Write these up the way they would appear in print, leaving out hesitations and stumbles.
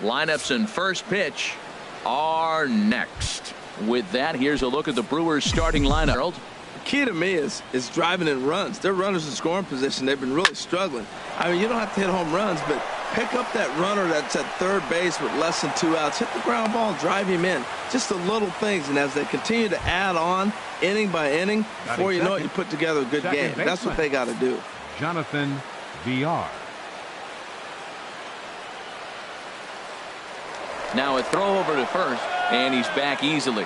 Lineups and first pitch are next. With that, here's a look at the Brewers starting lineup. The key to me is driving in runs. Their runners in scoring position, they've been really struggling. I mean, you don't have to hit home runs, but pick up that runner that's at third base with less than 2 outs. Hit the ground ball, drive him in. Just the little things. And as they continue to add on inning by inning, before you know it, you put together a good game. That's what they got to do. Jonathan VR. Now a throw over to first, and he's back easily.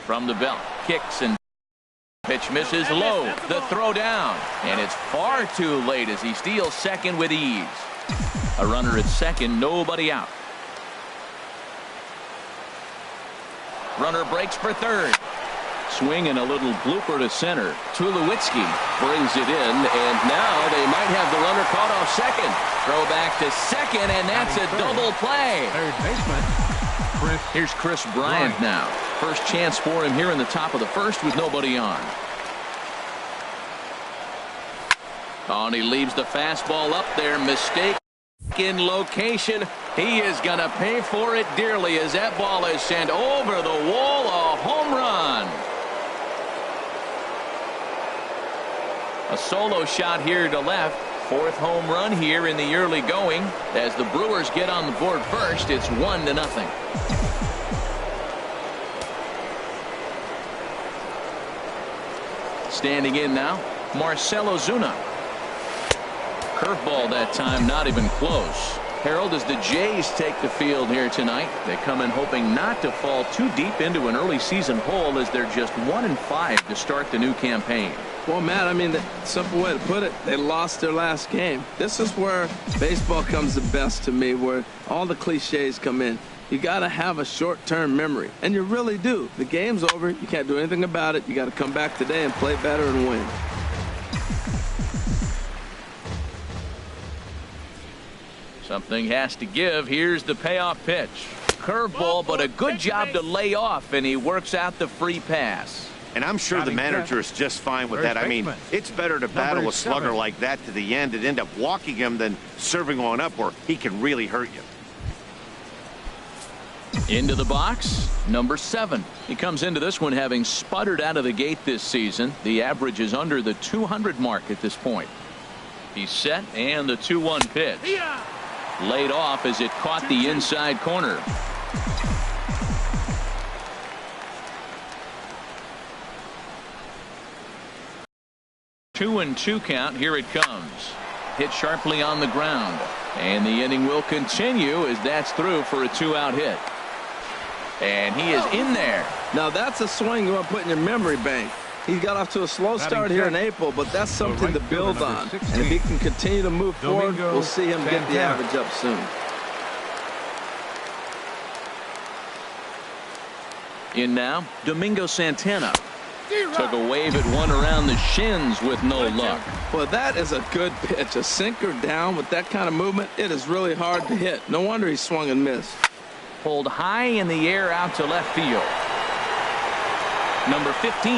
From the belt, kicks and pitch misses low. The throw down, and it's far too late as he steals second with ease. A runner at second, nobody out. Runner breaks for third. Swing and a little blooper to center. Tulowitzki brings it in, and now they might have the runner caught off second. Throw back to second, and that's a double play. Third baseman. Here's Chris Bryant now. First chance for him here in the top of the first with nobody on. Oh, and he leaves the fastball up there. Mistake in location. He is going to pay for it dearly as that ball is sent over the wall. A home run. A solo shot here to left. Fourth home run here in the early going. As the Brewers get on the board first, it's 1-0. Standing in now, Marcell Ozuna. Curveball that time, not even close. Harold, as the Jays take the field here tonight, they come in hoping not to fall too deep into an early season hole as they're just 1-5 to start the new campaign. Well, Matt, I mean, the simple way to put it, they lost their last game. This is where baseball comes the best to me, where all the cliches come in. You got to have a short-term memory, and you really do. The game's over. You can't do anything about it. You got to come back today and play better and win. Something has to give. Here's the payoff pitch. Curveball, but a good job to lay off, and he works out the free pass. And I'm sure the manager is just fine with that. I mean, it's better to battle a slugger like that to the end and end up walking him than serving one up where he can really hurt you. Into the box, number 7. He comes into this one having sputtered out of the gate this season. The average is under the 200 mark at this point. He's set, and the 2-1 pitch. Laid off as it caught the inside corner. Two and 2 count. Here it comes. Hit sharply on the ground. And the inning will continue as that's through for a 2-out hit. And he is in there. Now that's a swing you want to put in your memory bank. He got off to a slow start here in April, but that's something to build on. And if he can continue to move forward, we'll see him get the average up soon. In now, Domingo Santana. Took a wave at one around the shins with no luck. Well, that is a good pitch. A sinker down with that kind of movement, it is really hard to hit. No wonder he swung and missed. Pulled high in the air out to left field. Number 15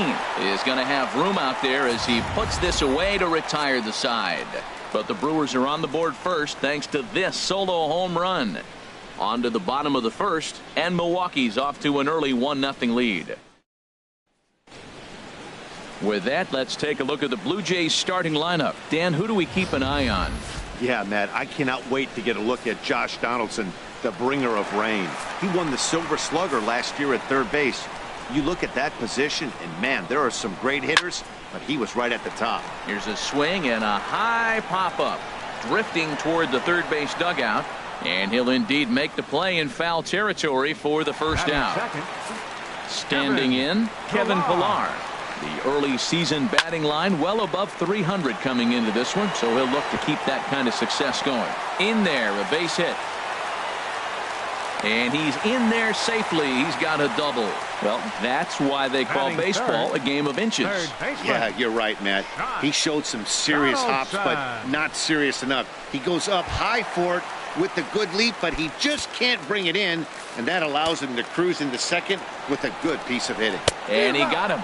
is going to have room out there as he puts this away to retire the side. But the Brewers are on the board first thanks to this solo home run. On to the bottom of the first, and Milwaukee's off to an early 1-0 lead. With that, let's take a look at the Blue Jays starting lineup. Dan, who do we keep an eye on? Yeah, Matt, I cannot wait to get a look at Josh Donaldson, the bringer of rain. He won the Silver Slugger last year at third base. You look at that position, and man, there are some great hitters, but he was right at the top. Here's a swing and a high pop-up, drifting toward the third base dugout, and he'll indeed make the play in foul territory for the first out. Standing in, Kevin Pillar. The early season batting line well above 300 coming into this one, so he'll look to keep that kind of success going. In there, a base hit. And he's in there safely. He's got a double. Well, that's why they call baseball a game of inches. Yeah, you're right, Matt. He showed some serious hops, but not serious enough. He goes up high for it with the good leap, but he just can't bring it in, and that allows him to cruise into second with a good piece of hitting. And he got him.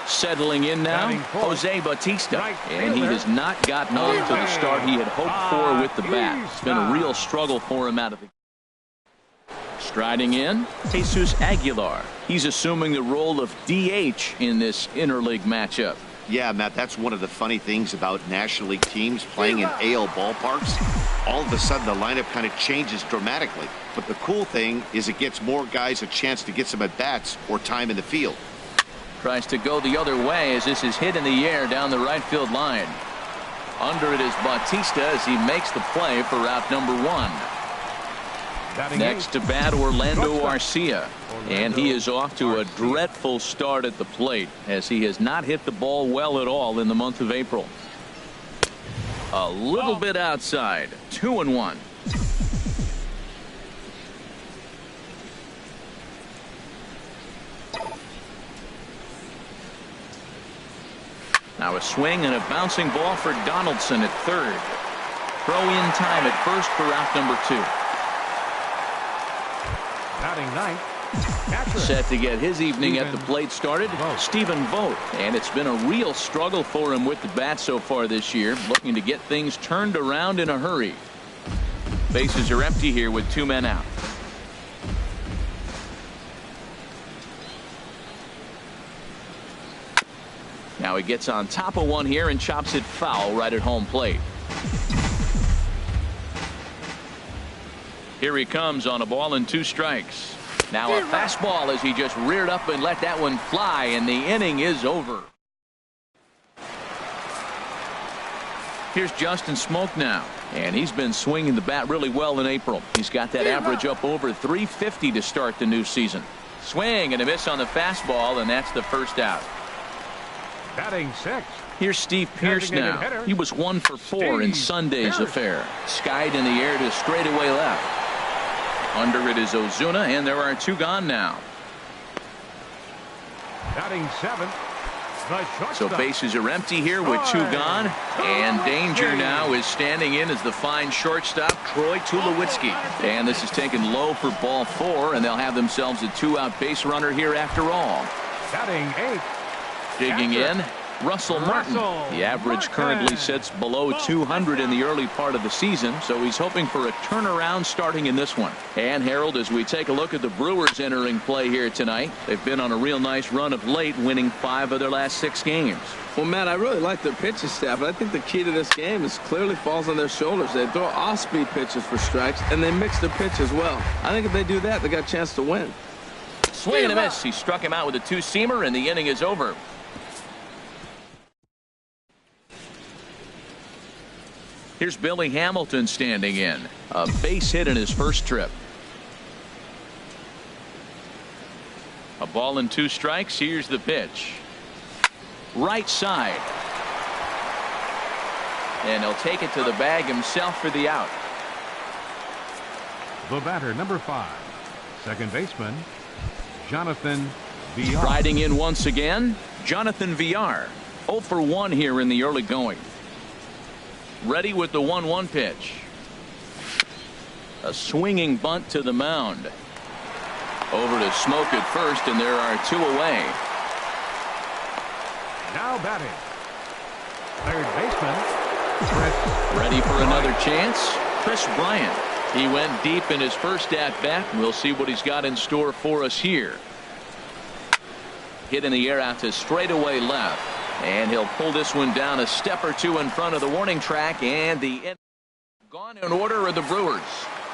Settling in now, Jose Bautista, and he has not gotten off to the start he had hoped for with the bat. It's been a real struggle for him out of the. Striding in, Jesus Aguilar. He's assuming the role of DH in this interleague matchup. Yeah, Matt, that's one of the funny things about National League teams playing in AL ballparks. All of a sudden, the lineup kind of changes dramatically. But the cool thing is it gets more guys a chance to get some at-bats or time in the field. Tries to go the other way as this is hit in the air down the right field line. Under it is Bautista as he makes the play for out number 1. Next to bat, Orlando Arcia, and he is off to a dreadful start at the plate as he has not hit the ball well at all in the month of April. A little bit outside. 2-1. Now a swing and a bouncing ball for Donaldson at third. Throw in time at first for out number 2. Set to get his evening at the plate started, Stephen Vogt, and it's been a real struggle for him with the bat so far this year, looking to get things turned around in a hurry. Bases are empty here with 2 men out. Now he gets on top of one here and chops it foul right at home plate. Here he comes on a ball and 2 strikes. Now a fastball as he just reared up and let that one fly, and the inning is over. Here's Justin Smoak now, and he's been swinging the bat really well in April. He's got that average up over 350 to start the new season. Swing and a miss on the fastball, and that's the first out. Batting 6. Here's Steve Pearce now. He was 1 for 4 in Sunday's affair. Skied in the air to straightaway left. Under it is Ozuna, and there are 2 gone now. Batting 7. So bases are empty here with 2 gone, and danger now is standing in as the fine shortstop Troy Tulowitzki. And this is taken low for ball 4, and they'll have themselves a 2-out base runner here after all. Batting 8. Digging in, Russell Martin. The average currently sits below 200 in the early part of the season, so he's hoping for a turnaround starting in this one. And Harold, as we take a look at the Brewers entering play here tonight, they've been on a real nice run of late, winning 5 of their last 6 games. Well, Matt, I really like their pitching staff, but I think the key to this game is clearly falls on their shoulders. They throw off-speed pitches for strikes, and they mix their pitch as well. I think if they do that, they got a chance to win. Swing and a miss. He struck him out with a 2-seamer, and the inning is over. Here's Billy Hamilton standing in. A base hit in his first trip. A ball and 2 strikes. Here's the pitch. Right side. And he'll take it to the bag himself for the out. The batter, number 5. Second baseman, Jonathan Villar. Riding in once again, Jonathan Villar. 0 for 1 here in the early going. Ready with the 1-1 pitch. A swinging bunt to the mound. Over to Smoak at first, and there are 2 away. Now batting, third baseman, Chris. Ready for another chance, Chris Bryant. He went deep in his first at-bat. We'll see what he's got in store for us here. Hit in the air out to straightaway left. And he'll pull this one down a step or 2 in front of the warning track, and the end. Gone in order are the Brewers,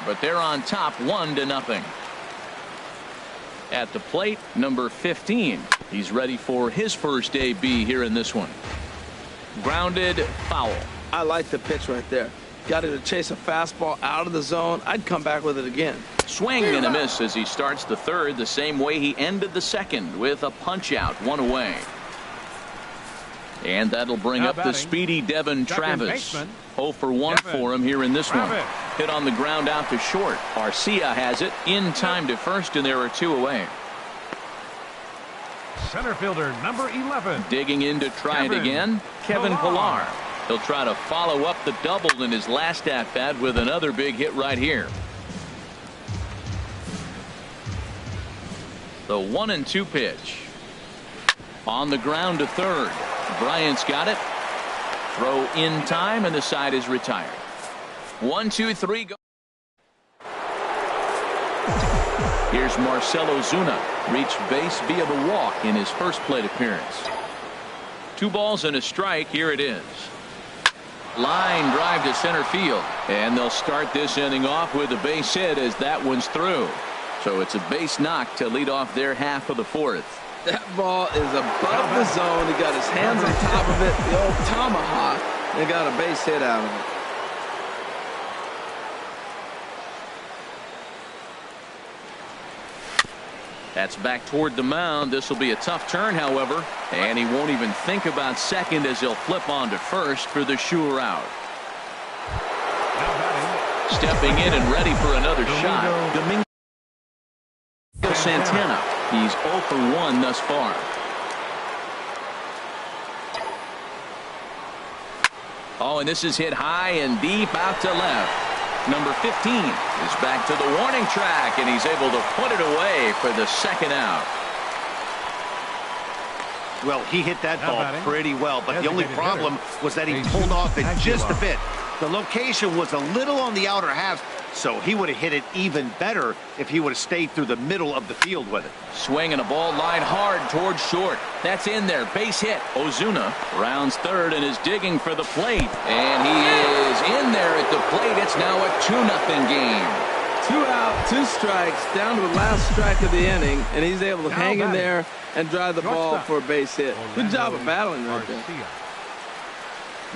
but they're on top 1-0. At the plate, number 15. He's ready for his first AB here in this one. Grounded, foul. I like the pitch right there. Got to chase a fastball out of the zone. I'd come back with it again. Swing and a miss as he starts the third the same way he ended the second, with a punch out, 1 away. And that'll bring up the speedy Devin Travis. 0 for 1 for him here in this one. Hit on the ground out to short. Arcia has it in time to first, and there are 2 away. Center fielder, number 11. Digging in to try it again, Kevin Pillar. He'll try to follow up the double in his last at-bat with another big hit right here. The 1-2 pitch. On the ground to third. Bryant's got it. Throw in time, and the side is retired. 1, 2, 3, go. Here's Marcell Ozuna. Reached base via the walk in his first plate appearance. 2 balls and a strike. Here it is. Line drive to center field. And they'll start this inning off with a base hit as that one's through. So it's a base knock to lead off their half of the fourth. That ball is above the zone. He got his hands on top of it, the old tomahawk, and got a base hit out of it. That's back toward the mound. This will be a tough turn, however, and he won't even think about second as he'll flip on to first for the sure out. Stepping in and ready for another shot, Domingo Santana. He's 0 for 1 thus far. Oh, and this is hit high and deep out to left. Number 15 is back to the warning track, and he's able to put it away for the second out. Well, he hit that ball pretty well, but the only problem was that he pulled off it just a bit. The location was a little on the outer half, so he would have hit it even better if he would have stayed through the middle of the field with it. Swing and a ball line hard towards short. That's in there. Base hit. Ozuna rounds third and is digging for the plate. And he is in there at the plate. It's now a 2-0 game. 2 out, 2 strikes, down to the last strike of the inning, and he's able to hang in there and drive the ball for a base hit. Good job of battling right there.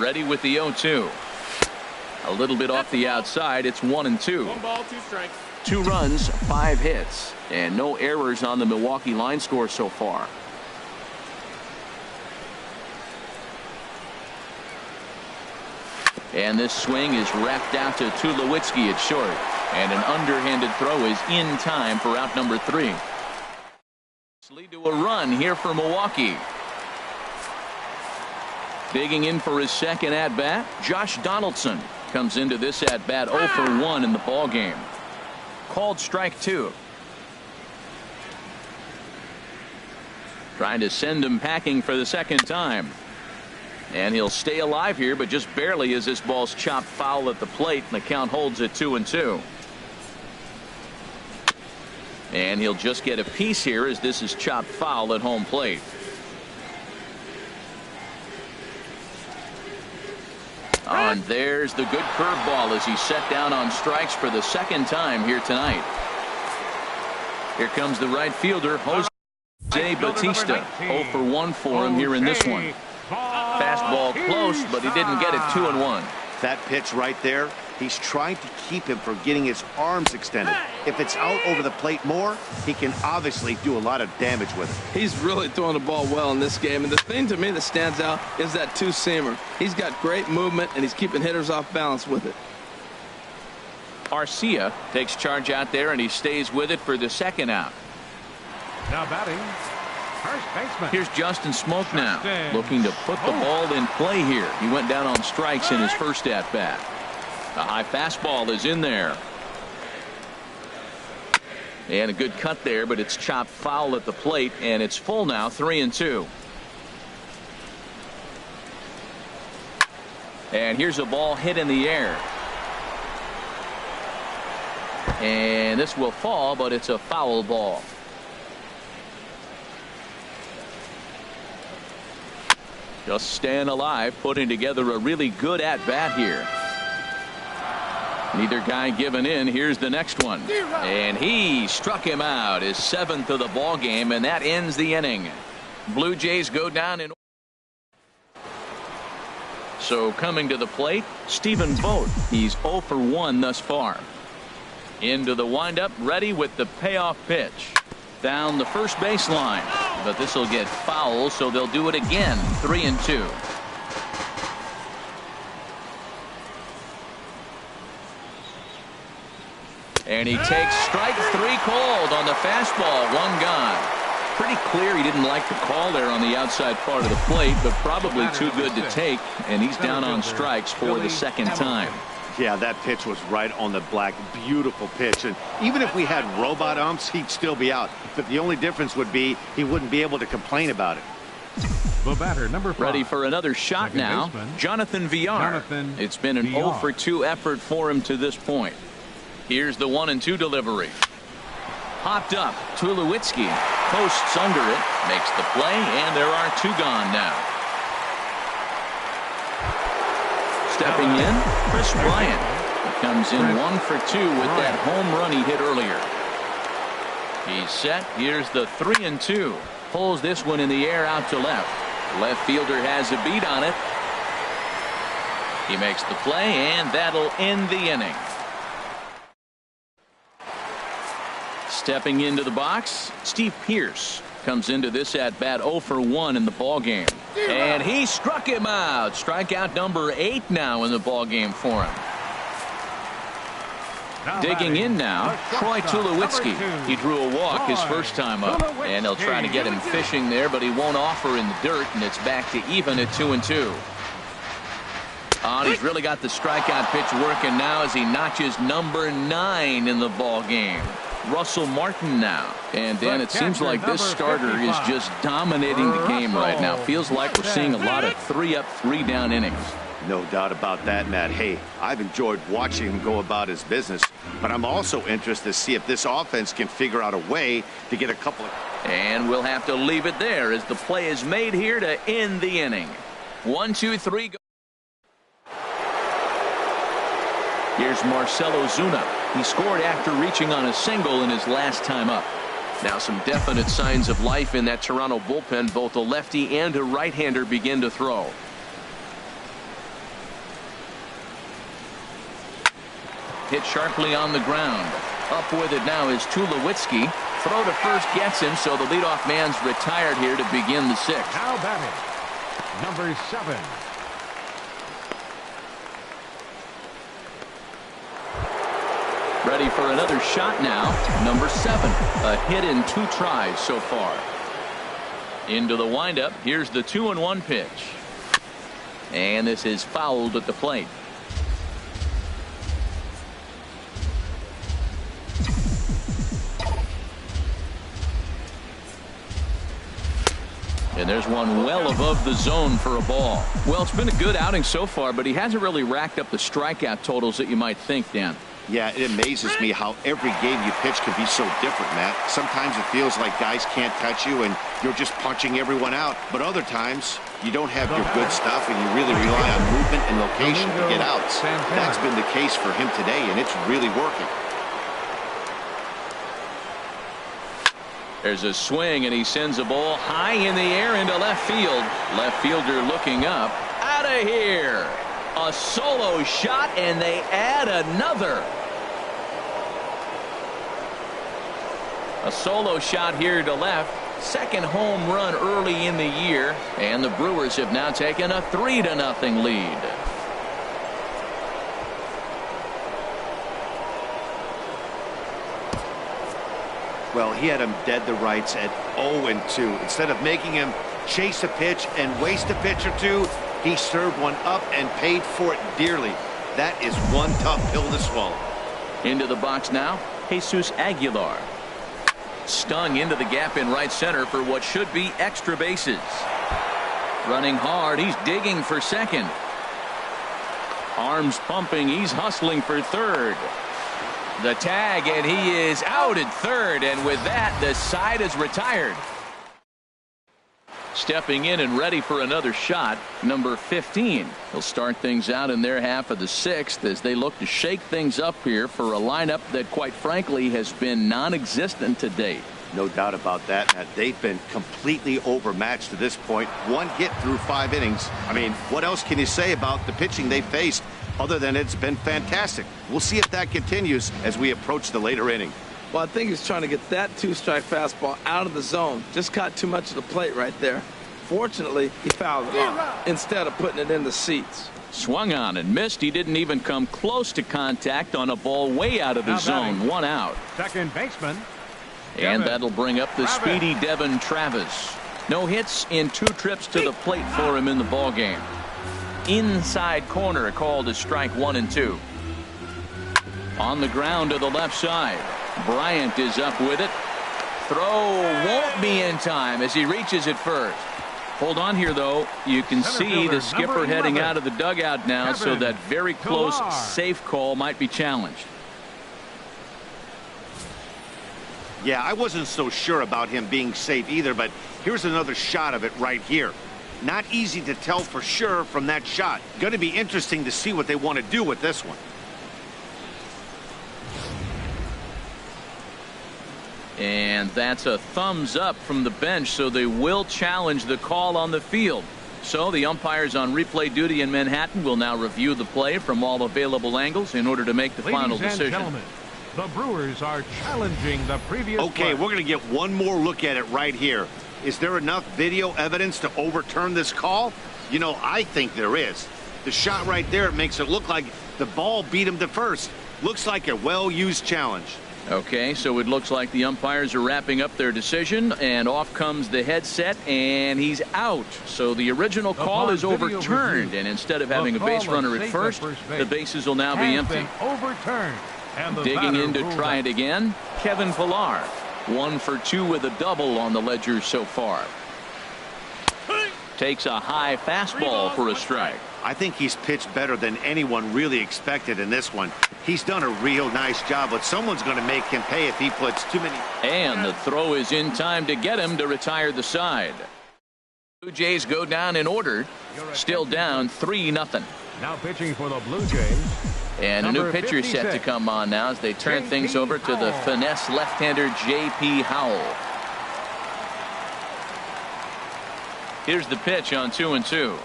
Ready with the 0-2. A little bit off the outside. It's 1-2. 1 ball, 2 strikes. 2 runs, 5 hits, and no errors on the Milwaukee line score so far. And this swing is wrapped out to Tulowitzki at short, and an underhanded throw is in time for out number 3. Lead to a run here for Milwaukee. Digging in for his second at bat, Josh Donaldson comes into this at bat 0 for 1 in the ball game. Called strike 2. Trying to send him packing for the second time. And he'll stay alive here, but just barely as this ball's chopped foul at the plate, and the count holds at 2-2. And he'll just get a piece here as this is chopped foul at home plate. And there's the good curveball as he's set down on strikes for the second time here tonight. Here comes the right fielder, Jose Bautista. 0 for 1 for him here in this one. Fastball close, but he didn't get it. 2-1. That pitch right there, he's trying to keep him from getting his arms extended. If it's out over the plate more, he can obviously do a lot of damage with it. He's really throwing the ball well in this game, and the thing to me that stands out is that 2-seamer. He's got great movement, and he's keeping hitters off balance with it. Arcia takes charge out there, and he stays with it for the second out. Now batting, first baseman. Here's Justin Smoke now, looking to put the ball in play here. He went down on strikes in his first at bat. The high fastball is in there. And a good cut there, but it's chopped foul at the plate, and it's full now, 3-2. And here's a ball hit in the air. And this will fall, but it's a foul ball. Just staying alive, putting together a really good at-bat here. Neither guy giving in. Here's the next one. And he struck him out, his 7th of the ball game, and that ends the inning. Blue Jays go down in. So coming to the plate, Stephen Vogt. He's 0 for 1 thus far. Into the windup, ready with the payoff pitch. Down the first baseline, but this will get foul, so they'll do it again. 3-2. And he takes strike 3 called on the fastball. 1 gone. Pretty clear he didn't like the call there on the outside part of the plate, but probably too good to take, and he's down on strikes for the second time. Yeah, that pitch was right on the black. Beautiful pitch. And even if we had robot umps, he'd still be out. But the only difference would be he wouldn't be able to complain about it. The batter, number 5. Ready for another shot Second now. baseman, Jonathan Villar. It's been an 0 for 2 effort for him to this point. Here's the 1-2 delivery. Popped up. Tulowitzki posts under it, makes the play, and there are 2 gone now. Stepping in, Chris Bryant. He comes in 1 for 2 with that home run he hit earlier. He's set. Here's the 3-2. Pulls this one in the air out to left. Left fielder has a beat on it. He makes the play, and that'll end the inning. Stepping into the box, Steve Pearce comes into this at bat 0 for 1 in the ball game. And he struck him out. Strikeout number 8 now in the ball game for him. Digging in now, Troy Tulowitzki. He drew a walk his first time up, and they'll try to get him fishing there, but he won't offer in the dirt, and it's back to even at 2-2. Oh, and he's really got the strikeout pitch working now as he notches number 9 in the ball game. Russell Martin now. And Dan, it seems like this starter is just dominating the game right now. Feels like we're seeing a lot of 3-up, 3-down innings. No doubt about that, Matt. Hey, I've enjoyed watching him go about his business, but I'm also interested to see if this offense can figure out a way to get a couple of... And we'll have to leave it there as the play is made here to end the inning. 1, 2, 3, go. Here's Marcell Ozuna. He scored after reaching on a single in his last time up. Now some definite signs of life in that Toronto bullpen. Both a lefty and a right-hander begin to throw. Hit sharply on the ground. Up with it now is Tulowitzki. Throw to first gets him, so the leadoff man's retired here to begin the 6th. Now batting, number 7. Ready for another shot now. Number 7. A hit in 2 tries so far. Into the windup. Here's the 2-1 pitch. And this is fouled at the plate. And there's one well above the zone for a ball. Well, it's been a good outing so far, but he hasn't really racked up the strikeout totals that you might think, Dan. Yeah, it amazes me how every game you pitch can be so different, Matt. Sometimes it feels like guys can't touch you and you're just punching everyone out. But other times, you don't have your good stuff and you really rely on movement and location to get outs. That's been the case for him today, and it's really working. There's a swing, and he sends a ball high in the air into left field. Left fielder looking up. Out of here. A solo shot, and they add another. A solo shot here to left. Second home run early in the year, and the Brewers have now taken a 3-0 lead. Well, he had him dead to rights at 0-2. Instead of making him chase a pitch and waste a pitch or two, he served one up and paid for it dearly. That is one tough pill to swallow. Into the box now, Jesus Aguilar. Stung into the gap in right center for what should be extra bases. Running hard, he's digging for second. Arms pumping, he's hustling for third. The tag, and he is out at third, and with that, the side is retired. Stepping in and ready for another shot, number 15. He'll start things out in their half of the 6th as they look to shake things up here for a lineup that, quite frankly, has been non-existent to date. No doubt about that, Matt. They've been completely overmatched to this point. One hit through 5 innings. I mean, what else can you say about the pitching they faced other than it's been fantastic? We'll see if that continues as we approach the later inning. Well, I think he's trying to get that 2-strike fastball out of the zone. Just caught too much of the plate right there. Fortunately, he fouled it off instead of putting it in the seats. Swung on and missed. He didn't even come close to contact on a ball way out of the zone. 1 out. Second baseman. And that'll bring up the speedy Devin Travis. No hits in 2 trips to the plate for him in the ball game. Inside corner called as strike 1 and 2. On the ground to the left side. Bryant is up with it. Throw won't be in time as he reaches it first. Hold on here, though. You can Center see fielder, the skipper number heading 11, out of the dugout now, so Kevin that very close Pillar. safe call might be challenged. Yeah, I wasn't so sure about him being safe either, but here's another shot of it right here. Not easy to tell for sure from that shot. Going to be interesting to see what they want to do with this one. And that's a thumbs up from the bench, so they will challenge the call on the field. So the umpires on replay duty in Manhattan will now review the play from all available angles in order to make the final Ladies and decision. gentlemen, the Brewers are challenging the previous Okay, play. we're going to get one more look at it right here. Is there enough video evidence to overturn this call? You know, I think there is. The shot right there, it makes it look like the ball beat him to first. Looks like a well-used challenge. Okay, so it looks like the umpires are wrapping up their decision, and off comes the headset, and he's out. So the original call is overturned, and instead of having a base runner at first, the bases will now be empty. Overturned. And the Digging in to batter try ruled it again, Kevin Pillar. 1 for 2 with a double on the ledger so far. Takes a high fastball for a strike. I think he's pitched better than anyone really expected in this one. He's done a real nice job, but someone's going to make him pay if he puts too many. And the throw is in time to get him to retire the side. Blue Jays go down in order, still down 3-0. Now pitching for the Blue Jays. And a new Number pitcher set to 56. come on now as they turn J.P. things over to the Howell. finesse left-hander J.P. Howell. Here's the pitch on 2-2.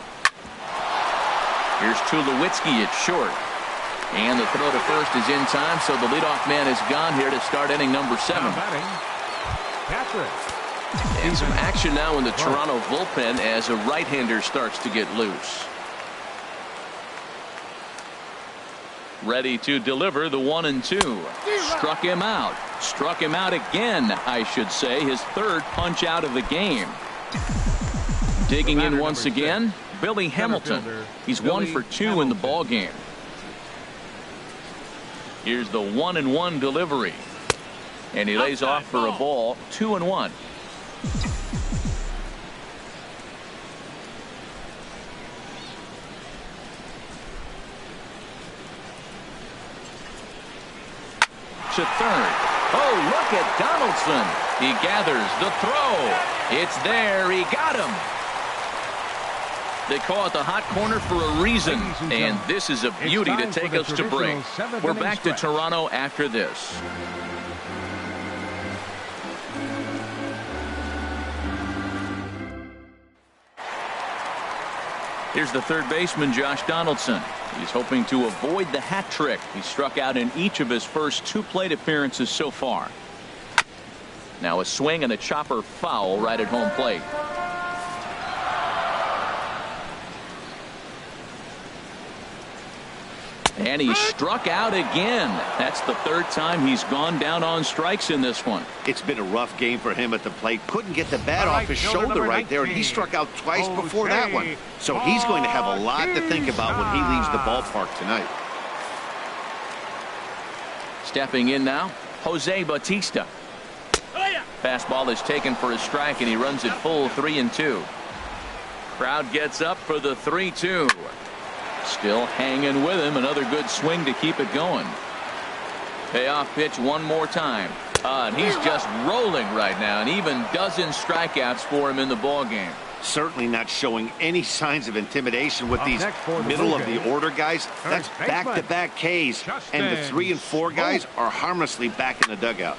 Here's Tulowitzki at short. And the throw to first is in time, so the leadoff man is gone here to start inning number 7. Now batting, Patrick. And some action now in the Toronto bullpen as a right-hander starts to get loose. Ready to deliver the 1-2. Struck him out. Struck him out again, I should say. His third punch out of the game. Digging in once again, Billy Hamilton. He's 1 for 2 in the ball game. Here's the 1-1 delivery. And he lays off for a ball. 2-1. To third. Oh, look at Donaldson. He gathers the throw. It's there. He got him. They call it the hot corner for a reason, and this is a beauty to take us to break. We're back to Toronto after this. Here's the third baseman, Josh Donaldson. He's hoping to avoid the hat trick. He struck out in each of his first 2 plate appearances so far. Now a swing and a chopper foul right at home plate. And he struck out again. That's the third time he's gone down on strikes in this one. It's been a rough game for him at the plate. Couldn't get the bat off his shoulder right there, and he struck out twice before that one. So he's going to have a lot to think about when he leaves the ballpark tonight. Stepping in now, Jose Bautista. Fastball is taken for a strike, and he runs it full 3-2. Crowd gets up for the 3-2. Still hanging with him. Another good swing to keep it going. Payoff pitch one more time. And he's just rolling right now, and even dozen strikeouts for him in the ball game. Certainly not showing any signs of intimidation with these middle of the order guys. That's back-to-back Ks, and the 3 and 4 guys are harmlessly back in the dugout.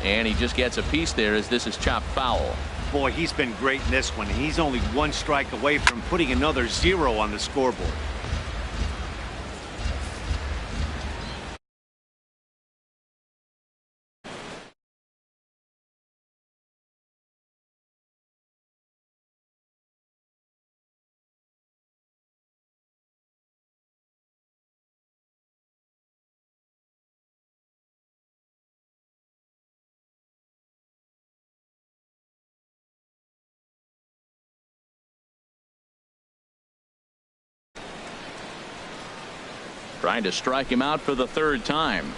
And he just gets a piece there as this is chopped foul. Boy, he's been great in this one. He's only 1 strike away from putting another 0 on the scoreboard. Trying to strike him out for the 3rd time.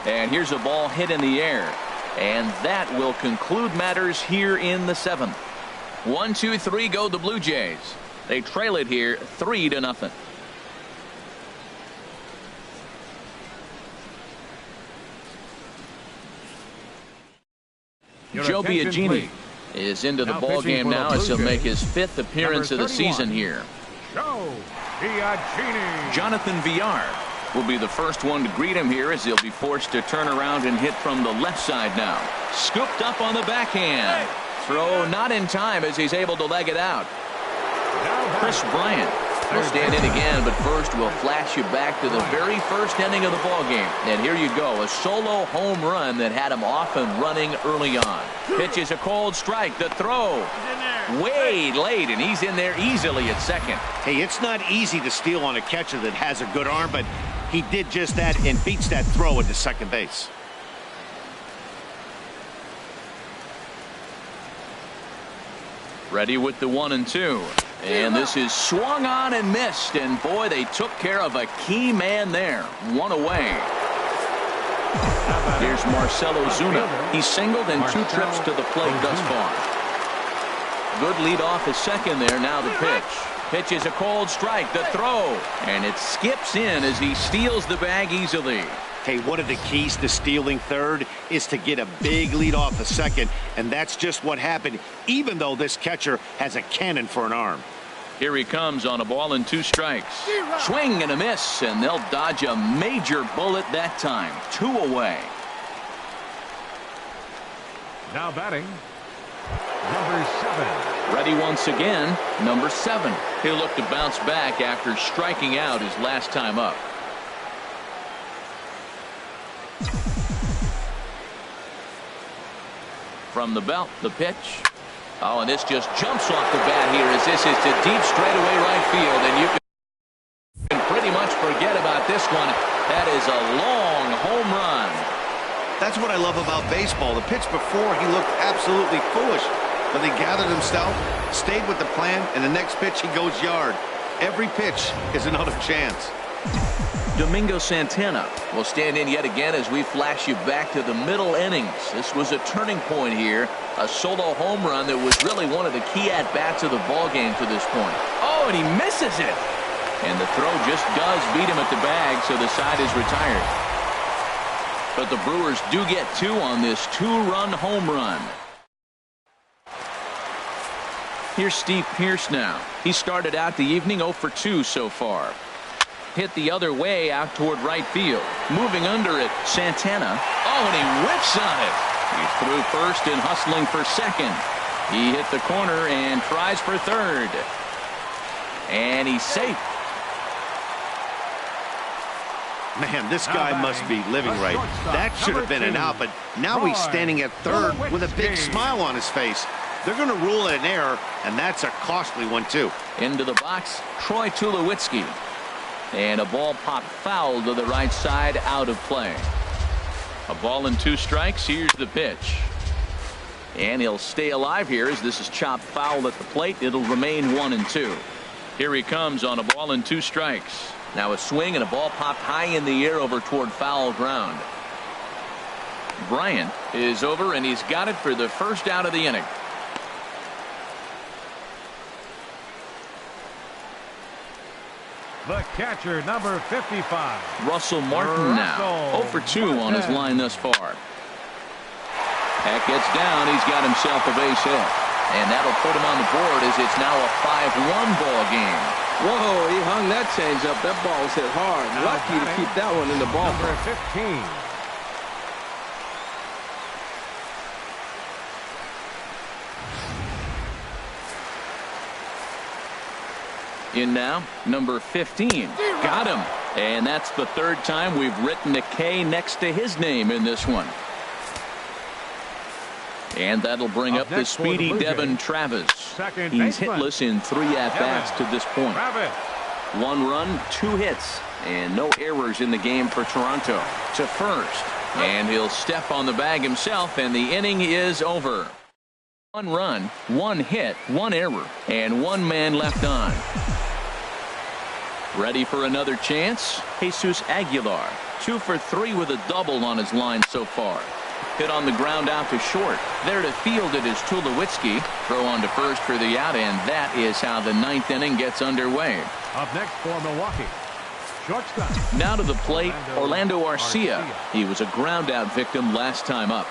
And here's a ball hit in the air. And that will conclude matters here in the 7th. 1, 2, 3 go the Blue Jays. They trail it here 3-0. Joe Biagini is into the ball game now as he'll make his 5th appearance of the season here. Joe Biagini. Jonathan Villar will be the first one to greet him here as he'll be forced to turn around and hit from the left side now. Scooped up on the backhand. Throw not in time as he's able to leg it out. Chris Bryant will stand in again, but first we'll flash you back to the very first inning of the ball game. And here you go, a solo home run that had him off and running early on. Pitch is a cold strike. The throw way late, and he's in there easily at second. Hey, it's not easy to steal on a catcher that has a good arm, but he did just that and beats that throw into second base. Ready with the 1 and 2. And this is swung on and missed. And boy, they took care of a key man there. 1 away. Here's Marcelo Zuna. He's singled in 2 trips to the plate thus far. Good lead off his second there. Now the pitch. Pitch is a cold strike. The throw. And it skips in as he steals the bag easily. Hey, one of the keys to stealing third is to get a big lead off a second, and that's just what happened, even though this catcher has a cannon for an arm. Here he comes on a ball and 2 strikes. Swing and a miss, and they'll dodge a major bullet that time. 2 away. Now batting, number 7. Ready once again, number 7. He'll look to bounce back after striking out his last time up. From the belt, the pitch. Oh, and this just jumps off the bat here as this is to deep straightaway right field, and you can pretty much forget about this one. That is a long home run. That's what I love about baseball. The pitch before, he looked absolutely foolish, but he gathered himself, stayed with the plan, and the next pitch he goes yard. Every pitch is another chance. Domingo Santana will stand in yet again as we flash you back to the middle innings. This was a turning point here, a solo home run that was really one of the key at-bats of the ball game to this point. Oh, and he misses it. And the throw just does beat him at the bag, so the side is retired. But the Brewers do get 2 on this 2-run home run. Here's Steve Pearce now. He started out the evening 0 for 2 so far. Hit the other way out toward right field. Moving under it, Santana. Oh, and he whips on it. He's through first and hustling for second. He hit the corner and tries for third. And he's safe. Man, this guy must be living right. That should have been an out, but now he's standing at third with a big smile on his face. They're going to rule it an error, and that's a costly one, too. Into the box, Troy Tulowitzki. And a ball popped foul to the right side, out of play. A ball and 2 strikes. Here's the pitch. And he'll stay alive here as this is chopped foul at the plate. It'll remain 1 and 2. Here he comes on a ball and 2 strikes. Now a swing and a ball popped high in the air over toward foul ground. Bryant is over and he's got it for the first out of the inning. The catcher, number 55. Russell Martin now. 0 for 2 on his line thus far. That gets down. He's got himself a base hit. And that'll put him on the board as it's now a 5-1 ball game. Whoa, he hung that change up. That ball was hit hard. Lucky to keep that one in the ball. Number 15. In now, number 15. Got him. And that's the 3rd time we've written a K next to his name in this one. And that'll bring up the speedy Devin Travis. He's hitless in 3 at-bats to this point. 1 run, 2 hits, and no errors in the game for Toronto. To first. And he'll step on the bag himself, and the inning is over. 1 run, 1 hit, 1 error, and 1 man left on. Ready for another chance? Jesus Aguilar, 2 for 3 with a double on his line so far. Hit on the ground out to short. There to field it is Tulowitzki. Throw on to first for the out, and that is how the ninth inning gets underway. Up next for Milwaukee, shortstop. Now to the plate, Orlando Arcia. He was a ground out victim last time up.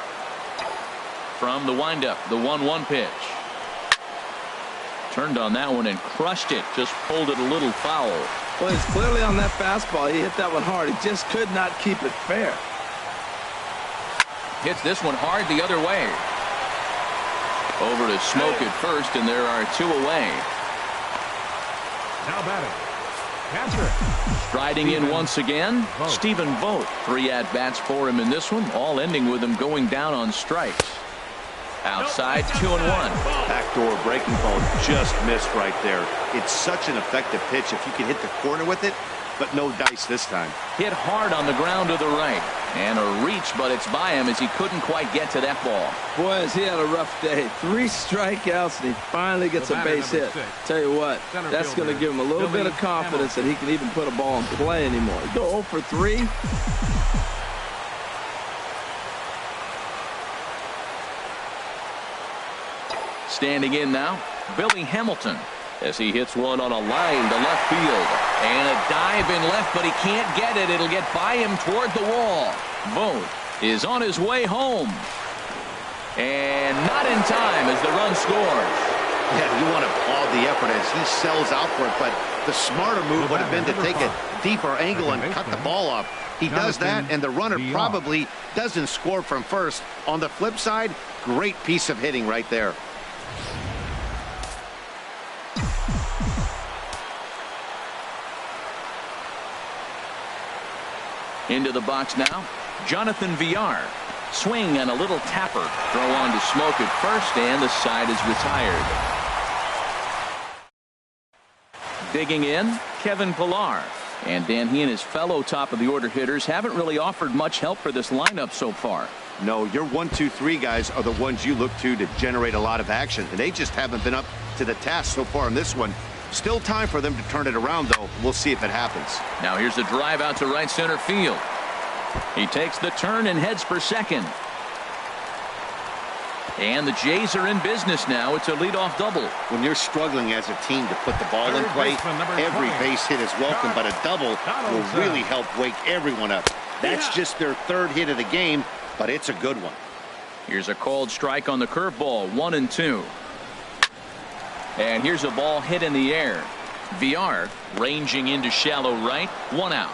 From the windup, the 1-1 pitch. Turned on that one and crushed it. Just pulled it a little foul. Well, he's clearly on that fastball. He hit that one hard. He just could not keep it fair. Hits this one hard the other way. Over to Smoke at first, and there are 2 away. Now batting, catcher. Striding in once again, Stephen Vogt. 3 at-bats for him in this one, all ending with him going down on strikes. Outside, 2-1. Backdoor breaking ball just missed right there. It's such an effective pitch if you can hit the corner with it, but no dice this time. Hit hard on the ground to the right. And a reach, but it's by him as he couldn't quite get to that ball. Boy, has he had a rough day. 3 strikeouts, and he finally gets a base hit. Tell you what, that's going to give him a little bit of confidence that he can even put a ball in play anymore. Go 0 for 3. Standing in now, Billy Hamilton, as he hits one on a line to left field. And a dive in left, but he can't get it. It'll get by him toward the wall. Vogt is on his way home. And not in time as the run scores. Yeah, you want to applaud the effort as he sells out for it, but the smarter move would have been to take a deeper angle and cut the ball off. He does that, and the runner probably doesn't score from first. On the flip side, great piece of hitting right there. Into the box now, Jonathan Villar. Swing and a little tapper. Throw on to Smoke at first, and the side is retired. Digging in, Kevin Pillar. And Dan, he and his fellow top-of-the-order hitters haven't really offered much help for this lineup so far. No, your 1, 2, 3 guys are the ones you look to generate a lot of action, and they just haven't been up to the task so far in this one. Still time for them to turn it around, though. We'll see if it happens. Now here's a drive out to right center field. He takes the turn and heads for second. And the Jays are in business now. It's a leadoff double. When you're struggling as a team to put the ball in play, every base hit is welcome, but a double will really help wake everyone up. That's just their 3rd hit of the game, but it's a good one. Here's a called strike on the curveball, 1-2. And here's a ball hit in the air. Villar ranging into shallow right, 1 out.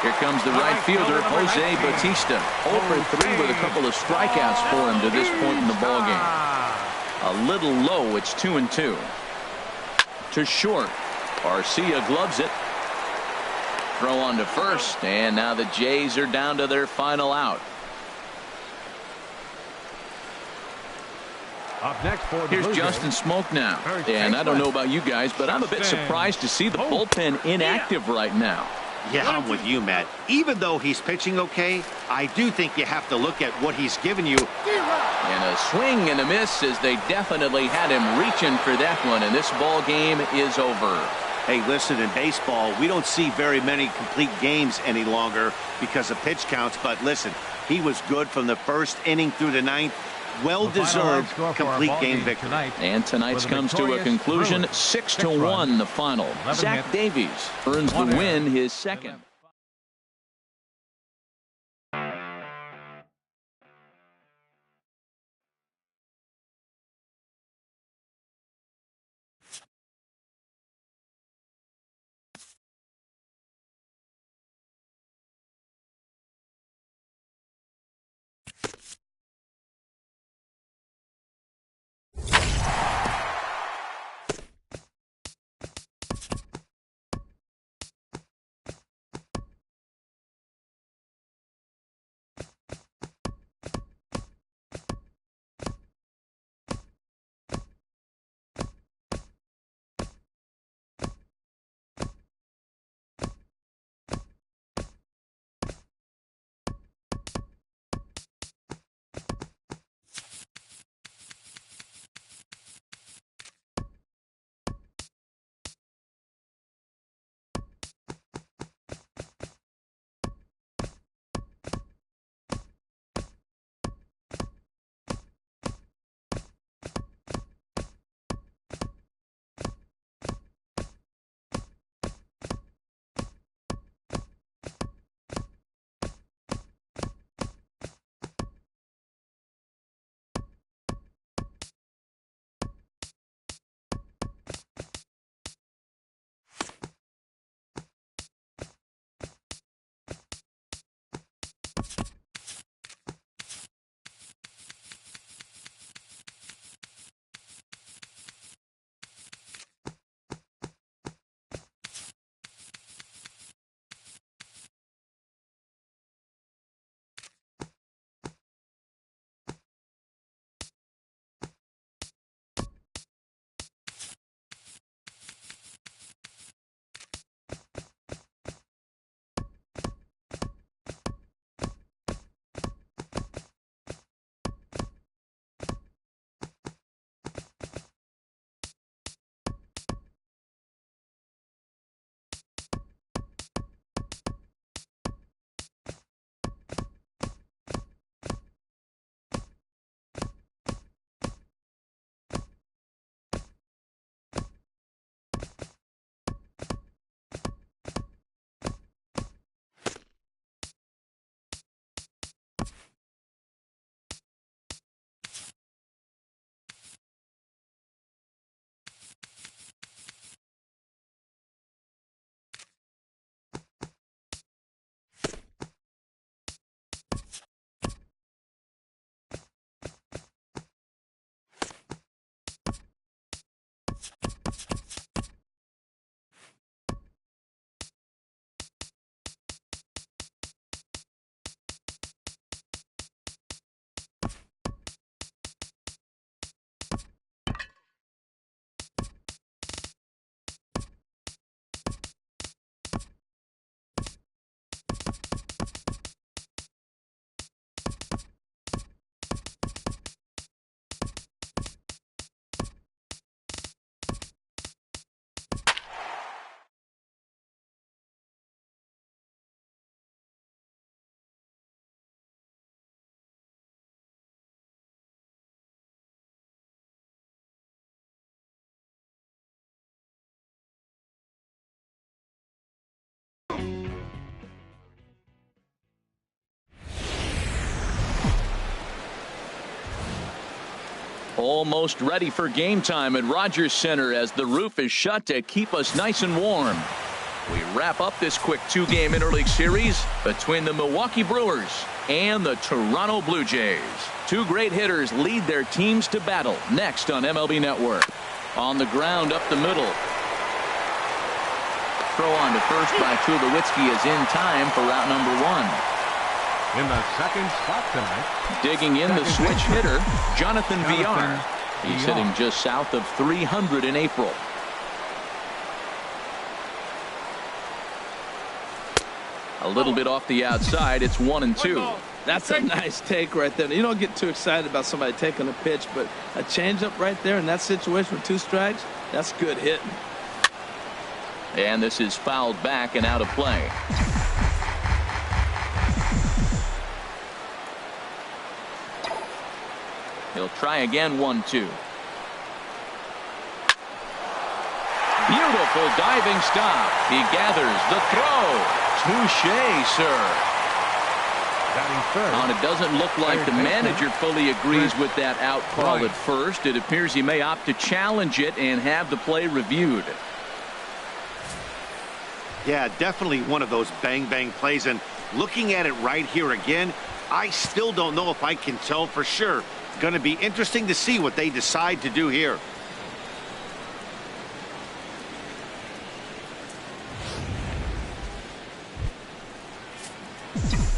Here comes the right fielder, Jose Bautista. 0 for 3 with a couple of strikeouts for him to this point in the ballgame. A little low, it's 2-2. To short, Arcia gloves it. Throw on to first, and now the Jays are down to their final out. Up next for Here's Justin Smoke now. And I don't know about you guys, but I'm a bit surprised to see the bullpen inactive right now. Yeah, I'm with you, Matt. Even though he's pitching okay, I do think you have to look at what he's given you. And a swing and a miss as they definitely had him reaching for that one, and this ball game is over. Hey, listen, in baseball, we don't see very many complete games any longer because of pitch counts, but listen, he was good from the 1st inning through the 9th. Well-deserved complete game victory. And tonight's comes to a conclusion, 6-1 the final. Zach Davies earns the win, his 2nd. Almost ready for game time at Rogers Center as the roof is shut to keep us nice and warm. We wrap up this quick two-game interleague series between the Milwaukee Brewers and the Toronto Blue Jays. Two great hitters lead their teams to battle next on MLB Network. On the ground up the middle. Throw on to first by Tulowitzki is in time for route number one. In the second spot tonight, digging in the switch hitter, Jonathan Villar. He's hitting just south of 300 in April. A little bit off the outside. It's 1-2. That's a nice take right there. You don't get too excited about somebody taking a pitch, but a changeup right there in that situation with two strikes, that's good hitting. And this is fouled back and out of play. He'll try again, 1-2. Beautiful diving stop. He gathers the throw. Touché, sir. And it doesn't look like the manager fully agrees with that out call at first. It appears he may opt to challenge it and have the play reviewed. Yeah, definitely one of those bang-bang plays. And looking at it right here again, I still don't know if I can tell for sure. Going to be interesting to see what they decide to do here.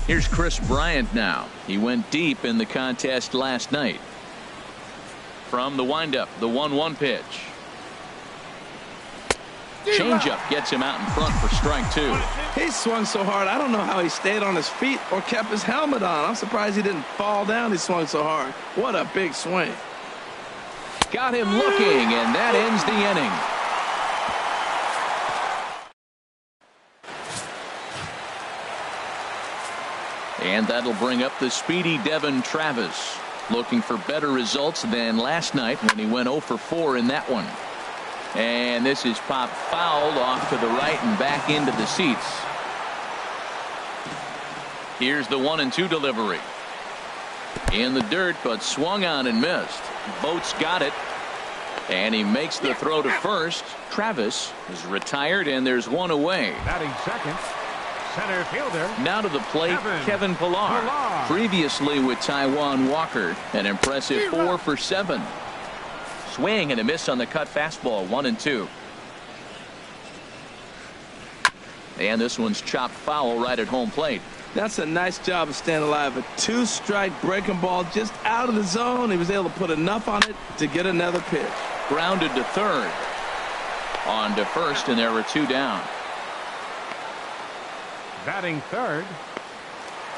Here's Chris Bryant now. He went deep in the contest last night. From the windup, the 1-1 pitch. Changeup gets him out in front for strike two. He swung so hard, I don't know how he stayed on his feet or kept his helmet on. I'm surprised he didn't fall down. He swung so hard. What a big swing. Got him looking, and that ends the inning. And that'll bring up the speedy Devin Travis, looking for better results than last night when he went 0 for 4 in that one. And this is popped fouled off to the right and back into the seats. Here's the 1-2 delivery. In the dirt, but swung on and missed. Boats got it. And he makes the throw to first. Travis is retired, and there's one away. Batting second, Center fielder. Now to the plate, Kevin Pillar. Previously with Taijuan Walker, an impressive 4 for 7. Swing and a miss on the cut fastball, 1-2. And this one's chopped foul right at home plate. That's a nice job of staying alive. A 2-strike breaking ball just out of the zone. He was able to put enough on it to get another pitch. Grounded to third. On to first, and there were 2 down. Batting third.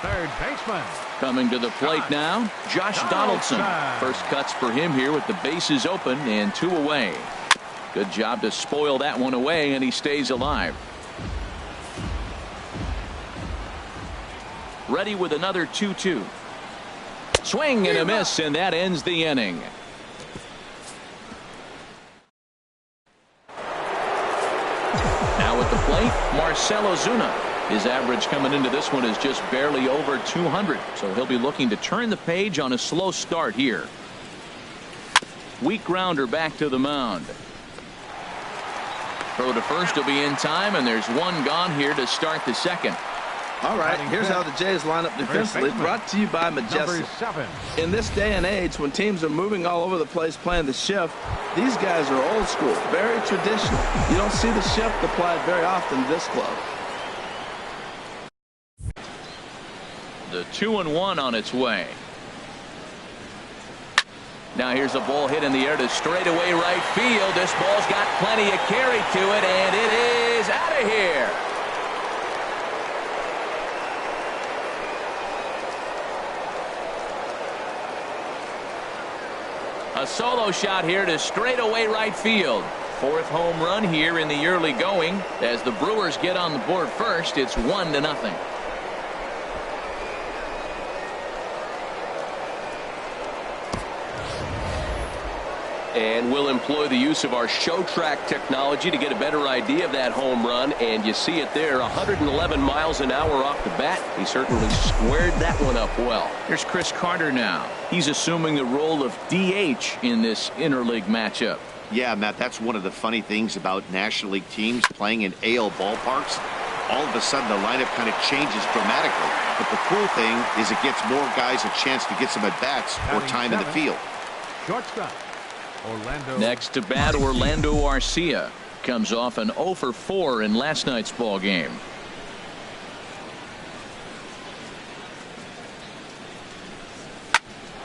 Third baseman. Coming to the plate now, Josh Donaldson. First cuts for him here with the bases open and 2 away. Good job to spoil that one away, and he stays alive. Ready with another 2-2. Swing and a miss, and that ends the inning. Now at the plate, Marcell Ozuna. His average coming into this one is just barely over 200, so he'll be looking to turn the page on a slow start here. Weak grounder back to the mound. Throw to first will be in time, and there's 1 gone here to start the second. All right, here's how the Jays line up defensively, brought to you by Majestic. In this day and age, when teams are moving all over the place playing the shift, these guys are old school, very traditional. You don't see the shift applied very often in this club. The 2-1 on its way. Now here's a ball hit in the air to straightaway right field. This ball's got plenty of carry to it, and it is out of here. A solo shot here to straightaway right field. 4th home run here in the early going. As the Brewers get on the board first, it's 1-0. And we'll employ the use of our show track technology to get a better idea of that home run. And you see it there, 111 miles an hour off the bat. He certainly squared that one up well. Here's Chris Carter now. He's assuming the role of DH in this interleague matchup. Yeah, Matt, that's one of the funny things about National League teams playing in AL ballparks. All of a sudden, the lineup kind of changes dramatically. But the cool thing is it gets more guys a chance to get some at-bats or time in the field. Shortstop. Orlando. Next to bat, Orlando Arcia comes off an 0 for 4 in last night's ball game.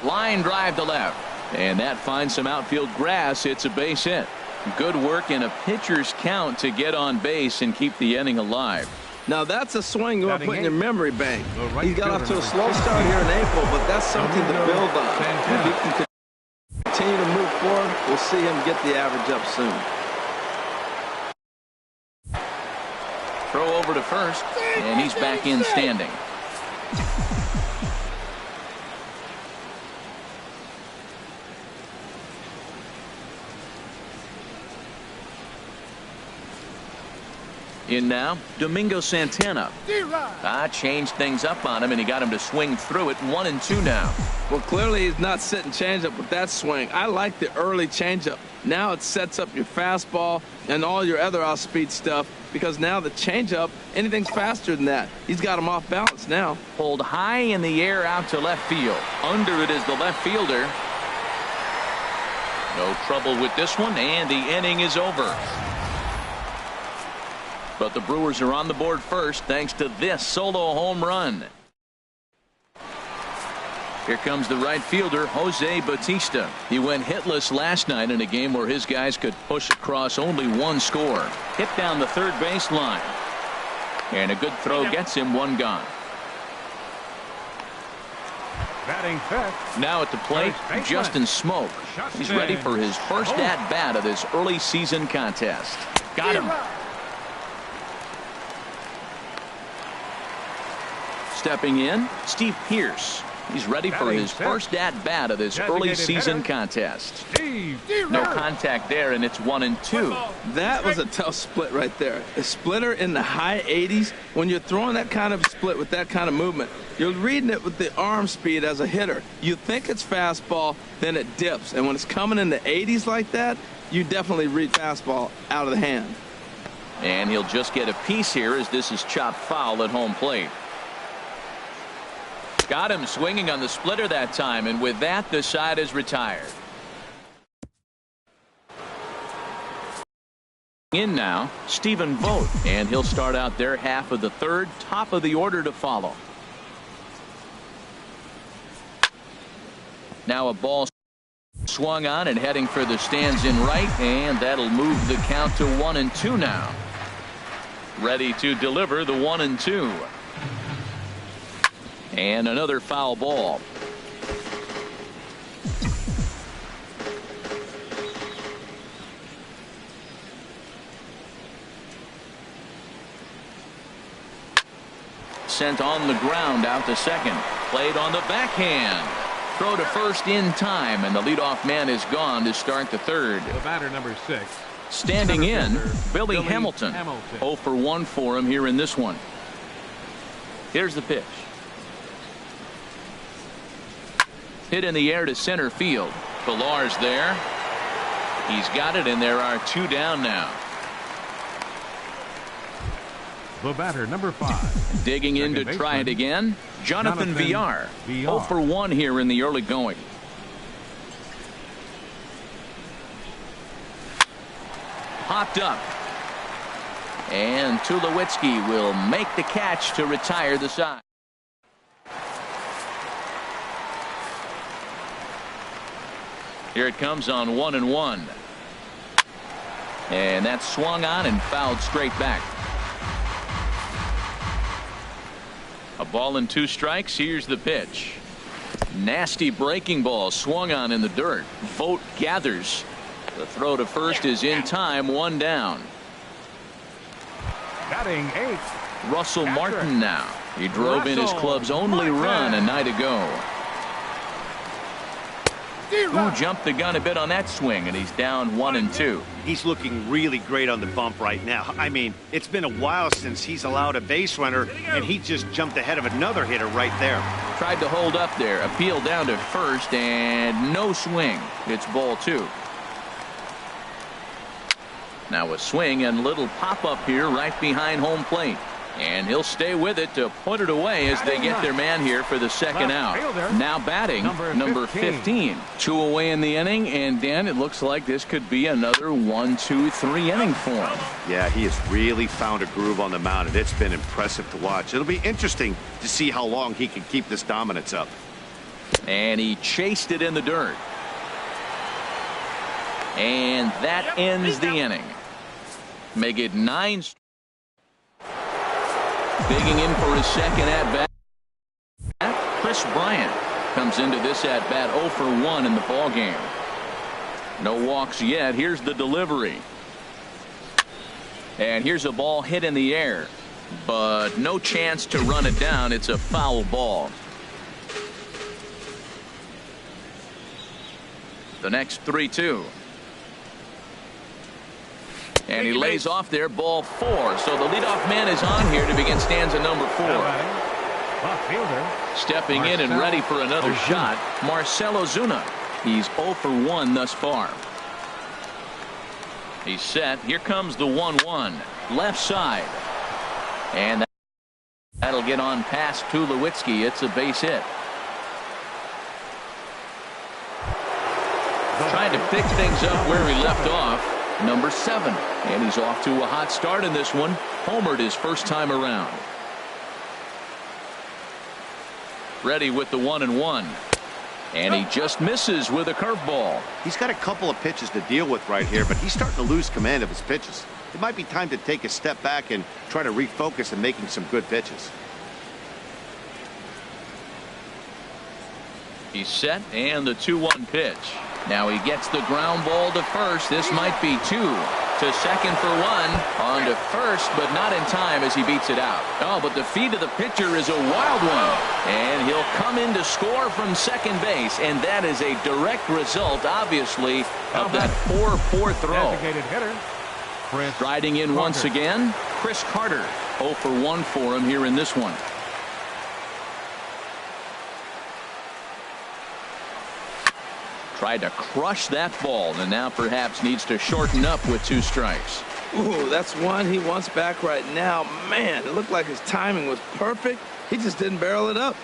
Line drive to left, and that finds some outfield grass. It's a base hit. Good work in a pitcher's count to get on base and keep the inning alive. Now that's a swing you want to put in your memory bank. He got off to a slow start here in April, but that's something to build on. If he can continue to move forward, we'll see him get the average up soon. Throw over to first, and he's back in standing. In now, Domingo Santana. Changed things up on him, and he got him to swing through it. 1-2 now. Well, clearly he's not sitting changeup with that swing. I like the early changeup. Now it sets up your fastball and all your other off-speed stuff, because now the changeup, anything's faster than that. He's got him off balance now. Pulled high in the air out to left field. Under it is the left fielder. No trouble with this one, and the inning is over. But the Brewers are on the board first thanks to this solo home run. Here comes the right fielder, Jose Bautista. He went hitless last night in a game where his guys could push across only 1 score. Hit down the third base line. And a good throw gets him 1 gone. Batting fifth. Now at the plate, Justin Smoke. He's ready for his first at-bat of this early season contest. Got him. Stepping in, Steve Pearce. He's ready for his first at-bat of this early season contest. No contact there, and it's 1-2. That was a tough split right there. A splitter in the high 80s. When you're throwing that kind of split with that kind of movement, you're reading it with the arm speed as a hitter. You think it's fastball, then it dips. And when it's coming in the 80s like that, you definitely read fastball out of the hand. And he'll just get a piece here as this is chopped foul at home plate. Got him swinging on the splitter that time, and with that the side is retired. In now, Stephen Vogt, and he'll start out their half of the third. Top of the order to follow. Now a ball swung on and heading for the stands in right, and that'll move the count to 1-2 now. Ready to deliver the 1-2. And another foul ball. Sent on the ground out to second. Played on the backhand. Throw to first in time, and the leadoff man is gone to start the third. The batter, number 6. Standing in, Billy Hamilton. 0 for 1 for him here in this one. Here's the pitch. Hit in the air to center field. Pillar's there. He's got it, and there are 2 down now. The batter, number 5. Digging in to try it again, Jonathan Villar. 0 for 1 here in the early going. Popped up. And Tulowitzki will make the catch to retire the side. Here it comes on 1-1. And that's swung on and fouled straight back. A ball and 2 strikes. Here's the pitch. Nasty breaking ball swung on in the dirt. Vogt gathers. The throw to first is in time. 1 down. Batting 8. Russell Martin now. He drove in his club's only run a night ago. Who jumped the gun a bit on that swing, and he's down 1-2. He's looking really great on the bump right now. I mean, it's been a while since he's allowed a base runner, and he just jumped ahead of another hitter right there. Tried to hold up there. Appeal down to first, and no swing. It's ball 2. Now a swing and little pop-up here right behind home plate. And he'll stay with it to put it away as they get their man here for the second out. Now batting, number 15. 2 away in the inning, and Dan, it looks like this could be another 1-2-3 inning for him. Yeah, he has really found a groove on the mound, and it's been impressive to watch. It'll be interesting to see how long he can keep this dominance up. And he chased it in the dirt. And that ends the inning. Make it 9. Digging in for his second at-bat. Chris Bryant comes into this at-bat 0 for 1 in the ballgame. No walks yet. Here's the delivery. And here's a ball hit in the air. But no chance to run it down. It's a foul ball. The next 3-2. And he lays off there, ball 4. So the leadoff man is on here to begin stanza number 4. Stepping in and ready for another shot, Marcell Ozuna. He's 0 for 1 thus far. He's set. Here comes the 1-1. Left side. And that'll get on past Tulowitzki. It's a base hit. Trying to pick things up where he left off. Number 7. And he's off to a hot start in this one. Homered his first time around. Ready with the 1-1. And he just misses with a curveball. He's got a couple of pitches to deal with right here, but he's starting to lose command of his pitches. It might be time to take a step back and try to refocus on making some good pitches. He's set, and the 2-1 pitch. Now he gets the ground ball to first. This might be 2. To second for 1. On to first, but not in time as he beats it out. Oh, but the feed of the pitcher is a wild one. And he'll come in to score from second base. And that is a direct result, obviously, of that 4-4 throw. Striding in once again, Chris Carter. 0 for 1 for him here in this one. Tried to crush that ball, and now perhaps needs to shorten up with 2 strikes. Ooh, that's one he wants back right now. Man, it looked like his timing was perfect. He just didn't barrel it up.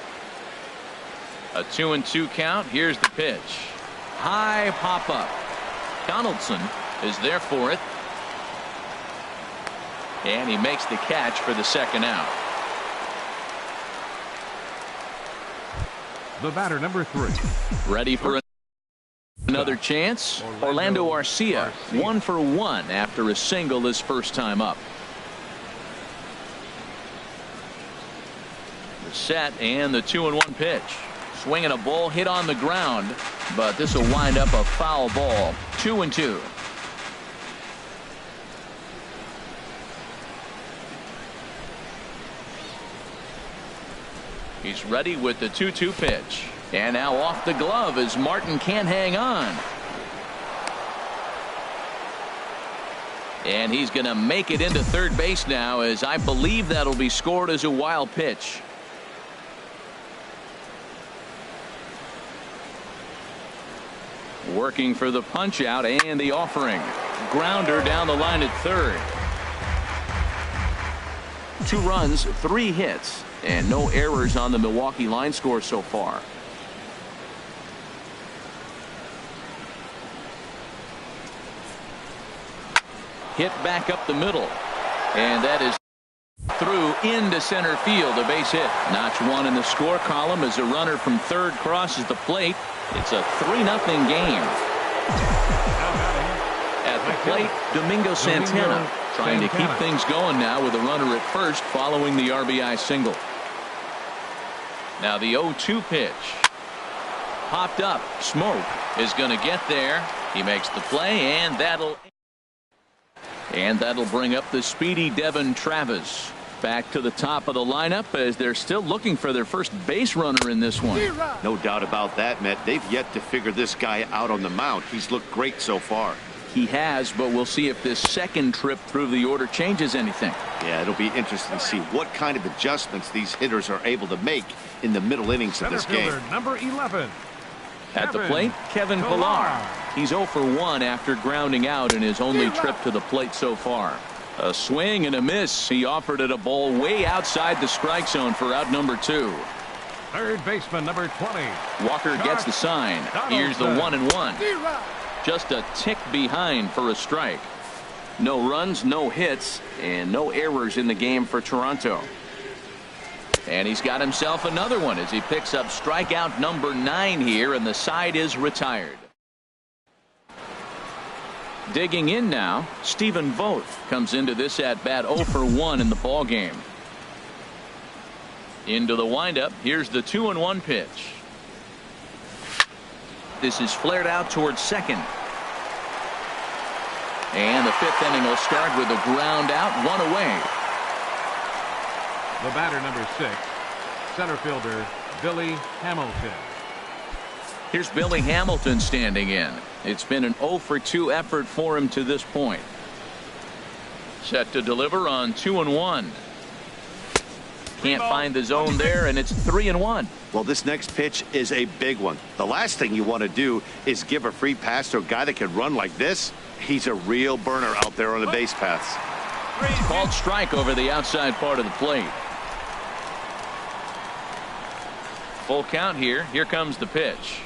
A 2-2 count. Here's the pitch. High pop up. Donaldson is there for it. And he makes the catch for the second out. The batter, number 3. Ready for another chance. Orlando Arcia, 1 for 1 after a single his first time up. The set and the 2-1 pitch. Swinging a ball hit on the ground, but this will wind up a foul ball. 2-2. He's ready with the 2-2 pitch. And now off the glove as Martin can't hang on. And he's going to make it into third base now, as I believe that'll be scored as a wild pitch. Working for the punch out and the offering. Grounder down the line at third. 2 runs, 3 hits, and no errors on the Milwaukee line score so far. Hit back up the middle, and that is through into center field. A base hit. Notch 1 in the score column as a runner from third crosses the plate. It's a 3-0 game. At the plate, Domingo Santana trying to keep things going now with a runner at first following the RBI single. Now the 0-2 pitch. Popped up. Smoke is going to get there. He makes the play, and that'll bring up the speedy Devin Travis back to the top of the lineup, as they're still looking for their first base runner in this one. No doubt about that, Matt. They've yet to figure this guy out on the mound. He's looked great so far. He has, but we'll see if this second trip through the order changes anything. Yeah, it'll be interesting to see what kind of adjustments these hitters are able to make in the middle innings of this game. Number 11. At the plate, Kevin Pillar. He's 0 for 1 after grounding out in his only trip to the plate so far. A swing and a miss. He offered it a ball way outside the strike zone for out number 2. Third baseman, number 20. Walker gets the sign. Here's the 1-1. Just a tick behind for a strike. No runs, no hits, and no errors in the game for Toronto. And he's got himself another one as he picks up strikeout number 9 here, and the side is retired. Digging in now, Stephen Vogt comes into this at bat 0 for 1 in the ball game. Into the windup. Here's the 2-1 pitch. This is flared out towards second. And the 5th inning will start with a ground out, 1 away. The batter, number 6, center fielder Billy Hamilton. Here's Billy Hamilton standing in. It's been an 0 for 2 effort for him to this point. Set to deliver on 2-1. Can't find the zone there, and it's 3-1. Well, this next pitch is a big one. The last thing you want to do is give a free pass to a guy that can run like this. He's a real burner out there on the base paths. Called strike over the outside part of the plate. Full count here. Here comes the pitch.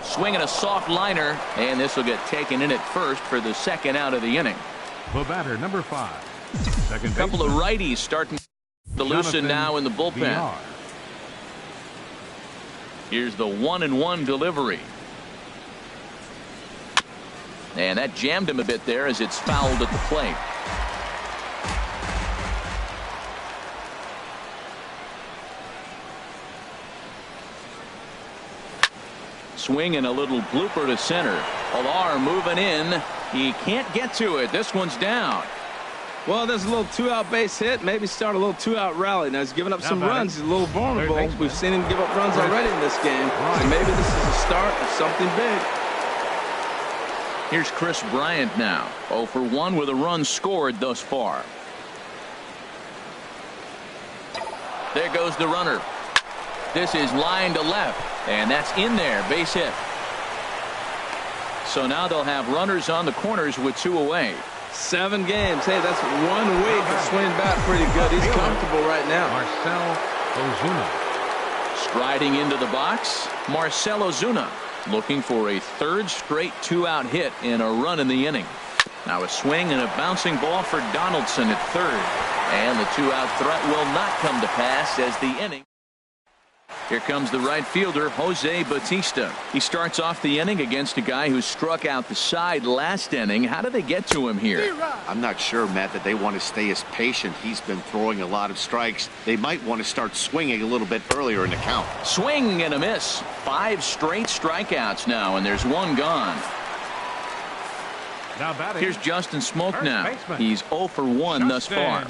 Swinging a soft liner, and this will get taken in at first for the second out of the inning. The batter, number 5, second A couple of baseman, righties starting to loosen now in the bullpen. VR. Here's the 1-1 delivery. And that jammed him a bit there as it's fouled at the plate. Swing and a little blooper to center. Pilar moving in. He can't get to it. This one's down. Well, there's a little 2-out base hit. Maybe start a little 2-out rally. Now he's giving up some runs. He's a little vulnerable. We've seen him give up runs already in this game. So maybe this is a start of something big. Here's Chris Bryant now. 0 for 1 with a run scored thus far. There goes the runner. This is line to left, and that's in there. Base hit. So now they'll have runners on the corners with 2 away. 7 games. Hey, that's 1 week to swing back pretty good. He's comfortable right now. Marcell Ozuna. Striding into the box, Marcell Ozuna looking for a 3rd straight 2-out hit in a run in the inning. Now a swing and a bouncing ball for Donaldson at 3rd. And the 2-out threat will not come to pass as the inning. Here comes the right fielder, Jose Bautista. He starts off the inning against a guy who struck out the side last inning. How did they get to him here? I'm not sure, Matt, that they want to stay as patient. He's been throwing a lot of strikes. They might want to start swinging a little bit earlier in the count. Swing and a miss. 5 straight strikeouts now, and there's 1 gone. Now batting. Here's Justin Smoke now. Baseman. He's 0 for 1 thus far.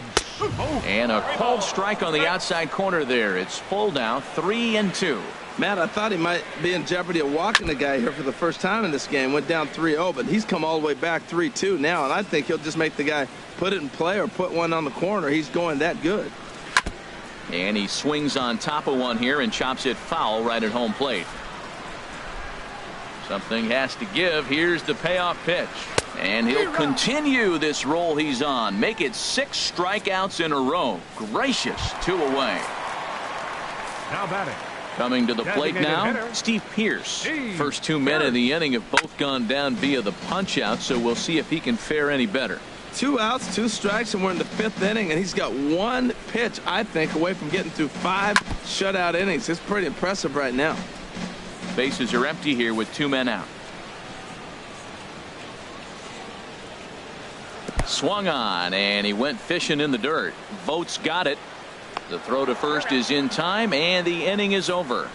And a called strike on the outside corner there. It's full now, 3-2. Matt, I thought he might be in jeopardy of walking the guy here for the first time in this game. Went down 3-0, but he's come all the way back 3-2 now, and I think he'll just make the guy put it in play or put one on the corner. He's going that good. And he swings on top of one here and chops it foul right at home plate. Something has to give. Here's the payoff pitch. And he'll continue this roll he's on. Make it 6 strikeouts in a row. Gracious, 2 away. Now batting. Coming to the plate now, hitter. Steve Pearce. First 2 men of the inning have both gone down via the punch out, so we'll see if he can fare any better. 2 outs, 2 strikes, and we're in the 5th inning, and he's got 1 pitch, I think, away from getting through 5 shutout innings. It's pretty impressive right now. Bases are empty here with 2 men out. Swung on, and he went fishing in the dirt. Vogt's got it. The throw to first is in time, and the inning is over.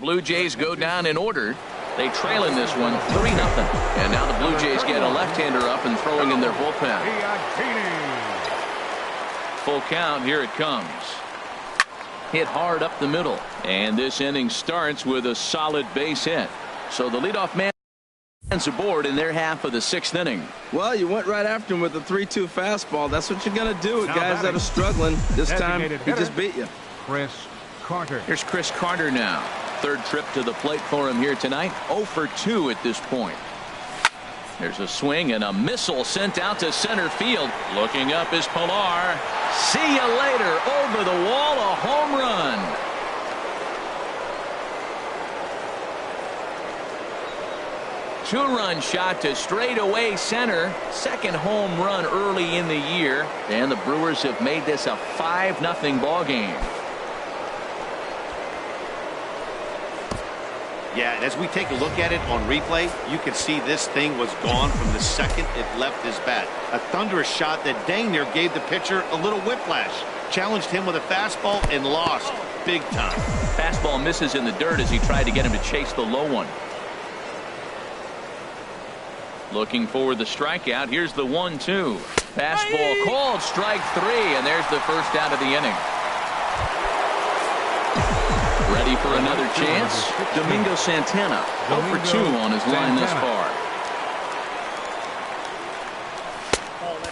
Blue Jays go down in order. They trail in this one 3-0. And now the Blue Jays get a left-hander up and throwing in their bullpen. Full count, here it comes. Hit hard up the middle. And this inning starts with a solid base hit. So the leadoff man aboard in their half of the 6th inning. Well, you went right after him with a 3-2 fastball. That's what you're going to do with guys that are struggling. This time, he just beat you. Chris Carter. Here's Chris Carter now. 3rd trip to the plate for him here tonight. 0 for 2 at this point. There's a swing and a missile sent out to center field. Looking up is Pilar. See you later. Over the wall, a home run. Two-run shot to straightaway center. 2nd home run early in the year. And the Brewers have made this a 5-0 ball game. Yeah, and as we take a look at it on replay, you can see this thing was gone from the second it left his bat. A thunderous shot that dang near gave the pitcher a little whiplash. Challenged him with a fastball and lost big time. Fastball misses in the dirt as he tried to get him to chase the low one. Looking for the strikeout. Here's the 1-2. Fastball called, strike 3, and there's the first out of the inning. Ready for another chance? Domingo Santana, 0 for 2 on his line this far.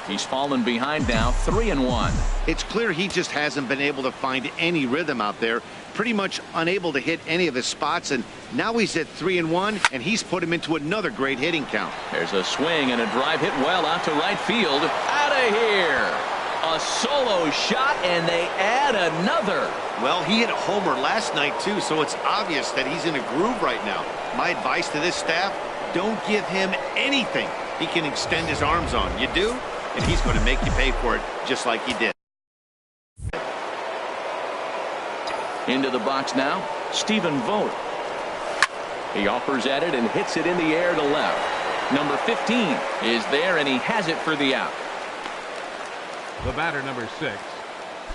He's fallen behind now, 3-1. It's clear he just hasn't been able to find any rhythm out there. Pretty much unable to hit any of his spots, and now he's at 3-1, and he's put him into another great hitting count. There's a swing and a drive hit well out to right field. Out of here. A solo shot, and they add another. Well, he hit a homer last night, too, so it's obvious that he's in a groove right now. My advice to this staff, don't give him anything he can extend his arms on. You do, and he's going to make you pay for it just like he did. Into the box now, Stephen Vogt. He offers at it and hits it in the air to left. Number 15 is there, and he has it for the out. The batter, number 6,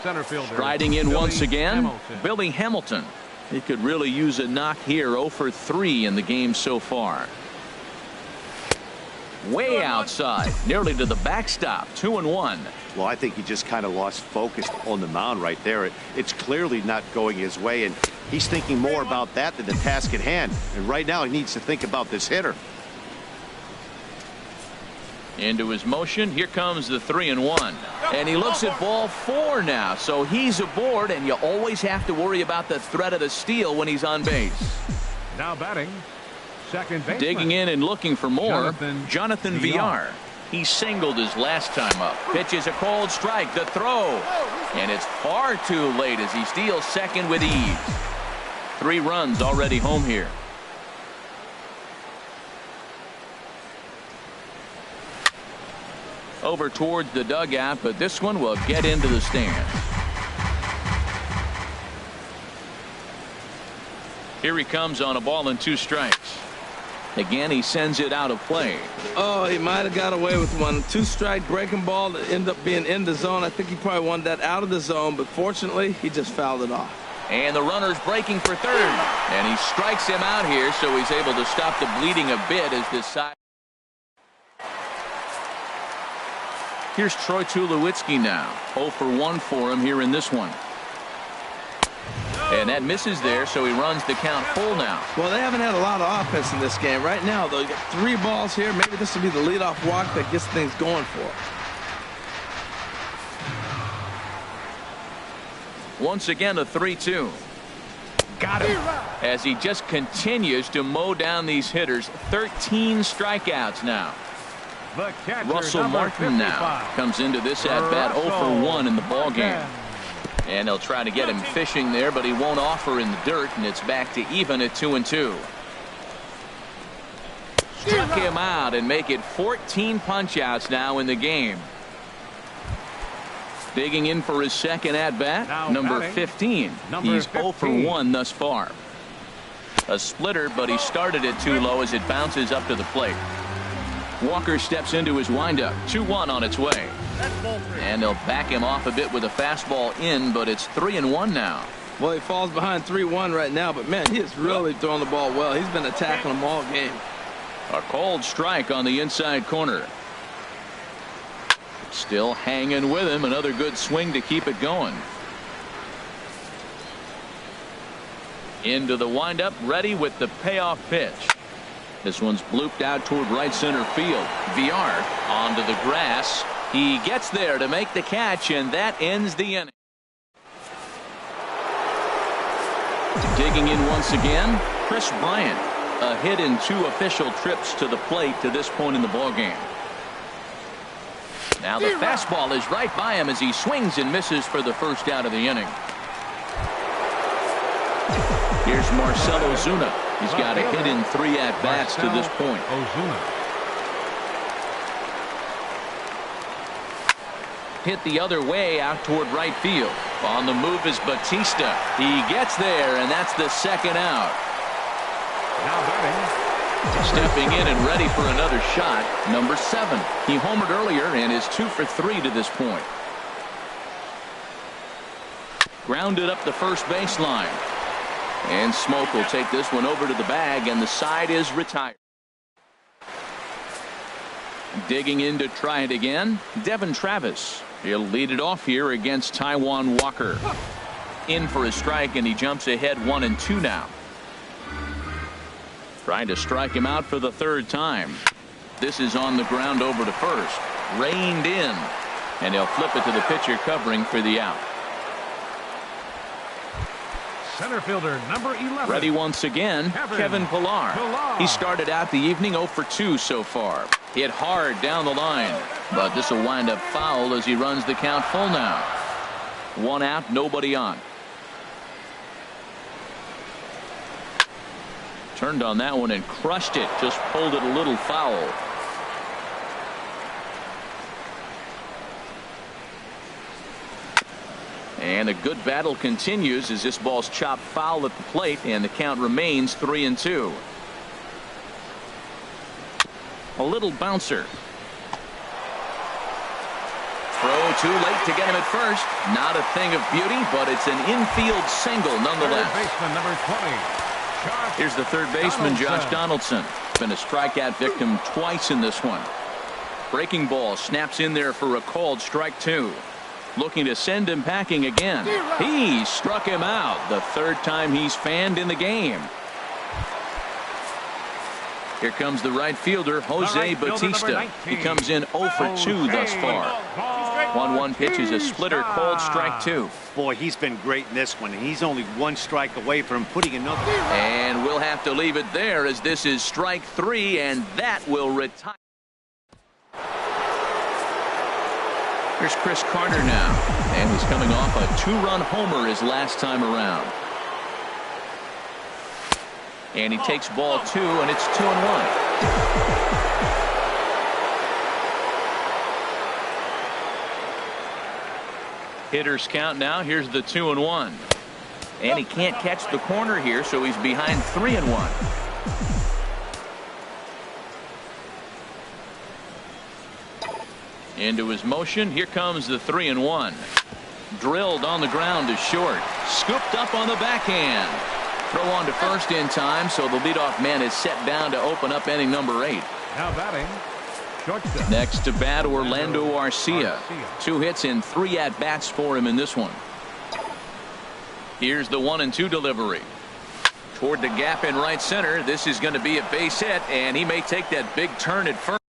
center fielder. Striding in Billy once again, Hamilton. Billy Hamilton. He could really use a knock here. 0 for 3 in the game so far. Way outside, nearly to the backstop. 2-1. Well, I think he just kind of lost focus on the mound right there. It's clearly not going his way, and he's thinking more about that than the task at hand. And right now, he needs to think about this hitter. Into his motion. Here comes the 3-1. And he looks at ball 4 now. So he's aboard, and you always have to worry about the threat of the steal when he's on base. Now batting, Second baseman. Digging in and looking for more, Jonathan VR. He singled his last time up. Pitches a cold strike. The throw. And it's far too late as he steals second with ease. 3 runs already home here. Over towards the dugout, but this one will get into the stands. Here he comes on a ball and 2 strikes. Again, he sends it out of play. Oh, he might have got away with one. 2-strike breaking ball that ended up being in the zone. I think he probably wanted that out of the zone, but fortunately, he just fouled it off. And the runner's breaking for third. And he strikes him out here, so he's able to stop the bleeding a bit as this side. Here's Troy Tulowitzki now. 0 for 1 for him here in this one. And that misses there, so he runs the count full now. Well, they haven't had a lot of offense in this game. Right now, though, you got 3 balls here. Maybe this will be the leadoff walk that gets things going for him. Once again, a 3-2. Got him. As he just continues to mow down these hitters. 13 strikeouts now. Russell Martin now comes into this at-bat 0 for 1 in the ballgame. And they'll try to get him fishing there, but he won't offer in the dirt, and it's back to even at 2-2. Struck him out and make it 14 punch-outs now in the game. Digging in for his second at-bat, number 15. He's 0 for 1 thus far. A splitter, but he started it too low as it bounces up to the plate. Walker steps into his windup. 2-1 on its way. And they'll back him off a bit with a fastball in, but it's 3-1 now. Well, he falls behind 3-1 right now, but man, he is really throwing the ball well. He's been attacking them all game. A cold strike on the inside corner. Still hanging with him. Another good swing to keep it going. Into the windup, ready with the payoff pitch. This one's blooped out toward right center field. VR onto the grass. He gets there to make the catch, and that ends the inning. Digging in once again, Chris Bryant. A hit in 2 official trips to the plate to this point in the ballgame. Now the fastball is right by him as he swings and misses for the first out of the inning. Here's Marcell Ozuna. He's got a hit in 3 at-bats to this point. Hit the other way out toward right field. On the move is Batista. He gets there, and that's the second out. Now batting. Stepping in and ready for another shot, number 7. He homered earlier and is 2 for 3 to this point. Grounded up the first baseline. And Smoke will take this one over to the bag, and the side is retired. Digging in to try it again, Devin Travis. He'll lead it off here against Taijuan Walker. In for a strike, and he jumps ahead 1-2 now. Trying to strike him out for the 3rd time. This is on the ground over to first. Reined in. And he'll flip it to the pitcher covering for the out. Center fielder number 11. Ready once again, Kevin Pillar. He started out the evening 0 for 2 so far. Hit hard down the line, but this will wind up foul as he runs the count full now. 1 out, nobody on. Turned on that one and crushed it. Just pulled it a little foul. And a good battle continues as this ball's chopped foul at the plate, and the count remains 3-2. A little bouncer. Throw too late to get him at first. Not a thing of beauty, but it's an infield single nonetheless. Third baseman number 20. Here's the third baseman, Josh Donaldson. Been a strikeout victim twice in this one. Breaking ball snaps in there for a called strike 2. Looking to send him packing again. He struck him out. The 3rd time he's fanned in the game. Here comes the right fielder, Jose Batista. He comes in 0 for 2 thus far. 1-1 pitch is a splitter, called strike 2. Boy, he's been great in this one. He's only one strike away from putting another. And we'll have to leave it there, as this is strike 3, and that will retire. Here's Chris Carter now, and he's coming off a 2-run homer his last time around. And he takes ball 2, and it's 2-1. Hitters count now. Here's the 2-1. And he can't catch the corner here, so he's behind 3-1. Into his motion. Here comes the 3-1. Drilled on the ground to short. Scooped up on the backhand. Throw on to first in time, so the leadoff man is set down to open up inning number 8. Now batting, shortstop. Next to bat, Orlando Arcia. 2 hits and 3 at-bats for him in this one. Here's the 1-2 delivery. Toward the gap in right center. This is going to be a base hit, and he may take that big turn at first.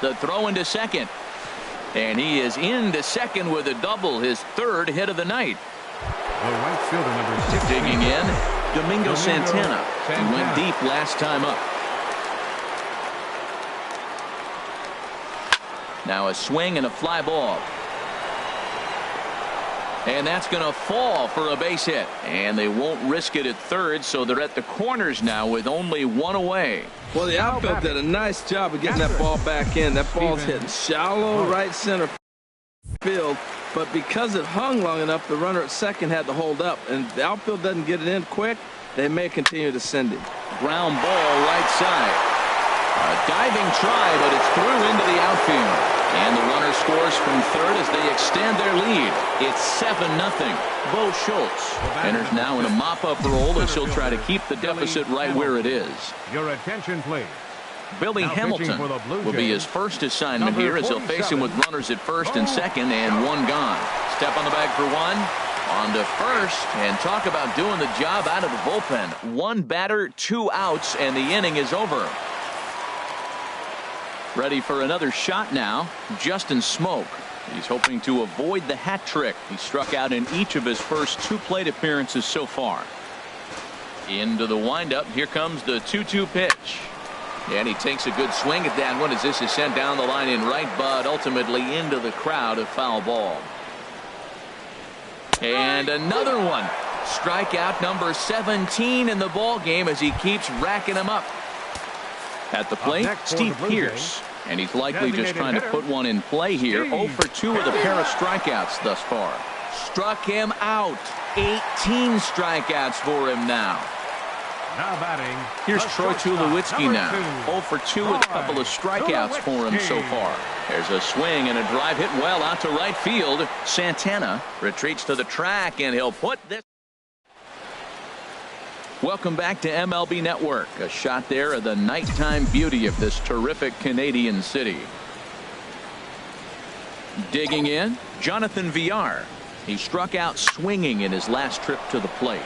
The throw into second. And he is into second with a double, his 3rd hit of the night. The right fielder, number 6. Digging in, Domingo Santana. He went deep last time up. Now a swing and a fly ball. And that's going to fall for a base hit. And they won't risk it at third, so they're at the corners now with only 1 away. Well, the outfield did a nice job of getting that ball back in. That ball's hitting shallow right center field. But because it hung long enough, the runner at second had to hold up. And if the outfield doesn't get it in quick, they may continue to send him. Ground ball right side. A diving try, but it's through into the outfield. And the runner scores from third as they extend their lead. It's 7-0. Bo Schultz enters now in a mop-up role as he'll try to keep the deficit right where it is. Your attention, please. Billy Hamilton will be his first assignment here as he'll face him with runners at first and second and 1 gone. Step on the bag for 1. On to first, and talk about doing the job out of the bullpen. 1 batter, 2 outs, and the inning is over. Ready for another shot now, Justin Smoke. He's hoping to avoid the hat trick. He struck out in each of his first 2 plate appearances so far. Into the windup. Here comes the 2-2 pitch. And he takes a good swing at that one as this is sent down the line in right, but ultimately into the crowd, a foul ball. And another one. Strikeout number 17 in the ball game as he keeps racking them up. At the plate, Steve Pearce. And he's likely just trying to put one in play here. 0 for 2 with a pair of strikeouts thus far. Struck him out. 18 strikeouts for him now. Now batting. Here's Troy Tulowitzki now. 0 for 2 with a couple of strikeouts for him so far. There's a swing and a drive hit well out to right field. Santana retreats to the track, and he'll put this. Welcome back to MLB Network. A shot there of the nighttime beauty of this terrific Canadian city. Digging in, Jonathan Villar. He struck out swinging in his last trip to the plate.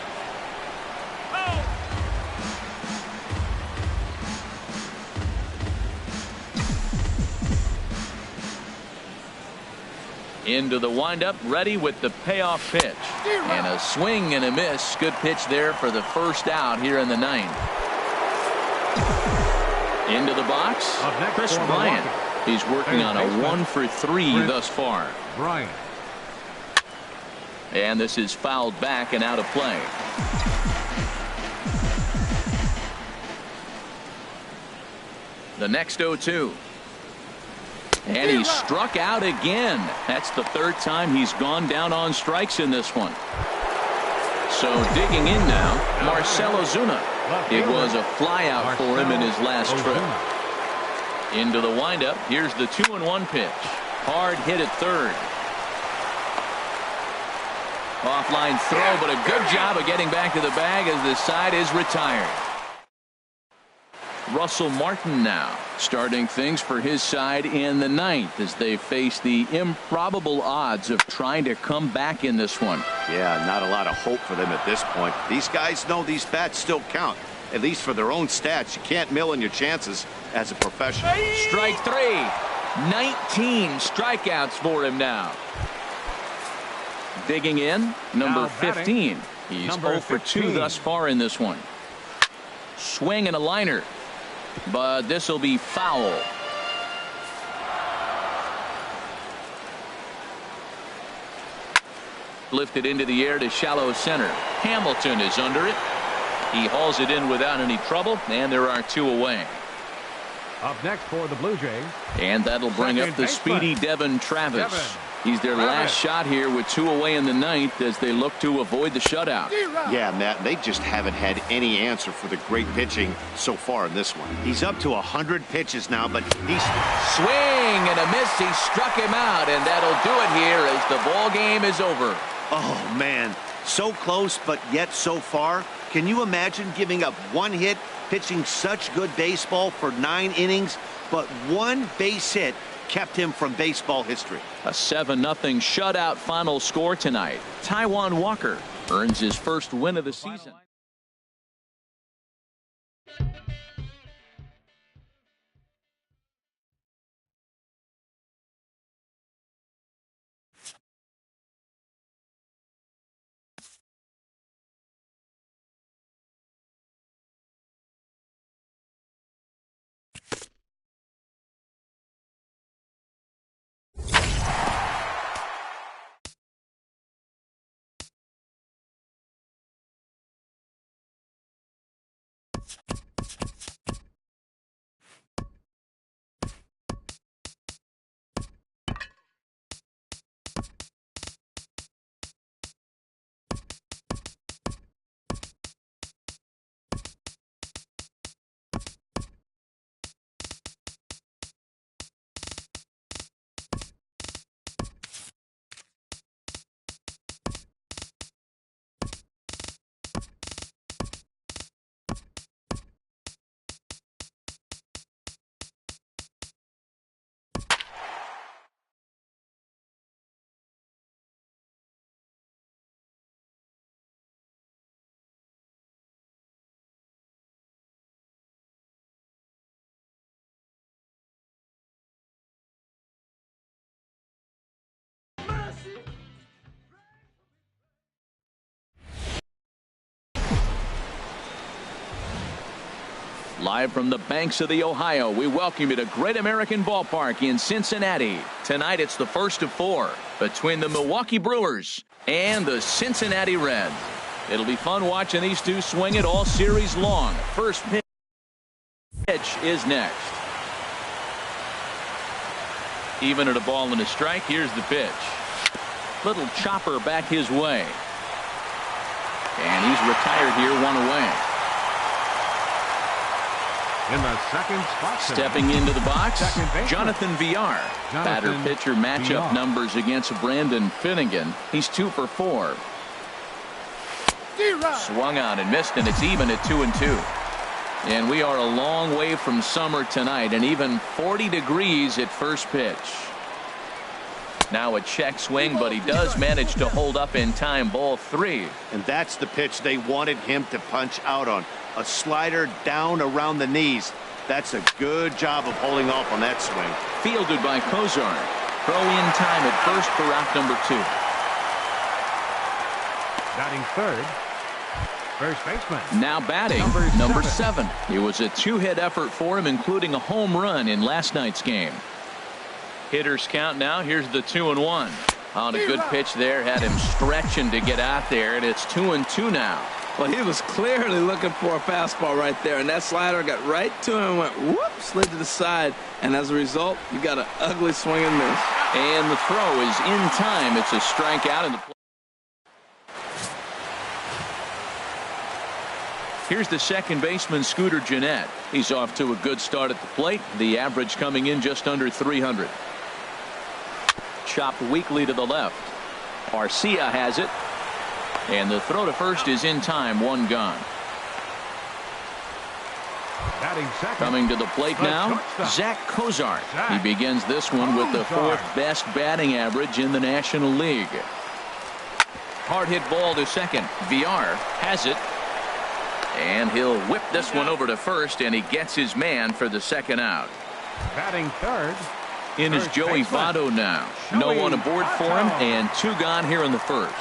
Into the windup, ready with the payoff pitch. And a swing and a miss. Good pitch there for the first out here in the 9th. Into the box, Chris Bryant. He's working on a 1 for 3 thus far. Bryant. And this is fouled back and out of play. The next 0-2. And he struck out again. That's the 3rd time he's gone down on strikes in this one. So digging in now, Marcell Ozuna. It was a fly out for him in his last trip. Into the windup. Here's the 2-1 pitch. Hard hit at third. Offline throw, but a good job of getting back to the bag as the side is retired. Russell Martin now starting things for his side in the 9th as they face the improbable odds of trying to come back in this one. Yeah, not a lot of hope for them at this point. These guys know these bats still count, at least for their own stats. You can't mill in your chances as a professional. Strike 3. 19 strikeouts for him now. Digging in, number 15. He's 0 for 2 thus far in this one. Swing and a liner, but this will be foul. Lifted into the air to shallow center. Hamilton is under it. He hauls it in without any trouble, and there are 2 away. Up next for the Blue Jays. And that'll bring up the speedy Devin Travis. He's their last shot here with 2 away in the ninth as they look to avoid the shutout. Yeah, Matt, they just haven't had any answer for the great pitching so far in this one. He's up to 100 pitches now, but he's... Swing and a miss. He struck him out, and that'll do it here as the ball game is over. Oh, man. So close, but yet so far. Can you imagine giving up 1 hit, pitching such good baseball for 9 innings, but 1 base hit kept him from baseball history? A 7-0 shutout final score tonight. Taijuan Walker earns his first win of the season. Live from the banks of the Ohio, we welcome you to Great American Ballpark in Cincinnati. Tonight it's the first of 4 between the Milwaukee Brewers and the Cincinnati Reds. It'll be fun watching these two swing it all series long. First pitch is next. Even at a ball and a strike, here's the pitch. Little chopper back his way. And he's retired here, 1 away. In the second spot. Stepping into the box, Jonathan VR. Batter-pitcher matchup numbers against Brandon Finnegan. He's 2 for 4. Swung on and missed, and it's even at 2-2. And we are a long way from summer tonight, and even 40 degrees at first pitch. Now a check swing, but he does manage to hold up in time. Ball 3. And that's the pitch they wanted him to punch out on. A slider down around the knees. That's a good job of holding off on that swing. Fielded by Kozar. Throw in time at first for out number 2. Batting third, first baseman. Now batting number 7. It was a 2-hit effort for him, including a home run in last night's game. Hitters count now. Here's the 2-1. On a good pitch there, had him stretching to get out there, and it's 2-2 now. Well, he was clearly looking for a fastball right there, and that slider got right to him and went whoop, slid to the side, and as a result, you got an ugly swing and miss. And the throw is in time. It's a strikeout in the play. Here's the second baseman, Scooter Gennett. He's off to a good start at the plate. The average coming in just under 300. Chopped weakly to the left. Arcia has it. And the throw to first is in time. 1 gone. Batting second. Coming to the plate now, Zach Kozar. He begins this one with the 4th best batting average in the National League. Hard hit ball to second. VR has it. And he'll whip this one over to first, and he gets his man for the second out. Batting third, In is Joey Votto now. No one aboard for him, and 2 gone here in the first.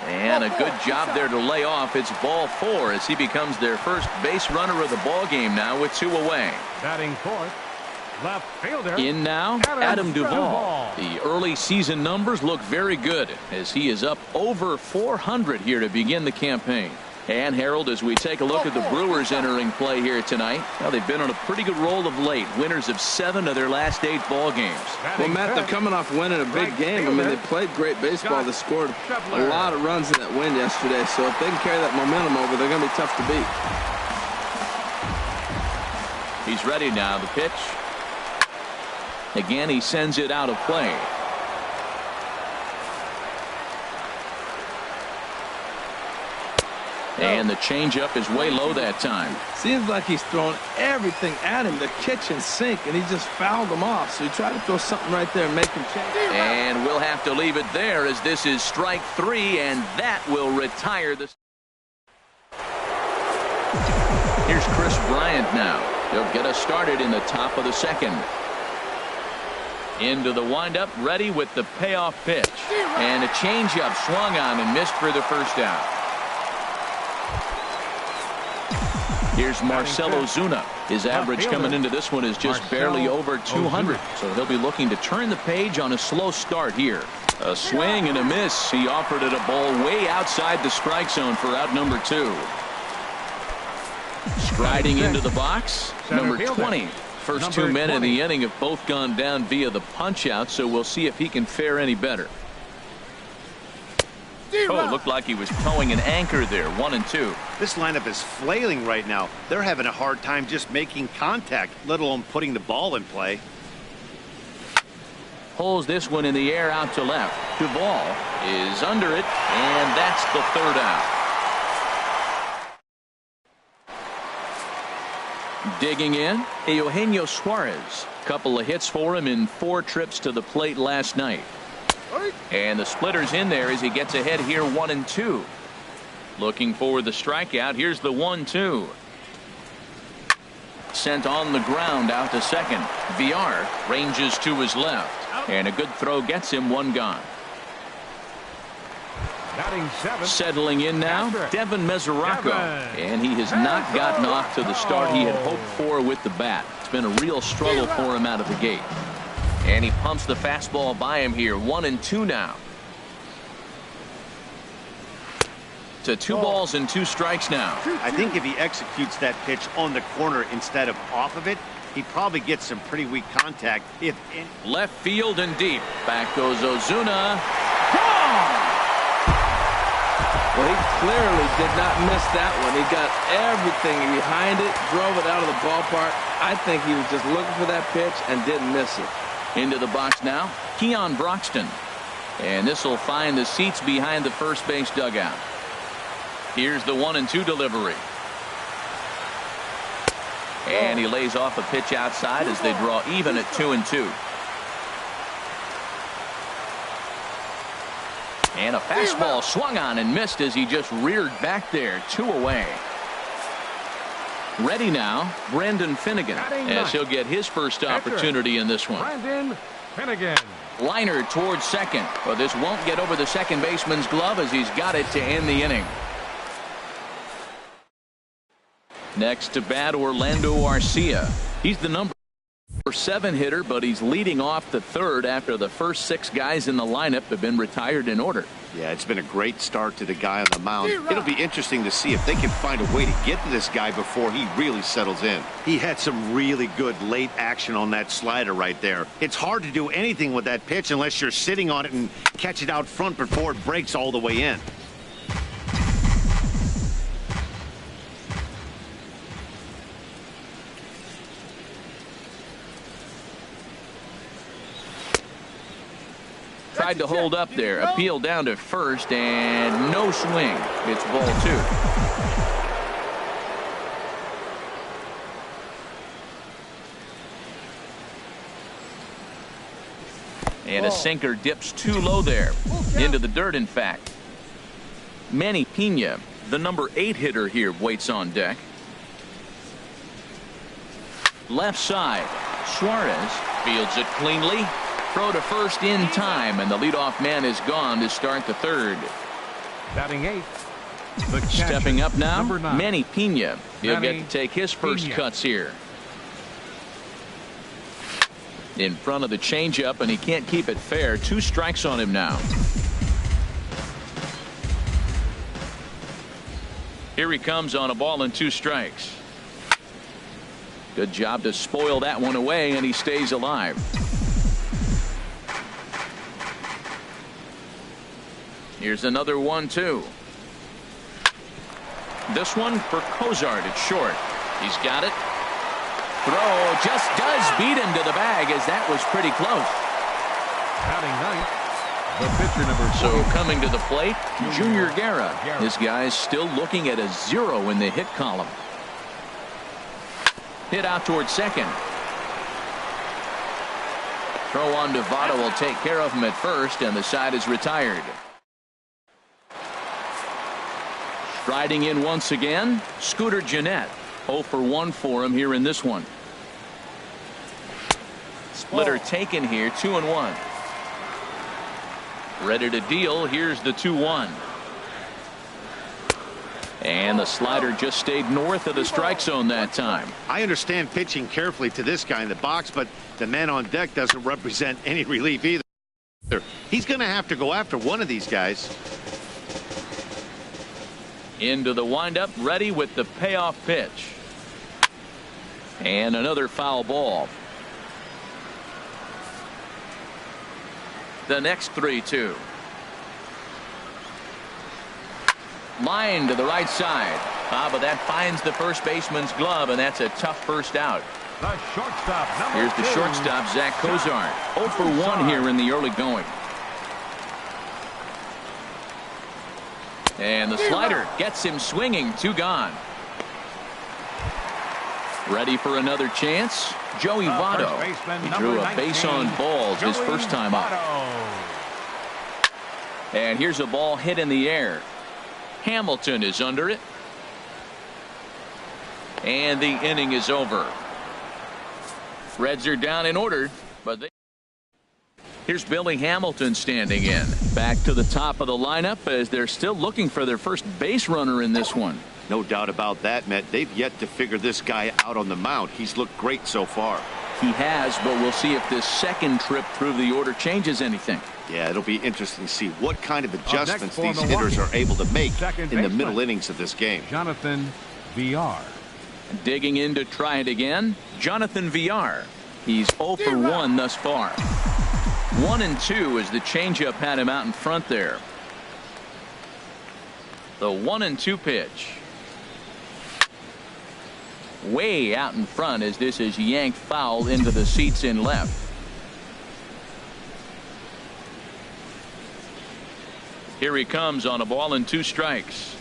And a good job there to lay off. It's ball 4 as he becomes their first base runner of the ball game now with 2 away. Batting fourth, left fielder. In now, Adam Duvall. The early season numbers look very good as he is up over 400 here to begin the campaign. And Harold, as we take a look at the Brewers entering play here tonight, well, they've been on a pretty good roll of late. Winners of 7 of their last 8 ball games. Well, Matt, they're coming off winning a big game. I mean, they played great baseball. They scored a lot of runs in that win yesterday. So if they can carry that momentum over, they're going to be tough to beat. He's ready now. The pitch. Again, he sends it out of play. And the changeup is way low that time. Seems like he's throwing everything at him, the kitchen sink, and he just fouled them off. So he tried to throw something right there and make him change. And we'll have to leave it there as this is strike 3, and that will retire the. Here's Chris Bryant now. He'll get us started in the top of the second. Into the windup, ready with the payoff pitch. And a changeup swung on and missed for the first out. Here's Marcell Ozuna. His average coming into this one is just barely over 200. So he'll be looking to turn the page on a slow start here. A swing and a miss. He offered it a ball way outside the strike zone for out number 2. Striding into the box, number 20. First 2 men in the inning have both gone down via the punch out, so we'll see if he can fare any better. Oh, it looked like he was towing an anchor there. 1 and 2. This lineup is flailing right now. They're having a hard time just making contact, let alone putting the ball in play. Pulls this one in the air out to left. Duvall is under it, and that's the 3rd out. Digging in, Eugenio Suarez. Couple of hits for him in 4 trips to the plate last night. And the splitter's in there as he gets ahead here 1 and 2. Looking for the strikeout. Here's the 1-2. Sent on the ground out to second. Villar ranges to his left. And a good throw gets him 1 gone. Settling in now, Devin Mesoraco. And he has not gotten off to the start he had hoped for with the bat. It's been a real struggle for him out of the gate. And he pumps the fastball by him here. 1 and 2 now. To 2 balls and 2 strikes now. I think if he executes that pitch on the corner instead of off of it, he probably gets some pretty weak contact. Left field and deep. Back goes Ozuna. Well, he clearly did not miss that one. He got everything behind it, drove it out of the ballpark. I think he was just looking for that pitch and didn't miss it. Into the box now, Keon Broxton. And this will find the seats behind the first base dugout. Here's the 1 and 2 delivery. And he lays off a pitch outside as they draw even at 2 and 2. And a fastball swung on and missed as he just reared back there. 2 away. Ready now, Brandon Finnegan, as he'll get his first opportunity in this one. Brandon Finnegan. Liner towards second, but this won't get over the second baseman's glove as he's got it to end the inning. Next to bat, Orlando Arcia. He's the number 7 hitter, but he's leading off the 3rd after the first 6 guys in the lineup have been retired in order. Yeah, it's been a great start to the guy on the mound. It'll be interesting to see if they can find a way to get to this guy before he really settles in. He had some really good late action on that slider right there. It's hard to do anything with that pitch unless you're sitting on it and catch it out front before it breaks all the way in. Tried to hold up there. Appeal down to first and no swing. It's ball 2. And a sinker dips too low there. Into the dirt, in fact. Manny Pena, the number 8 hitter here, waits on deck. Left side. Suarez fields it cleanly. Throw to first in time, and the leadoff man is gone to start the third. Batting eighth, the catcher, stepping up now, number 9. Manny Pena. He'll Manny get to take his first Pena. cuts here. In front of the changeup, and he can't keep it fair. 2 strikes on him now. Here he comes on a ball and 2 strikes. Good job to spoil that one away, and he stays alive. Here's another 1-2. This one for Cozart at short. He's got it. Throw just does beat him to the bag, as that was pretty close. Batting ninth, the pitcher number 2. So coming to the plate, Junior Guerra. This guy's still looking at a 0 in the hit column. Hit out towards second. Throw on to Votto will take care of him at first, and the side is retired. Striding in once again, Scooter Gennett. 0 for 1 for him here in this one. Splitter taken here, 2-1. Ready to deal. Here's the 2-1. And the slider just stayed north of the strike zone that time. I understand pitching carefully to this guy in the box, but the man on deck doesn't represent any relief either. He's going to have to go after one of these guys. Into the windup, ready with the payoff pitch. And another foul ball. The next 3-2. Line to the right side. But that finds the first baseman's glove, and that's a tough first out. The shortstop, number Here's the 2. shortstop, Zach Cozart. 0 for 1 here in the early going. And the slider gets him swinging. 2 gone. Ready for another chance. Joey Votto. He drew a base on balls his first time up. And here's a ball hit in the air. Hamilton is under it. And the inning is over. Reds are down in order, but here's Billy Hamilton standing in. Back to the top of the lineup as they're still looking for their first base runner in this one. No doubt about that, Matt. They've yet to figure this guy out on the mound. He's looked great so far. He has, but we'll see if this second trip through the order changes anything. Yeah, it'll be interesting to see what kind of adjustments these hitters are able to make in the middle innings of this game. Jonathan Villar. Digging in to try it again, Jonathan Villar. He's 0 for 1 thus far. 1-2 as the changeup had him out in front there. The 1-2 pitch. Way out in front as this is yanked foul into the seats in left. Here he comes on a ball and 2 strikes.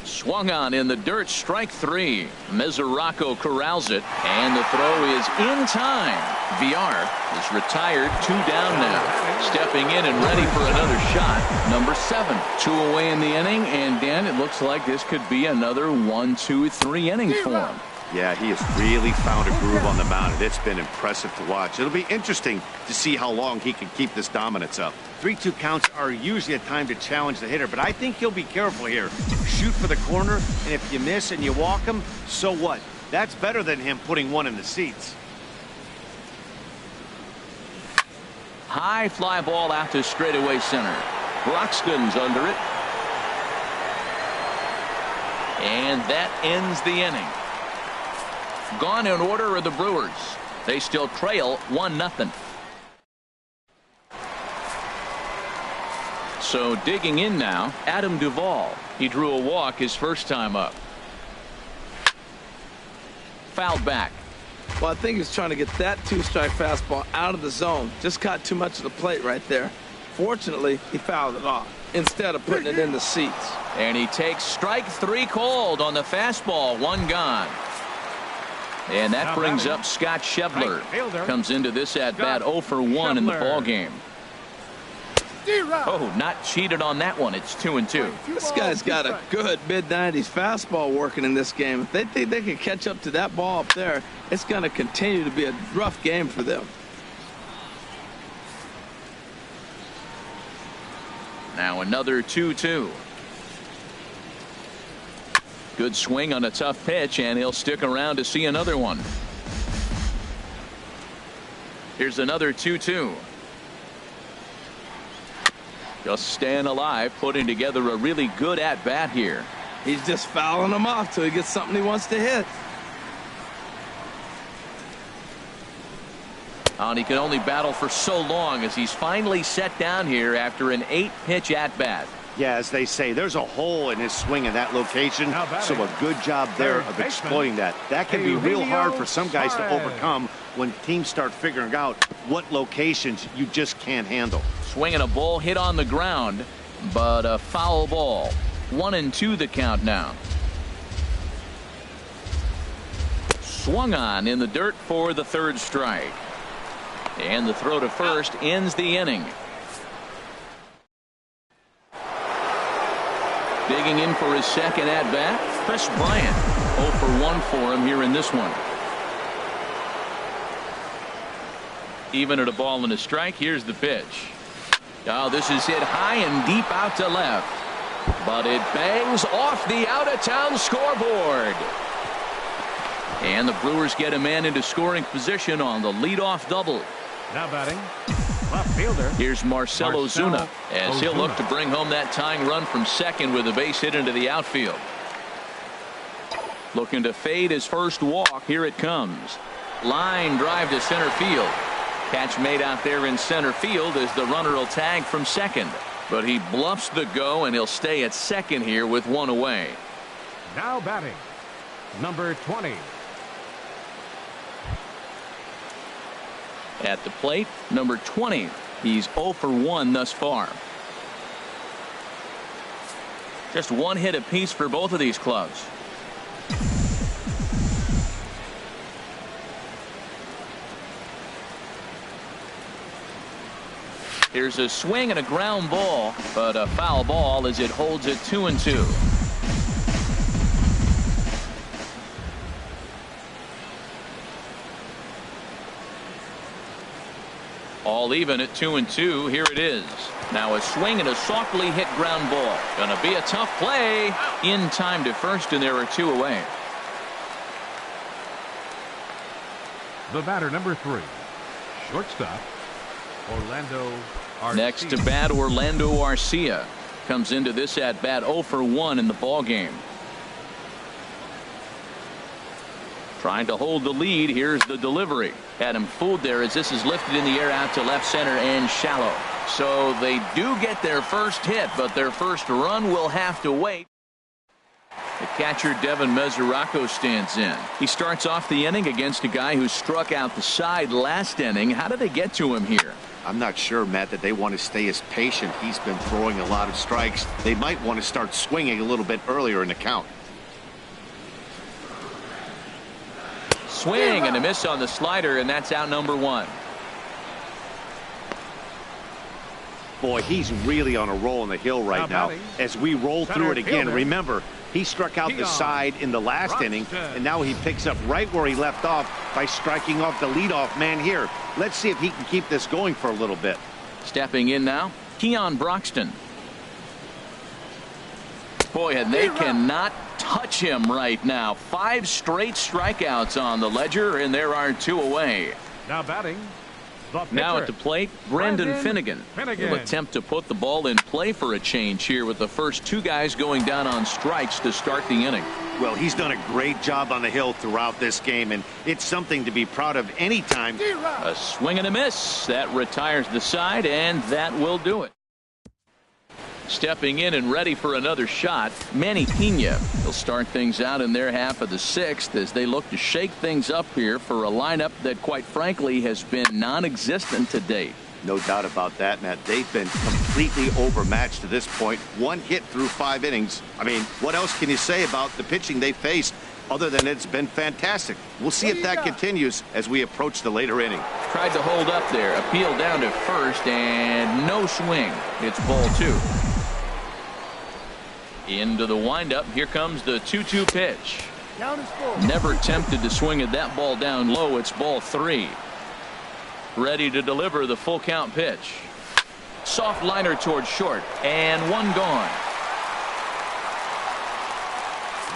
Swung on in the dirt, strike 3. Mesoraco corrals it, and the throw is in time. Villar is retired, 2 down now. Stepping in and ready for another shot, number 7. 2 away in the inning, and Dan, it looks like this could be another 1, 2, 3 inning for him. Yeah, he has really found a groove on the mound, and it's been impressive to watch. It'll be interesting to see how long he can keep this dominance up. 3-2 counts are usually a time to challenge the hitter, but I think he'll be careful here. Shoot for the corner, and if you miss and you walk him, so what? That's better than him putting one in the seats. High fly ball out to straightaway center. Broxton's under it. And that ends the inning. Gone in order are the Brewers. They still trail 1-0. So digging in now, Adam Duvall. He drew a walk his first time up. Fouled back. Well, I think he's trying to get that 2-strike fastball out of the zone. Just caught too much of the plate right there. Fortunately, he fouled it off instead of putting it in the seats. And he takes strike 3 called on the fastball. 1 gone. And that brings up Scott Schebler. Comes into this at bat 0 for 1 in the ball game. Oh, not cheated on that one. It's 2-2. This guy's got a good mid-90s fastball working in this game. If they think they can catch up to that ball up there, it's going to continue to be a rough game for them. Now another 2-2. Good swing on a tough pitch, and he'll stick around to see another one. Here's another 2-2. Just staying alive, putting together a really good at-bat here. He's just fouling them off till he gets something he wants to hit. And he can only battle for so long as he's finally set down here after an 8-pitch at-bat. Yeah, as they say, there's a hole in his swing in that location, so a good job there of exploiting that. That can be real hard for some guys to overcome when teams start figuring out what locations you just can't handle. Swinging a ball hit on the ground, but a foul ball. 1-2 the count now. Swung on in the dirt for the third strike. And the throw to first ends the inning. Digging in for his second at-bat, Chris Bryant. 0 for 1 for him here in this one. Even at a ball and a strike, here's the pitch. Oh, this is hit high and deep out to left. But it bangs off the out-of-town scoreboard. And the Brewers get a man into scoring position on the leadoff double. Now batting, left fielder. Here's Marcell Ozuna as he'll look to bring home that tying run from second with a base hit into the outfield. Looking to fade his first walk. Here it comes. Line drive to center field. Catch made out there in center field as the runner will tag from second. But he bluffs the go, and he'll stay at second here with one away. Now batting, number 20. At the plate, number 20. He's 0 for 1 thus far. Just one hit apiece for both of these clubs. Here's a swing and a ground ball, but a foul ball as it holds it 2-2. All even at 2-2. Here it is. Now a swing and a softly hit ground ball. Gonna be a tough play. In time to first, and there are 2 away. The batter, number 3, shortstop, Orlando Arcia. Next to bat, Orlando Arcia comes into this at bat 0 for 1 in the ball game. Trying to hold the lead. Here's the delivery. Had him fooled there as this is lifted in the air out to left center and shallow. So they do get their first hit, but their first run will have to wait. The catcher Devin Mesoraco stands in. He starts off the inning against a guy who struck out the side last inning. How did they get to him here? I'm not sure, Matt, that they want to stay as patient. He's been throwing a lot of strikes. They might want to start swinging a little bit earlier in the count. Swing and a miss on the slider, and that's out number 1. Boy, he's really on a roll on the hill right now. As we roll through it again, remember, he struck out the side in the last inning, and now he picks up right where he left off by striking off the leadoff man here. Let's see if he can keep this going for a little bit. Stepping in now, Keon Broxton. Boy, and they cannot touch him right now. 5 straight strikeouts on the ledger, and there are 2 away. Now batting, the now pitcher, at the plate, Brendan Finnegan. He'll attempt to put the ball in play for a change here with the first 2 guys going down on strikes to start the inning. Well, he's done a great job on the hill throughout this game, and it's something to be proud of anytime. A swing and a miss. That retires the side, and that will do it. Stepping in and ready for another shot, Manny Pena. He'll start things out in their half of the 6th as they look to shake things up here for a lineup that, quite frankly, has been non-existent to date. No doubt about that, Matt. They've been completely overmatched to this point. 1 hit through 5 innings. I mean, what else can you say about the pitching they faced? Other than it's been fantastic. We'll see if that continues as we approach the later inning. Tried to hold up there. Appeal down to first, and no swing. It's ball 2. Into the windup. Here comes the 2-2 pitch. Never tempted to swing at that ball down low. It's ball 3. Ready to deliver the full count pitch. Soft liner towards short, and one gone.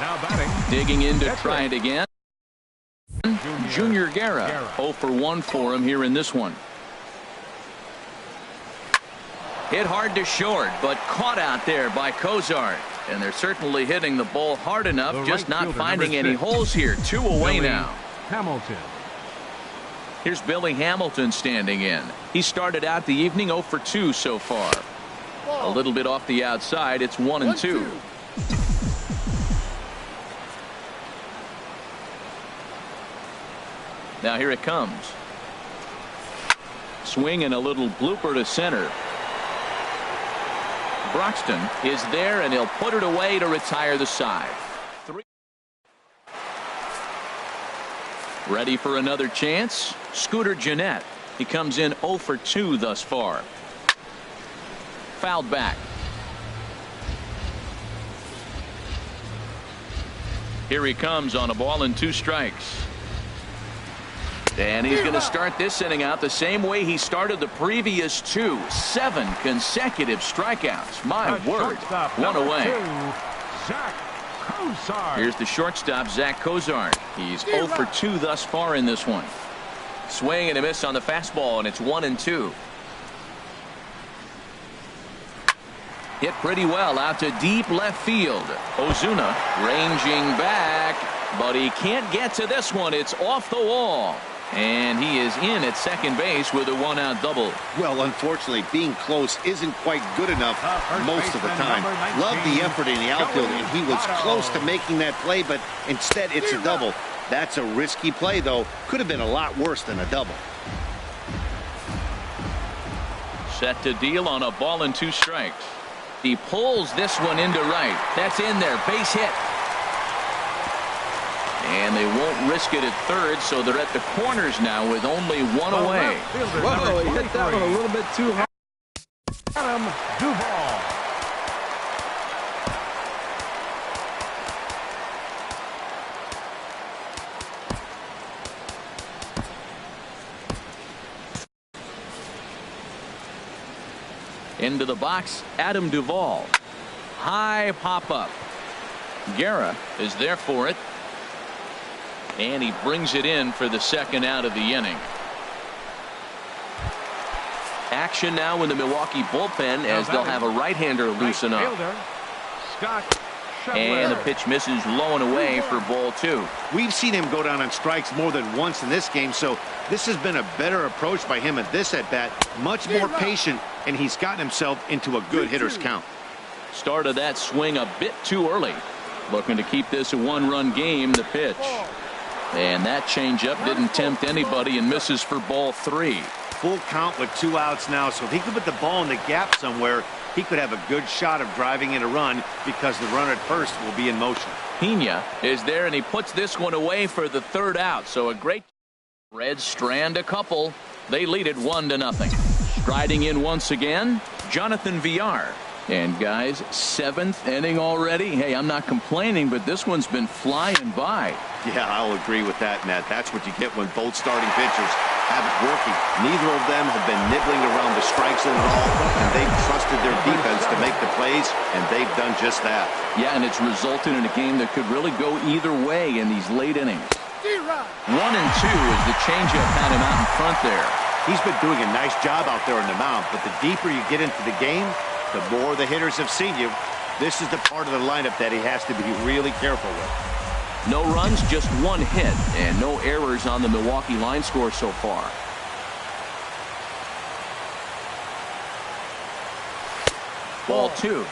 Now batting. Digging in to try it again. Junior Guerra. 0 for 1 for him here in this one. Hit hard to short, but caught out there by Cozart. And they're certainly hitting the ball hard enough, just not finding any holes here. 2 away now. Hamilton. Here's Billy Hamilton standing in. He started out the evening 0 for 2 so far. A little bit off the outside. It's 1 and 2. Now here it comes. Swing and a little blooper to center. Broxton is there, and he'll put it away to retire the side. 3. Ready for another chance. Scooter Gennett. He comes in 0 for 2 thus far. Fouled back. Here he comes on a ball and 2 strikes. And he's going to start this inning out the same way he started the previous 2. 7 consecutive strikeouts. My word. 1 away. Here's the shortstop, Zach Cozart. He's 0 for 2 thus far in this one. Swing and a miss on the fastball, and it's 1 and 2. Hit pretty well out to deep left field. Ozuna ranging back, but he can't get to this one. It's off the wall. And he is in at second base with a 1-out double. Well, unfortunately, being close isn't quite good enough most of the time. Love the effort in the outfield, and he was close to making that play, but instead it's a double. That's a risky play, though. Could have been a lot worse than a double. Set to deal on a ball and 2 strikes. He pulls this one into right. That's in there. Base hit. And they won't risk it at third, so they're at the corners now with only 1 away. Whoa, he hit that one a little bit too hard. Adam Duvall. Into the box, Adam Duvall. High pop up. Guerra is there for it. And he brings it in for the 2nd out of the inning. Action now in the Milwaukee bullpen as they'll have a right-hander loosen up. And the pitch misses low and away for ball 2. We've seen him go down on strikes more than once in this game, so this has been a better approach by him at this at-bat. Much more patient, and he's gotten himself into a good hitter's count. Started that swing a bit too early. Looking to keep this a 1-run game. The pitch. And that changeup didn't tempt anybody and misses for ball 3. Full count with 2 outs now, so if he could put the ball in the gap somewhere, he could have a good shot of driving in a run because the runner at first will be in motion. Pena is there, and he puts this one away for the 3rd out. So a great Reds strand a couple. They lead it 1-0. Striding in once again, Jonathan Villar. And guys, 7th inning already. Hey, I'm not complaining, but this one's been flying by. Yeah, I'll agree with that, Matt. That's what you get when both starting pitchers have it working. Neither of them have been nibbling around the strike zone at all, and they've trusted their defense to make the plays, and they've done just that. Yeah, and it's resulted in a game that could really go either way in these late innings. 1 and 2 as the changeup had him out in front there. He's been doing a nice job out there in the mound, but the deeper you get into the game, the more the hitters have seen you. This is the part of the lineup that he has to be really careful with. No runs, just 1 hit, and no errors on the Milwaukee line score so far. Ball 2. 2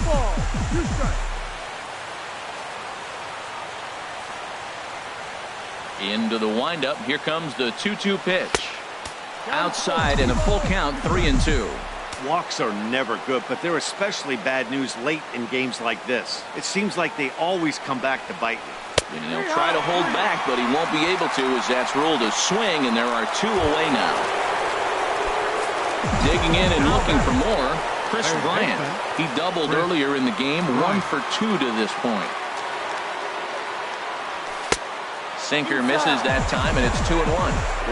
balls, 2 strikes. Into the windup. Here comes the 2-2 pitch. Outside and a full count, 3 and 2. Walks are never good, but they're especially bad news late in games like this. It seems like they always come back to bite you. And he'll try to hold back, but he won't be able to, as that's ruled a swing, and there are 2 away now. Digging in and looking for more, Chris Bryant. He doubled earlier in the game, 1 for 2 to this point. Sinker misses that time, and it's 2-1.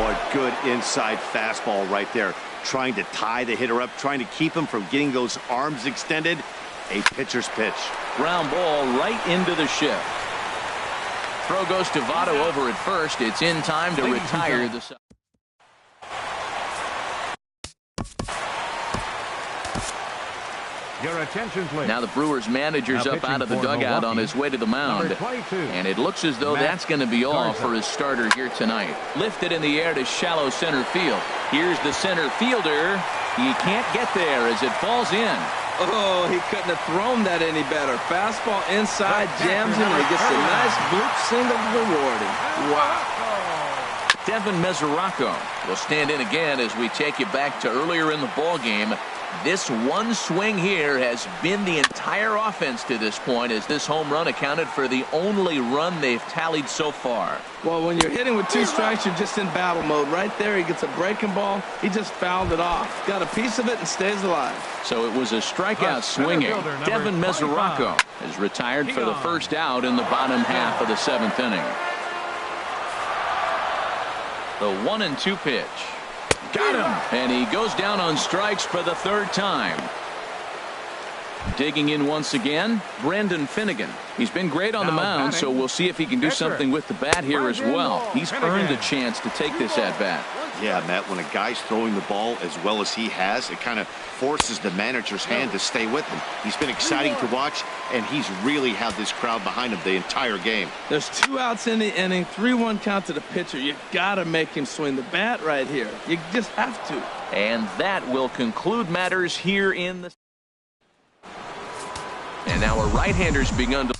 What good inside fastball right there. Trying to tie the hitter up, trying to keep him from getting those arms extended. A pitcher's pitch. Ground ball right into the shift. Throw goes to Votto over at first. It's in time to retire the side. Your attention, please. Now the Brewers manager's up out of the dugout on his way to the mound. And it looks as though that's going to be all for his starter here tonight. Lifted in the air to shallow center field. Here's the center fielder. He can't get there as it falls in. Oh, he couldn't have thrown that any better. Fastball inside, jams him, and he gets a nice bloop single rewarding. Wow. Devin Mesoraco will stand in again as we take you back to earlier in the ball game. This one swing here has been the entire offense to this point, as this home run accounted for the only run they've tallied so far. Well, when you're hitting with 2 strikes, you're just in battle mode. Right there, he gets a breaking ball. He just fouled it off. Got a piece of it and stays alive. So it was a strikeout swinging. Devin Mesoraco is retired for the first out in the bottom half of the 7th inning. The 1-2 pitch. Got him! And he goes down on strikes for the 3rd time. Digging in once again, Brendan Finnegan. He's been great on the mound, so we'll see if he can do something with the bat here as well. He's earned a chance to take this at-bat. Yeah, Matt, when a guy's throwing the ball as well as he has, it kind of forces the manager's hand to stay with him. He's been exciting to watch, and he's really had this crowd behind him the entire game. There's 2 outs in the inning, 3-1 count to the pitcher. You got to make him swing the bat right here. You just have to. And that will conclude matters here in the... And now a right-hander's begun to...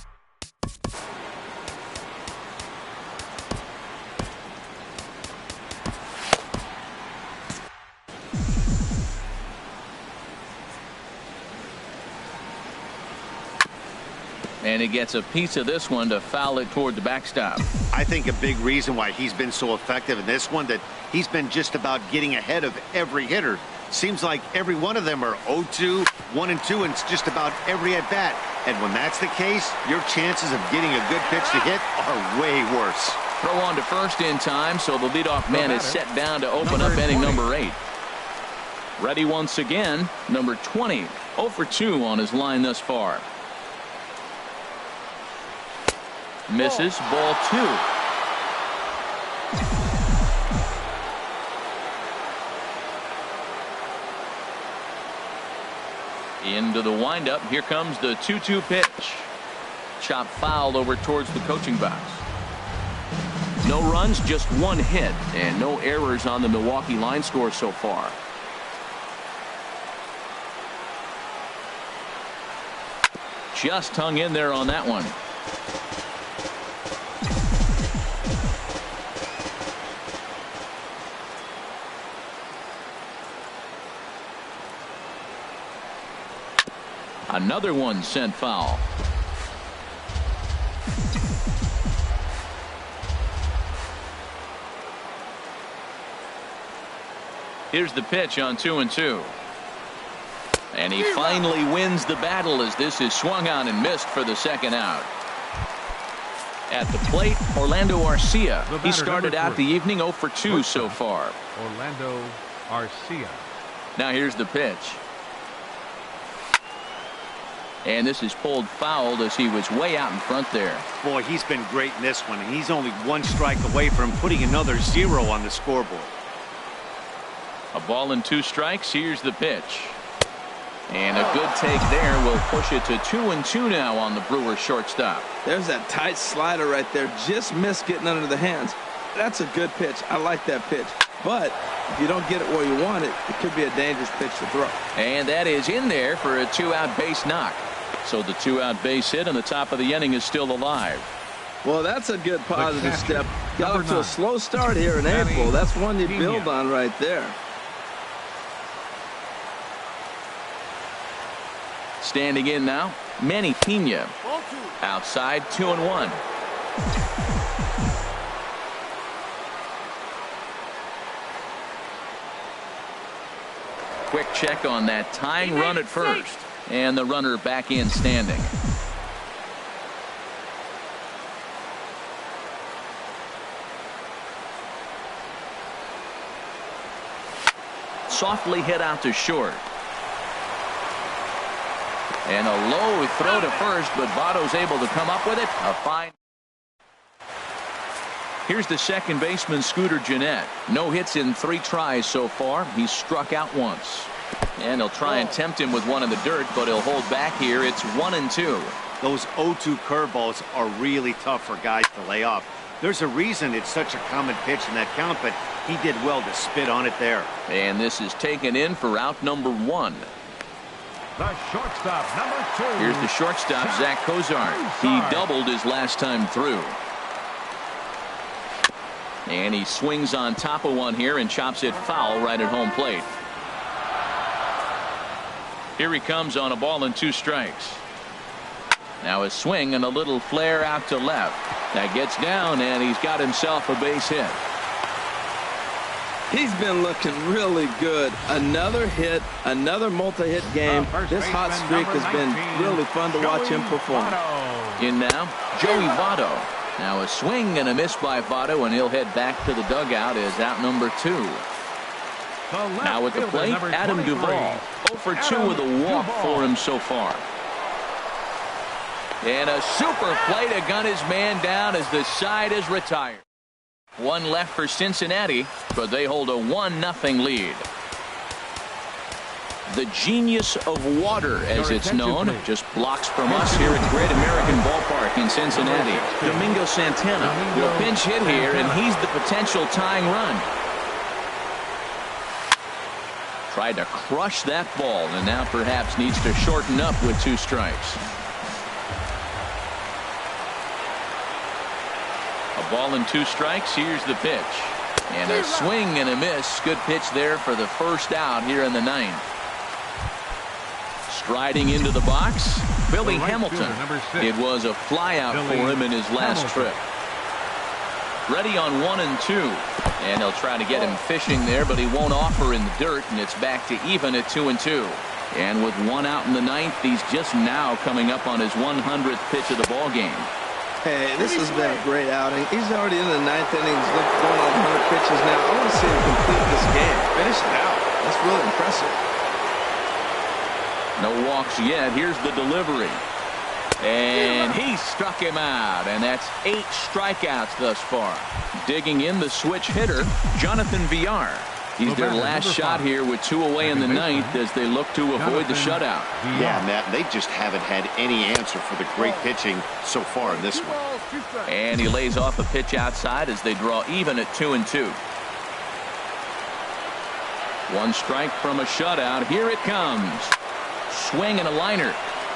And he gets a piece of this one to foul it toward the backstop. I think a big reason why he's been so effective in this one, that he's been just about getting ahead of every hitter. Seems like every one of them are 0-2, 1-2, and it's just about every at-bat. And when that's the case, your chances of getting a good pitch to hit are way worse. Throw on to first in time, so the leadoff man is set down to open up inning number 8. Ready once again, number 20. 0 for 2 on his line thus far. Misses, ball 2. Into the windup. Here comes the 2-2 pitch. Chop foul over towards the coaching box. No runs, just 1 hit, and no errors on the Milwaukee line score so far. Just hung in there on that one. Another one sent foul. Here's the pitch on 2-2. And he finally wins the battle as this is swung on and missed for the 2nd out. At the plate, Orlando Arcia. He started out the evening 0 for 2 so far. Orlando Arcia. Now here's the pitch. And this is pulled foul as he was way out in front there. Boy, he's been great in this one, and he's only 1 strike away from putting another 0 on the scoreboard. A ball and 2 strikes. Here's the pitch. And a good take there will push it to 2-2 now on the Brewers shortstop. There's that tight slider right there. Just missed getting under the hands. That's a good pitch. I like that pitch. But if you don't get it where you want it, it could be a dangerous pitch to throw. And that is in there for a 2-out base knock. So the 2-out base hit and the top of the inning is still alive. Well, that's a good positive step. Got off to a slow start here in April. That's one you build on right there. Standing in now, Manny Pena. Outside, 2-1. Quick check on that tying run at first. And the runner back in standing. Softly hit out to short. And a low throw to first, but Votto's able to come up with it. A fine. Here's the second baseman, Scooter Gennett. No hits in 3 tries so far. He's struck out once. And he'll try and tempt him with one in the dirt, but he'll hold back here. It's 1-2. Those 0-2 curveballs are really tough for guys to lay off. There's a reason it's such a common pitch in that count, but he did well to spit on it there. And this is taken in for out number 1. The shortstop, number 2. Here's the shortstop, Zach Cozart. He doubled his last time through. And he swings on top of one here and chops it foul right at home plate. Here he comes on a ball and 2 strikes. Now a swing and a little flare out to left. That gets down, and he's got himself a base hit. He's been looking really good. Another hit, another multi-hit game. This hot streak has been really fun to watch him perform. In now, Joey Votto. Now a swing and a miss by Votto, and he'll head back to the dugout as out number 2. Now at the plate, Adam Duvall. 0 for 2 with a walk for him so far. And a super play to gun his man down as the side is retired. 1 left for Cincinnati, but they hold a 1-0 lead. The genius of water, as it's known, just blocks from us here at Great American Ballpark in Cincinnati. Domingo Santana will pinch hit here, and he's the potential tying run. Tried to crush that ball, and now perhaps needs to shorten up with 2 strikes. A ball and 2 strikes. Here's the pitch. And a swing and a miss. Good pitch there for the first out here in the 9th. Striding into the box, Billy Hamilton. It was a fly out for him in his last trip. Ready on 1 and 2. And he'll try to get him fishing there, but he won't offer in the dirt, and it's back to even at 2 and 2. And with 1 out in the 9th, he's just now coming up on his 100th pitch of the ball game. Hey, this has been a great outing. He's already in the 9th inning. He's going on 100 pitches now. I want to see him complete this game. Finish it out. That's really impressive. No walks yet. Here's the delivery. And he struck him out. And that's 8 strikeouts thus far. Digging in the switch hitter, Jonathan Villar. He's their last shot here with 2 away in the 9th as they look to avoid the shutout. Yeah, Matt, they just haven't had any answer for the great pitching so far in this one. And he lays off a pitch outside as they draw even at 2 and 2. 1 strike from a shutout. Here it comes. Swing and a liner.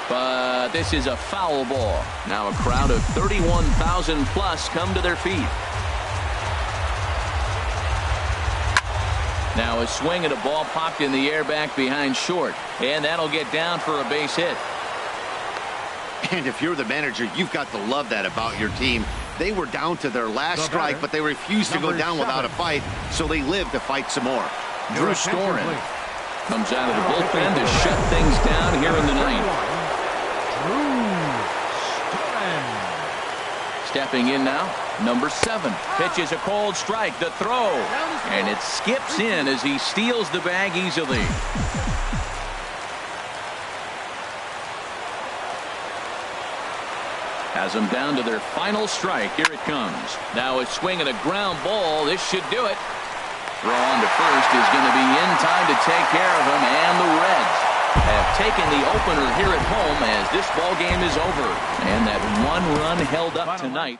But this is a foul ball. Now a crowd of 31,000 plus come to their feet. Now a swing and a ball popped in the air back behind short. And that'll get down for a base hit. And if you're the manager, you've got to love that about your team. They were down to their last strike, but they refused to go down without a fight, so they lived to fight some more. Drew Storen comes out of the bullpen to shut things down here in the 9th. Stepping in now, number 7. Pitches a cold strike. The throw. And it skips in as he steals the bag easily. Has them down to their final strike. Here it comes. Now a swing and a ground ball. This should do it. Throw on to first is going to be in time to take care of him, and the Reds have taken the opener here at home as this ball game is over. And that 1 run held up tonight.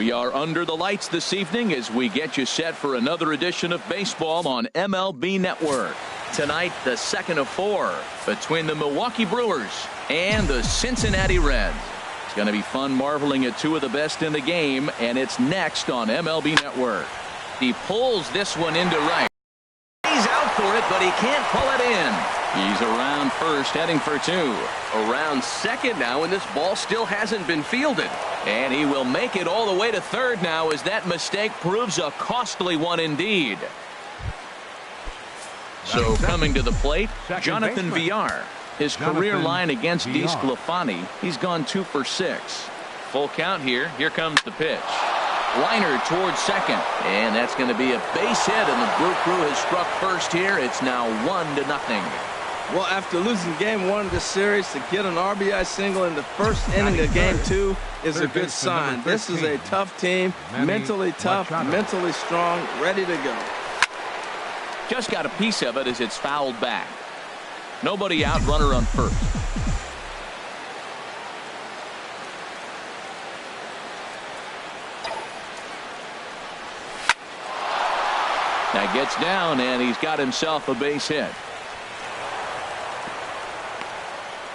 We are under the lights this evening as we get you set for another edition of baseball on MLB Network. Tonight, the second of 4 between the Milwaukee Brewers and the Cincinnati Reds. It's going to be fun marveling at two of the best in the game, and it's next on MLB Network. He pulls this one into right. He's out for it, but he can't pull it in. He's around first, heading for 2. Around second now, and this ball still hasn't been fielded. And he will make it all the way to third now as that mistake proves a costly one indeed. So coming to the plate, Jonathan Villar. His career line against DeSclafani, he's gone 2 for 6. Full count here. Here comes the pitch. Liner towards second, and that's going to be a base hit, and the Brew Crew has struck first here. It's now 1-0. Well, after losing game 1 of this series, to get an RBI single in the first inning of game 2 is a good sign. This is a tough team, mentally tough, mentally strong, ready to go. Just got a piece of it as it's fouled back. Nobody out, runner on first. Now gets down, and he's got himself a base hit.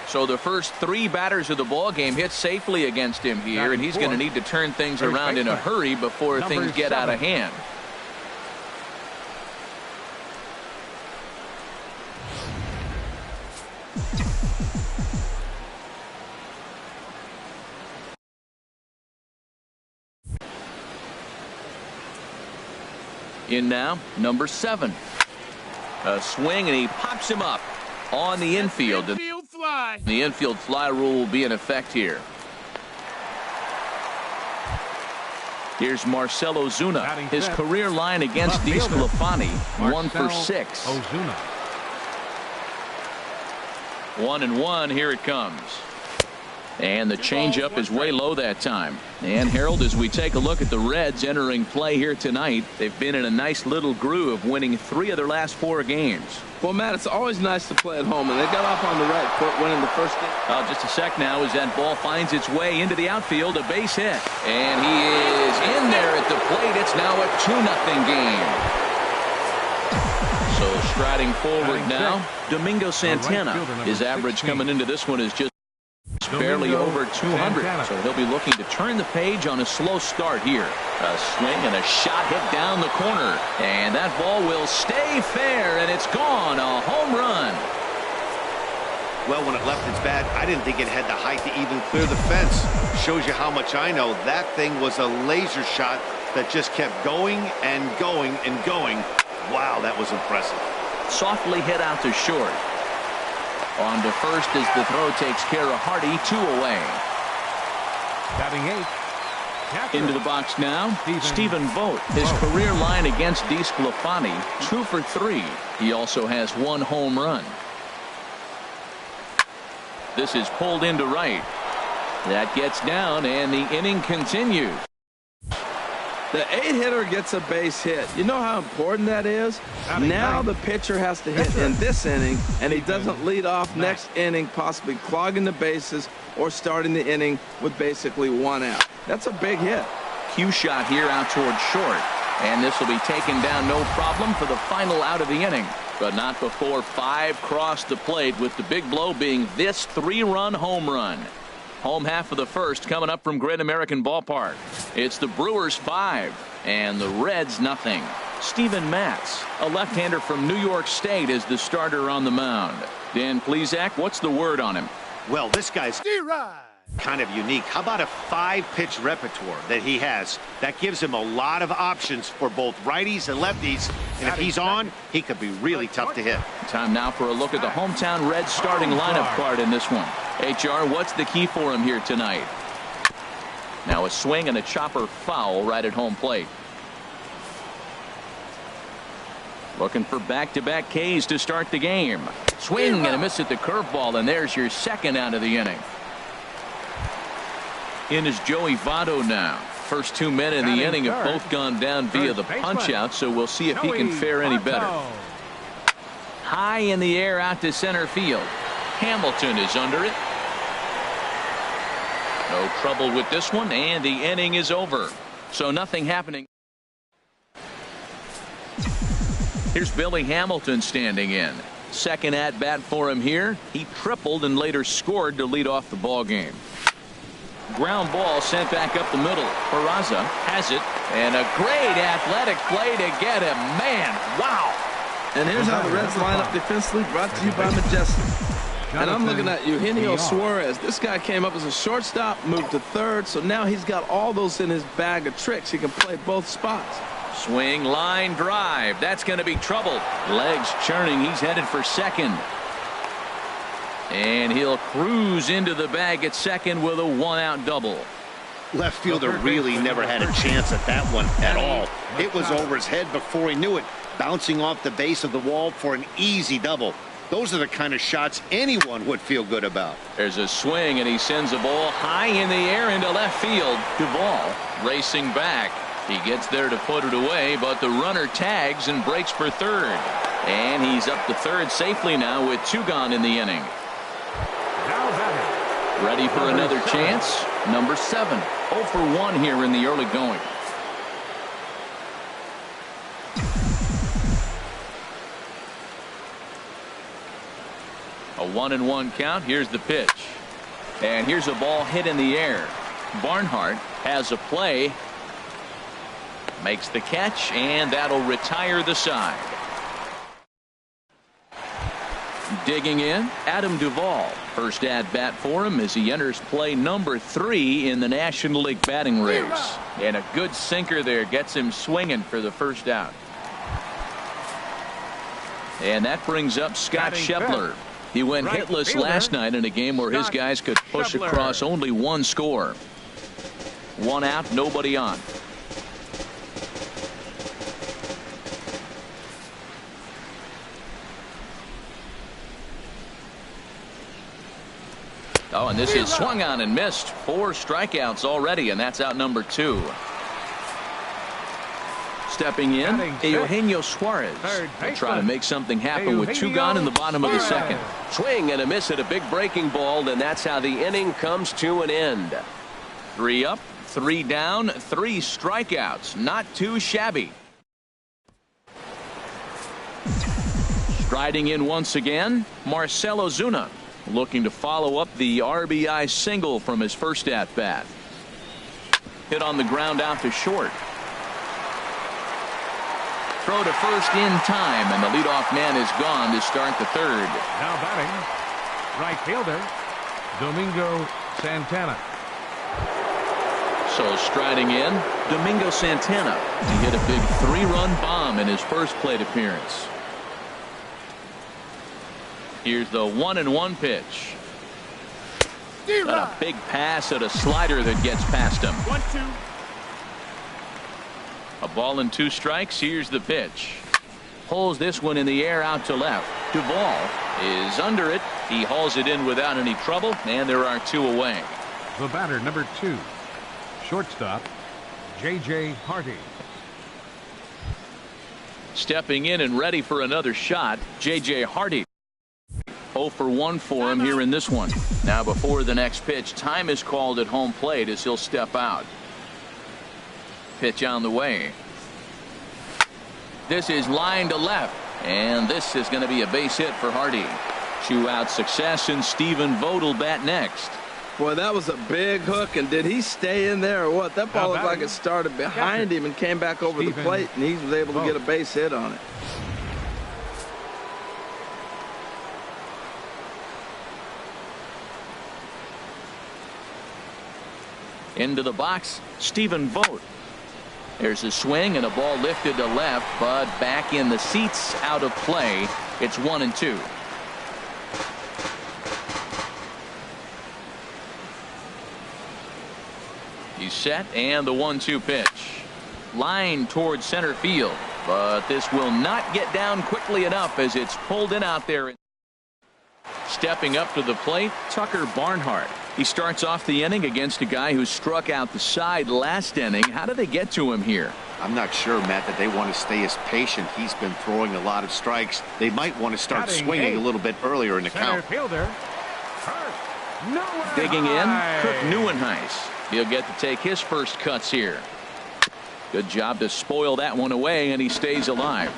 So the first 3 batters of the ball game hit safely against him here, and he's going to need to turn things around in a hurry before things get out of hand. In now, number 7. A swing, and he pops him up on the infield. The infield fly rule will be in effect here. Here's Marcell Ozuna. His career line against DeSclafani, 1 for 6. 1-1. Here it comes. And the changeup is way low that time. And Harold, as we take a look at the Reds entering play here tonight, they've been in a nice little groove, winning 3 of their last 4 games. Well, Matt, it's always nice to play at home, and they got off on the right foot, winning the first game. Just a sec now as that ball finds its way into the outfield, a base hit. And he is in there at the plate. It's now a 2-0 game. So striding forward now, Domingo Santana. His average coming into this one is just barely over 200, so he'll be looking to turn the page on a slow start here. A swing and a shot hit down the corner, and that ball will stay fair, and it's gone. A home run. Well, when it left its bat, I didn't think it had the height to even clear the fence. Shows you how much I know. That thing was a laser shot that just kept going and going and going. Wow, that was impressive. Softly hit out to short. On to first as the throw takes care of Hardy. 2 away. Batting 8. Into the box now, Stephen Vogt. His career line against DeSclafani, 2 for 3. He also has 1 home run. This is pulled into right. That gets down, and the inning continues. The 8-hitter gets a base hit. You know how important that is? Now the pitcher has to hit in this inning, and he doesn't lead off next inning, possibly clogging the bases or starting the inning with basically 1 out. That's a big hit. Cue shot here out towards short, and this will be taken down no problem for the final out of the inning. But not before 5 cross the plate, with the big blow being this 3-run home run. Home half of the first coming up from Great American Ballpark. It's the Brewers 5 and the Reds 0. Steven Matz, a left-hander from New York State, is the starter on the mound. Dan Plesac, what's the word on him? Well, this guy's kind of unique. How about a 5-pitch repertoire that he has? That gives him a lot of options for both righties and lefties. And if he's on, he could be really tough to hit. Time now for a look at the hometown Reds starting lineup card in this one. HR, what's the key for him here tonight? Now a swing and a chopper foul right at home plate. Looking for back-to-back Ks to start the game. Swing and a miss at the curveball, and there's your second out of the inning. In is Joey Votto now. First 2 men in the inning have both gone down via the punch-out, so we'll see if he can fare any better. High in the air out to center field. Hamilton is under it. No trouble with this one, and the inning is over. So nothing happening. Here's Billy Hamilton standing in. Second at bat for him here. He tripled and later scored to lead off the ball game. Ground ball sent back up the middle. Peraza has it, and a great athletic play to get him. Man, wow. And here's how the Reds line up defensively, brought to you by Majestic. And I'm looking at Eugenio Suarez. This guy came up as a shortstop, moved to third, so now he's got all those in his bag of tricks. He can play both spots. Swing, line drive. That's going to be trouble. Legs churning. He's headed for second. And he'll cruise into the bag at second with a one-out double. Left fielder really never had a chance at that one at all. It was over his head before he knew it, bouncing off the base of the wall for an easy double. Those are the kind of shots anyone would feel good about. There's a swing, and he sends the ball high in the air into left field. Duvall racing back. He gets there to put it away, but the runner tags and breaks for third. And he's up to third safely now with 2 gone in the inning. Ready for another chance. Number 7. 0 for 1 here in the early going. A 1-1 count. Here's the pitch. And here's a ball hit in the air. Barnhart has a play. Makes the catch, and that'll retire the side. Digging in, Adam Duvall. First at bat for him as he enters play number 3 in the National League batting race. And a good sinker there gets him swinging for the first out. And that brings up Scott Schebler. He went hitless last night in a game where his guys could push across only 1 score. 1 out, nobody on. Oh, and this is swung on and missed. 4 strikeouts already, and that's out number 2. Stepping in, Eugenio Suarez. They'll try to make something happen with 2 gone in the bottom of the second. Swing and a miss at a big breaking ball, and that's how the inning comes to an end. 3 up, 3 down, 3 strikeouts. Not too shabby. Striding in once again, Marcell Ozuna, looking to follow up the RBI single from his first at bat. Hit on the ground out to short. Throw to first in time, and the leadoff man is gone to start the third. Now batting, right fielder, Domingo Santana. So striding in, Domingo Santana. He hit a big 3-run bomb in his first plate appearance. Here's the 1-1 pitch. And a big pass at a slider that gets past him. 1-2. A ball and 2 strikes. Here's the pitch. Pulls this one in the air out to left. Duvall is under it. He hauls it in without any trouble, and there are 2 away. The batter, number 2, shortstop, J.J. Hardy. Stepping in and ready for another shot, J.J. Hardy. 0 for 1 for him here in this one. Now before the next pitch, time is called at home plate as he'll step out. Pitch on the way. This is line to left, and this is going to be a base hit for Hardy. 2-out success, and Stephen Vogt will bat next. Boy, that was a big hook, and did he stay in there or what? That ball looked like it started behind him and came back over the plate, and he was able to get a base hit on it. Into the box, Stephen Vogt. There's a swing and a ball lifted to left, but back in the seats, out of play. It's 1-2. He's set, and the 1-2 pitch. Line towards center field, but this will not get down quickly enough as it's pulled in out there. Stepping up to the plate, Tucker Barnhart. He starts off the inning against a guy who struck out the side last inning. How did they get to him here? I'm not sure, Matt, that they want to stay as patient. He's been throwing a lot of strikes. They might want to start swinging a little bit earlier in the count. Fielder, digging in, Kirk Neuenhuis. He'll get to take his first cuts here. Good job to spoil that one away, and he stays alive.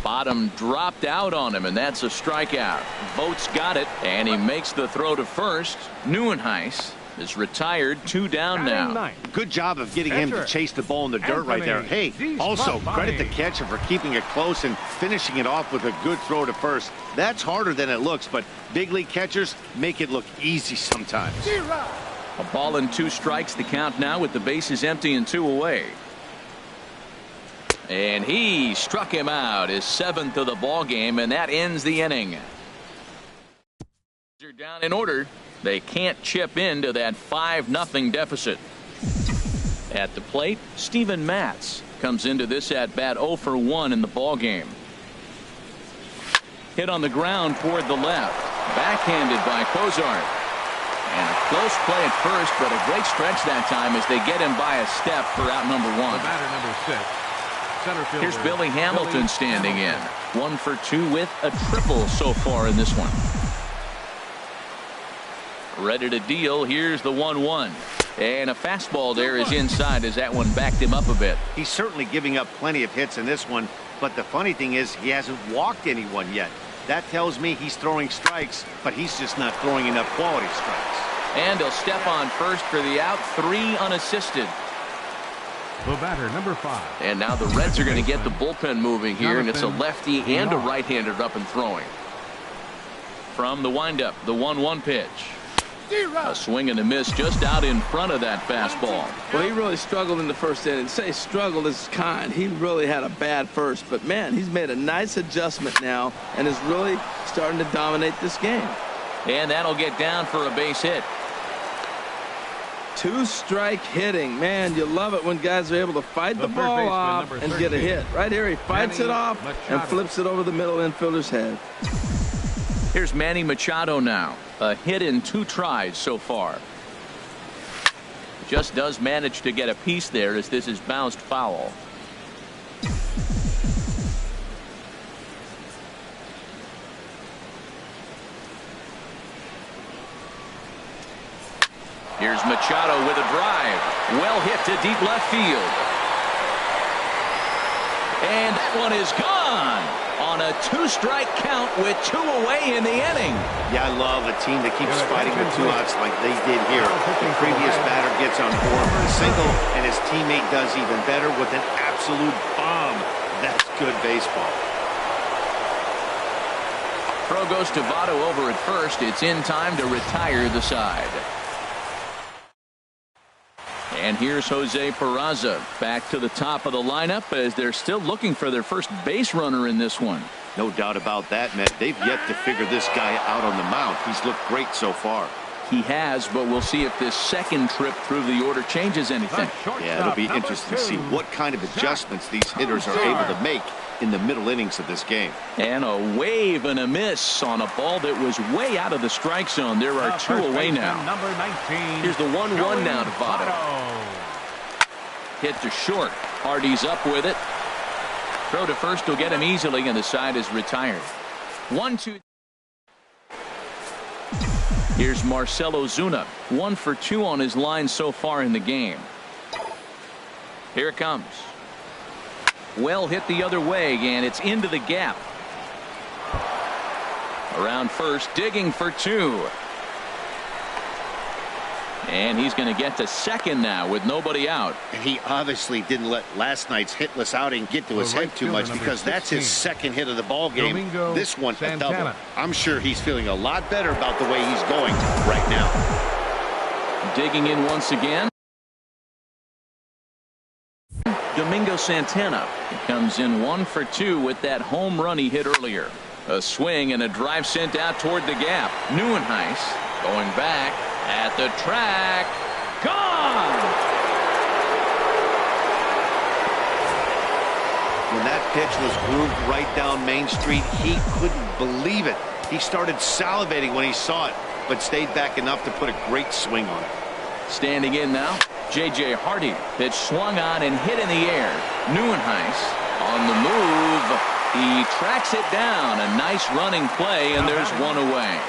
Bottom dropped out on him, and that's a strikeout. Vogt's got it, and he makes the throw to first. Nieuwenhuis is retired, 2 down now. Good job of getting him to chase the ball in the dirt right there. Hey, also credit the catcher for keeping it close and finishing it off with a good throw to first. That's harder than it looks, but big league catchers make it look easy sometimes. A ball and 2 strikes, the count now with the bases empty and 2 away. And he struck him out, his 7th of the ball game, and that ends the inning. They're down in order. They can't chip into that 5-0 deficit. At the plate, Steven Matz comes into this at bat 0 for 1 in the ball game. Hit on the ground toward the left, backhanded by Cozart. And a close play at first, but a great stretch that time as they get him by a step for out number 1. The batter, number 6. Here's Billy Hamilton standing in. 1 for 2 with a triple so far in this one. Ready to deal. Here's the 1-1. And a fastball there is inside as that one backed him up a bit. He's certainly giving up plenty of hits in this one, but the funny thing is he hasn't walked anyone yet. That tells me he's throwing strikes, but he's just not throwing enough quality strikes. And he'll step on first for the out, 3 unassisted. The batter, number 5. And now the Reds are going to get the bullpen moving here, and it's a lefty and a right-hander up and throwing. From the windup, the 1-1 pitch. A swing and a miss just out in front of that fastball. Well, he really struggled in the first inning. Say struggled is kind. He really had a bad first, but man, he's made a nice adjustment now and is really starting to dominate this game. And that'll get down for a base hit. 2-strike hitting. Man, you love it when guys are able to fight the ball off and get a hit. Right here, he fights it off and flips it over the middle infielder's head. Here's Manny Machado now. A hit in 2 tries so far. Just does manage to get a piece there as this is bounced foul. Here's Machado with a drive. Well hit to deep left field. And that one is gone on a 2-strike count with 2 away in the inning. Yeah, I love a team that keeps fighting with 2 outs like they did here. The previous batter gets on board with a single, and his teammate does even better with an absolute bomb. That's good baseball. Throw goes to Votto over at first. It's in time to retire the side. And here's Jose Peraza back to the top of the lineup as they're still looking for their first base runner in this one. No doubt about that, man. They've yet to figure this guy out on the mound. He's looked great so far. He has, but we'll see if this second trip through the order changes anything. Yeah, it'll be interesting to see what kind of adjustments these hitters are able to make in the middle innings of this game. And a wave and a miss on a ball that was way out of the strike zone. There are 2 away now. Number 19. Here's the 1-1 now to Votto. Hit to short. Hardy's up with it. Throw to first will get him easily, and the side is retired. 1-2. Here's Marcell Ozuna. 1 for 2 on his line so far in the game. Here it comes. Well hit the other way, and it's into the gap. Around first, digging for 2. And he's going to get to second now with nobody out. And he obviously didn't let last night's hitless outing get to his head too much, because that's his second hit of the ball game. This one a double. I'm sure he's feeling a lot better about the way he's going right now. Digging in once again. Domingo Santana comes in 1 for 2 with that home run he hit earlier. A swing and a drive sent out toward the gap. Nieuwenhuis going back at the track. Gone! When that pitch was grooved right down Main Street, he couldn't believe it. He started salivating when he saw it, but stayed back enough to put a great swing on it. Standing in now, J.J. Hardy. Pitch swung on and hit in the air. Nieuwenhuis on the move. He tracks it down. A nice running play, and there's 1 away.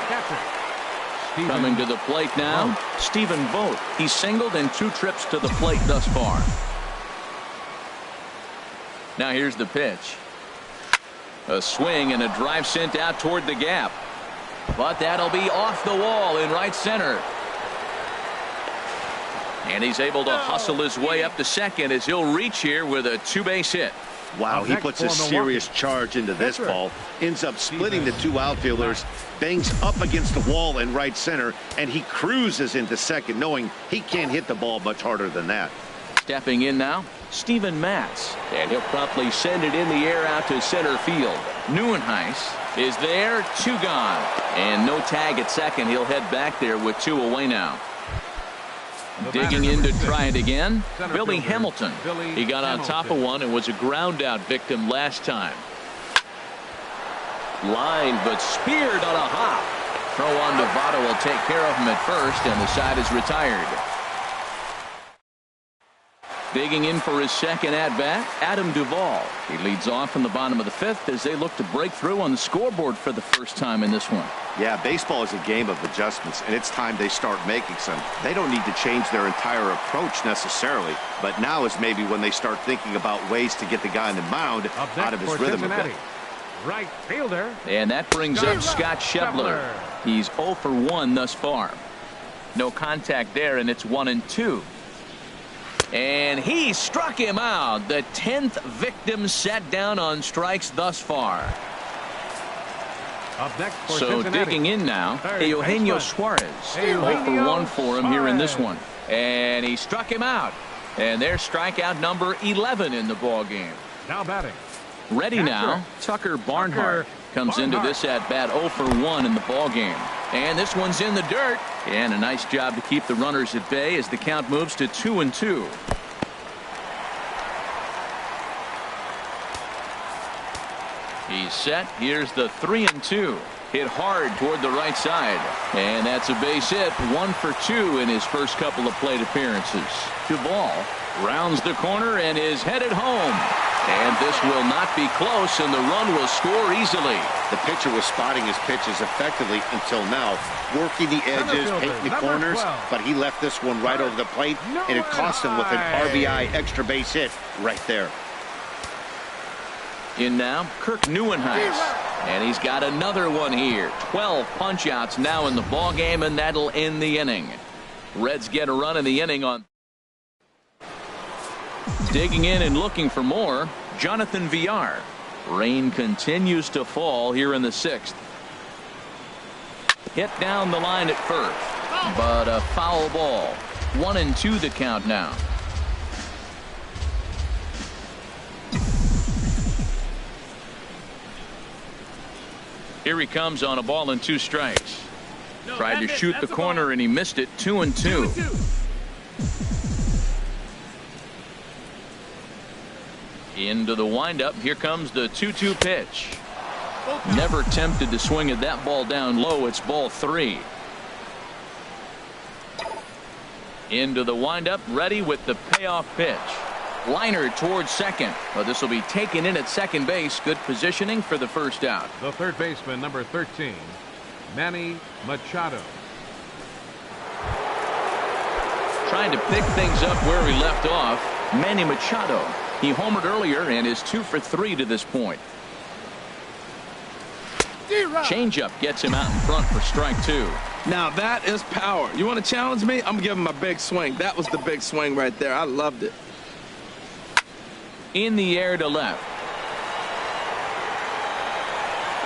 Coming to the plate now, Stephen Vogt. He's singled in 2 trips to the plate thus far. Now here's the pitch. A swing and a drive sent out toward the gap. But that'll be off the wall in right center. And he's able to hustle his way up to second as he'll reach here with a 2-base hit. Wow, he puts a serious charge into this ball. Ends up splitting the 2 outfielders. Bangs up against the wall in right center. And he cruises into second, knowing he can't hit the ball much harder than that. Stepping in now, Steven Matz. And he'll promptly send it in the air out to center field. Nieuwenhuis is there, 2 gone. And no tag at second. He'll head back there with 2 away now. Digging in to try it again, Billy Hamilton. He got on top of one and was a ground out victim last time. Line, but speared on a hop. Throw on to Votto will take care of him at first, and the side is retired. Digging in for his second at-bat, Adam Duvall. He leads off in the bottom of the 5th as they look to break through on the scoreboard for the first time in this one. Yeah, baseball is a game of adjustments, and it's time they start making some. They don't need to change their entire approach necessarily, but now is maybe when they start thinking about ways to get the guy on the mound out of his rhythm a bit. Right fielder. And that brings up Scott Schebler. He's 0 for 1 thus far. No contact there, and it's 1-2. And he struck him out. The 10th victim set down on strikes thus far. Up next for so Cincinnati. Digging in now, Eugenio Suarez. 0 for 1 for him here in this one. And he struck him out. And there's strikeout number 11 in the ball game. Now batting. Ready now, Tucker Barnhart comes into this at bat 0 for 1 in the ball game. And this one's in the dirt. And a nice job to keep the runners at bay as the count moves to 2-2. He's set. Here's the 3-2. Hit hard toward the right side. And that's a base hit. 1 for 2 in his first couple of plate appearances. Duvall rounds the corner and is headed home. And this will not be close, and the run will score easily. The pitcher was spotting his pitches effectively until now, working the edges, painting the corners, but he left this one right over the plate, and it cost him with an RBI extra base hit right there. In now, Kirk Nieuwenhuis. And he's got another one here. 12 punch-outs now in the ball game, and that'll end the inning. Reds get a run in the inning on. Digging in and looking for more, Jonathan Villar. Rain continues to fall here in the 6th. Hit down the line at first, but a foul ball. 1-2 the count now. Here he comes on a ball and 2 strikes. Tried to shoot the corner and he missed it. 2-2. Into the windup. Here comes the 2-2 pitch. Never tempted to swing at that ball down low. It's ball 3. Into the windup. Ready with the payoff pitch. Liner towards second. Well, this will be taken in at second base. Good positioning for the first out. The third baseman, number 13, Manny Machado. Trying to pick things up where he left off. Manny Machado. He homered earlier and is 2 for 3 to this point. Changeup gets him out in front for strike 2. Now that is power. You want to challenge me? I'm giving him a big swing. That was the big swing right there. I loved it. In the air to left.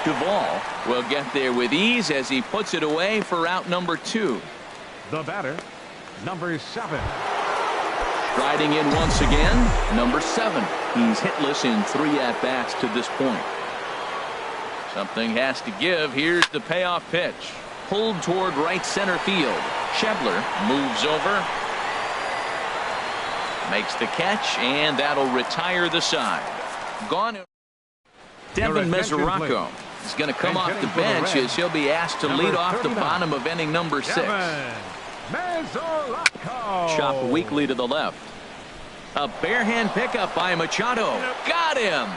Duvall will get there with ease as he puts it away for out number 2. The batter, number 7. Striding in once again, number 7. He's hitless in 3 at-bats to this point. Something has to give. Here's the payoff pitch. Pulled toward right center field. Schebler moves over. Makes the catch, and that'll retire the side. Gone. Devin Mesoraco is going to come off the bench as he'll be asked to lead off the bottom of inning number 6. Chop weakly to the left. A barehand pickup by Machado. Got him.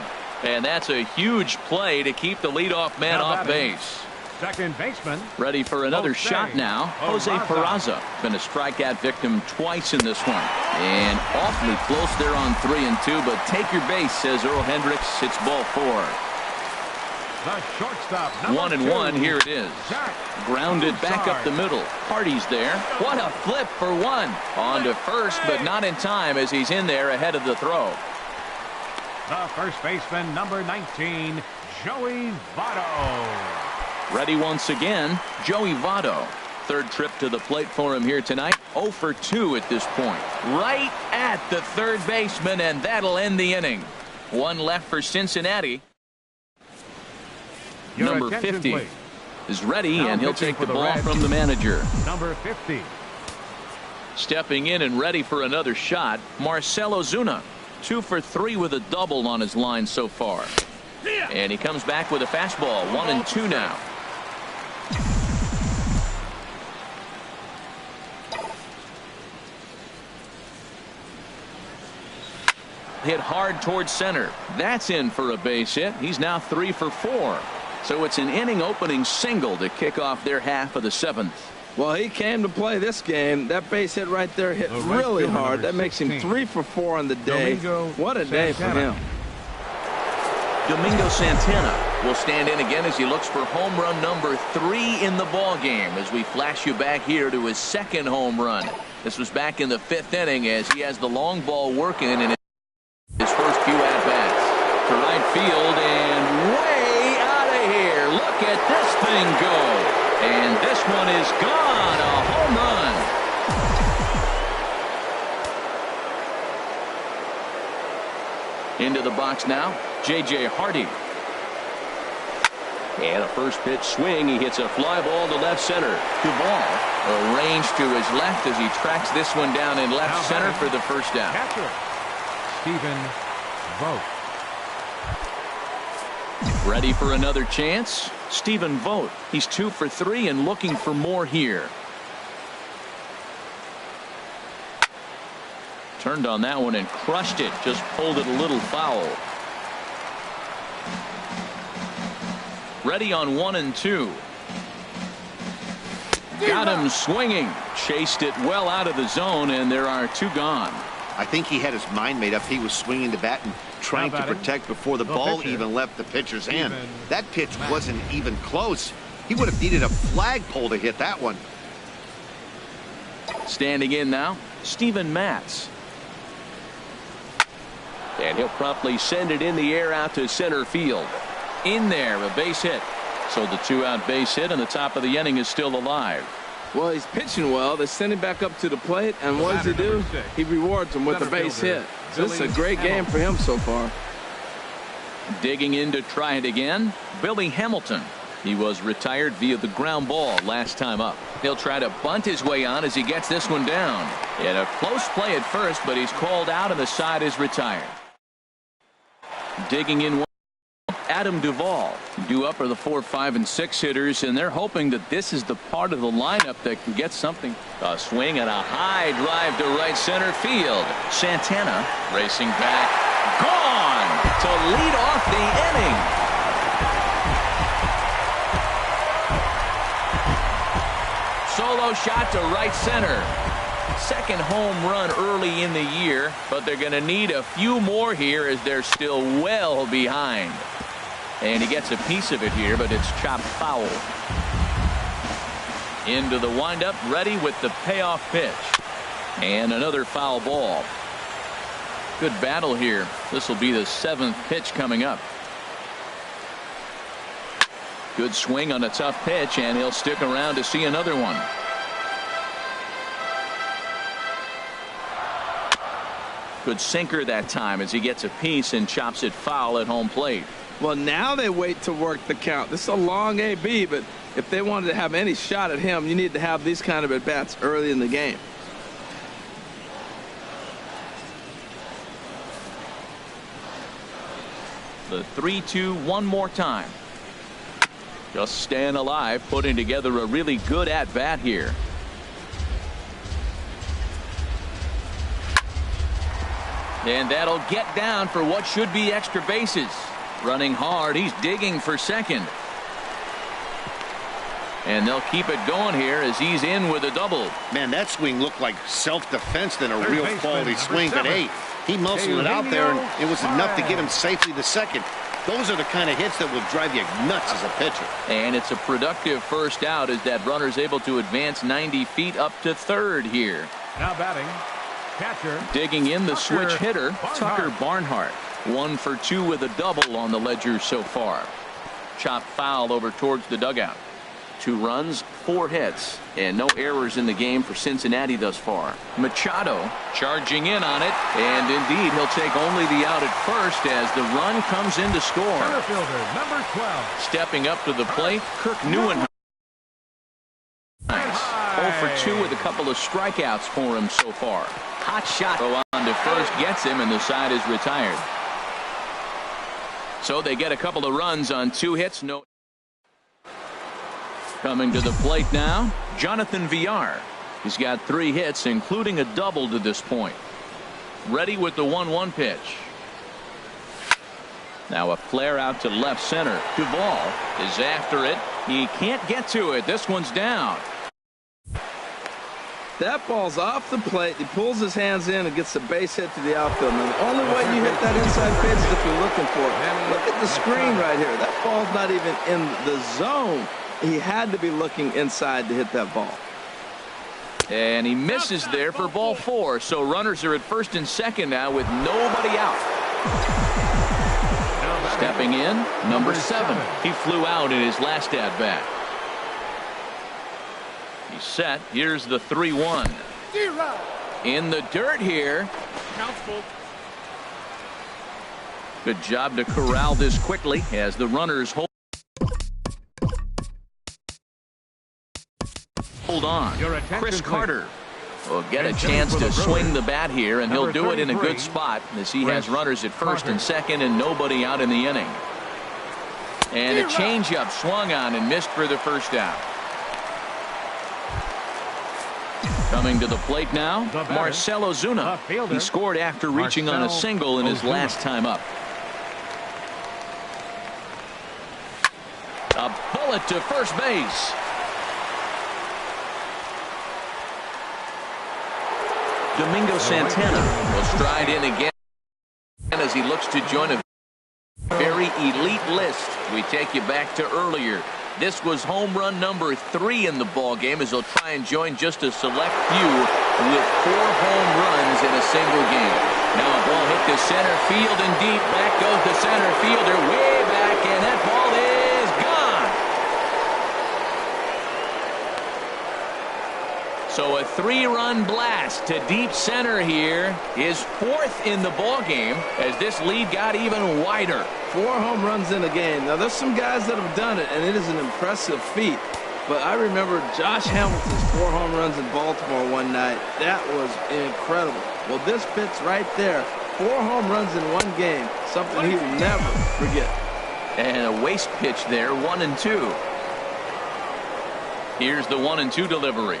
And that's a huge play to keep the leadoff man off base. Second baseman. Ready for another shot now. Jose Peraza. Been a strikeout victim twice in this one. And awfully close there on 3-2, but take your base, says Earl Hendricks. It's ball 4. The shortstop. 1-1. Here it is. Grounded back up the middle. Hardy's there. What a flip for one. On to first, but not in time as he's in there ahead of the throw. The first baseman, number 19, Joey Votto. Ready once again, Joey Votto. Third trip to the plate for him here tonight. 0 for 2 at this point. Right at the third baseman, and that'll end the inning. One left for Cincinnati. Number 50 please. Is ready, Now and he'll take the ball Reds, from the manager. Number 50. Stepping in and ready for another shot, Marcell Ozuna. 2 for 3 with a double on his line so far. And he comes back with a fastball. 1-2 now. Hit hard towards center. That's in for a base hit. He's now 3 for 4. So it's an inning opening single to kick off their half of the 7th. Well, he came to play this game. That base hit right there hit really hard. That makes him 3 for 4 on the day. What a day for him. Domingo Santana will stand in again as he looks for home run number 3 in the ball game as we flash you back here to his second home run. This was back in the 5th inning as he has the long ball working in his first few at-bats. To right field and way out of here. Look at this thing go. And this one is gone. A home run. Into the box now, J.J. Hardy. And a first pitch swing. He hits a fly ball to left center. Duvall arranged to his left as he tracks this one down in left center for the first out. Catcher, Stephen Vogt. Ready for another chance? Stephen Vogt. He's 2 for 3 and looking for more here. Turned on that one and crushed it. Just pulled it a little foul. Ready on 1-2. Got him swinging. Chased it well out of the zone, and there are 2 gone. I think he had his mind made up. He was swinging the bat and trying to protect before the ball pitcher. even left the pitcher's hand. That pitch wasn't even close. He would have needed a flagpole to hit that one. Standing in now, Steven Matz. And he'll promptly send it in the air out to center field. In there, a base hit. So the 2-out base hit, and the top of the inning is still alive. Well, he's pitching well. They send him back up to the plate, and what does he do? He rewards him with a base hit. So this is a great game for him so far. Digging in to try it again, Billy Hamilton. He was retired via the ground ball last time up. He'll try to bunt his way on as he gets this one down. In a close play at first, but he's called out and the side is retired. Digging in, Adam Duvall. Due up are the 4, 5, and 6 hitters, and they're hoping that this is the part of the lineup that can get something. A swing and a high drive to right center field. Santana racing back. Gone to lead off the inning. Solo shot to right center. Second home run early in the year, but they're going to need a few more here as they're still well behind. And he gets a piece of it here, but it's chopped foul. Into the windup, ready with the payoff pitch. And another foul ball. Good battle here. This will be the 7th pitch coming up. Good swing on a tough pitch, and he'll stick around to see another one. Good sinker that time as he gets a piece and chops it foul at home plate. Well, now they wait to work the count. This is a long AB, but if they wanted to have any shot at him, you need to have these kind of at-bats early in the game. The 3-2 one more time. Just staying alive, putting together a really good at-bat here. And that'll get down for what should be extra bases. Running hard, he's digging for second. And they'll keep it going here as he's in with a double. Man, that swing looked like self-defense than a Third real baseman, quality swing. But hey, he muscled it out there, and it was enough to get him safely to second. Those are the kind of hits that will drive you nuts as a pitcher. And it's a productive first out as that runner's able to advance 90 feet up to third here. Now batting, catcher. Digging in the Tucker switch hitter, Barnhart. Tucker Barnhart. 1 for 2 with a double on the ledger so far. Chopped foul over towards the dugout. 2 runs, 4 hits, and no errors in the game for Cincinnati thus far. Machado charging in on it, and indeed he'll take only the out at first as the run comes in to score. Center fielder, number 12. Stepping up to the plate, Kirk Neuenheim. 0 for 2 with a couple of strikeouts for him so far. Hot shot go on to first, gets him, and the side is retired. So they get a couple of runs on 2 hits. No. Coming to the plate now, Jonathan Villar. He's got 3 hits, including a double to this point. Ready with the 1-1 pitch. Now a flare out to left center. Duvall is after it. He can't get to it. This one's down. That ball's off the plate. He pulls his hands in and gets a base hit to the outfield. And the only way you hit that inside pitch is if you're looking for it. Look at the screen right here. That ball's not even in the zone. He had to be looking inside to hit that ball. And he misses there for ball 4. So runners are at first and second now with nobody out. Stepping in, number 7. He flew out in his last at bat. He's set. Here's the 3-1. In the dirt here. Good job to corral this quickly as the runners hold on. Chris Carter will get a chance to swing the bat here, and he'll do it in a good spot as he has runners at first and second and nobody out in the inning. And a changeup swung on and missed for the first out. Coming to the plate now, Marcell Ozuna. He scored after reaching on a single in his last time up. A bullet to first base. Domingo Santana will stride in again as he looks to join a very elite list. We take you back to earlier. This was home run number 3 in the ball game as he'll try and join just a select few with 4 home runs in a single game. Now a ball hit to center field and deep. Back goes the center fielder way back, and that ball is gone. So a 3-run blast to deep center here, his 4th in the ball game as this lead got even wider. 4 home runs in a game. Now, there's some guys that have done it, and it is an impressive feat. But I remember Josh Hamilton's 4 home runs in Baltimore one night. That was incredible. Well, this fits right there. 4 home runs in one game, something he will never forget. And a waste pitch there, 1-2. Here's the 1-2 delivery.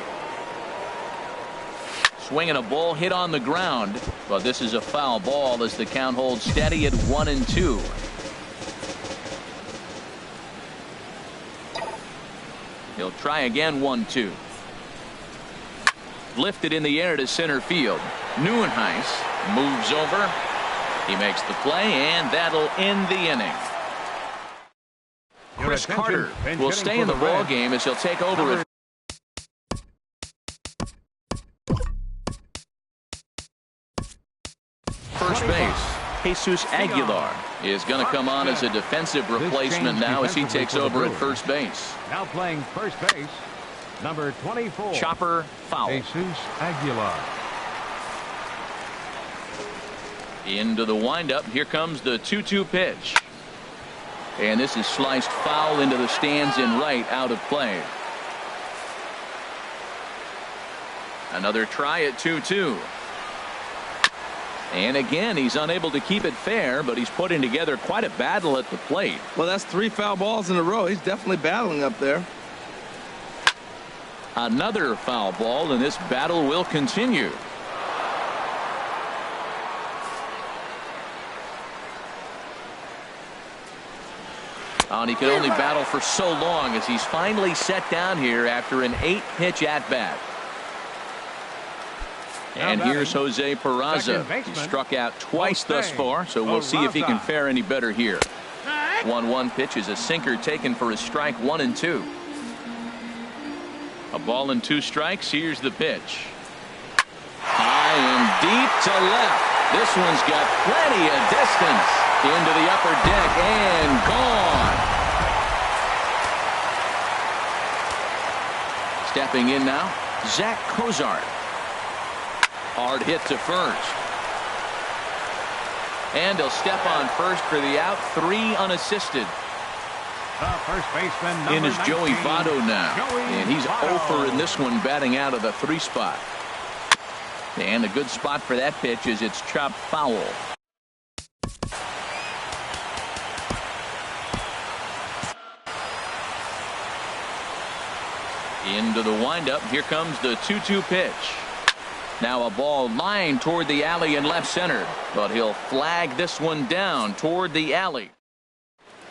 Swinging a ball hit on the ground, but this is a foul ball as the count holds steady at 1-2. He'll try again, 1-2. Lifted in the air to center field. Neuenheim moves over. He makes the play, and that'll end the inning. Chris Carter will stay in the ball game as he'll take over at first base. Jesus Aguilar is going to come on as a defensive replacement now as he takes over at first base. Now playing first base, number 24. Chopper foul. Jesus Aguilar. Into the windup. Here comes the 2-2 pitch. And this is sliced foul into the stands in right, out of play. Another try at 2-2. And again, he's unable to keep it fair, but he's putting together quite a battle at the plate. Well, that's 3 foul balls in a row. He's definitely battling up there. Another foul ball, and this battle will continue. And he could only battle for so long as he's finally set down here after an 8-pitch at-bat. And here's Jose Peraza. He struck out twice thus far, so we'll see if he can fare any better here. 1-1 pitch is a sinker taken for a strike 1 and 2. A ball and 2 strikes. Here's the pitch. High and deep to left. This one's got plenty of distance into the upper deck and gone. Stepping in now, Zach Cozart. Hard hit to first. And he'll step on first for the out. 3 unassisted. First baseman in is Joey 19, Votto now. And he's 0 for in this one, batting out of the 3 spot. And a good spot for that pitch is it's chopped foul. Into the windup. Here comes the 2-2 pitch. Now a ball lined toward the alley in left center, but he'll flag this one down toward the alley.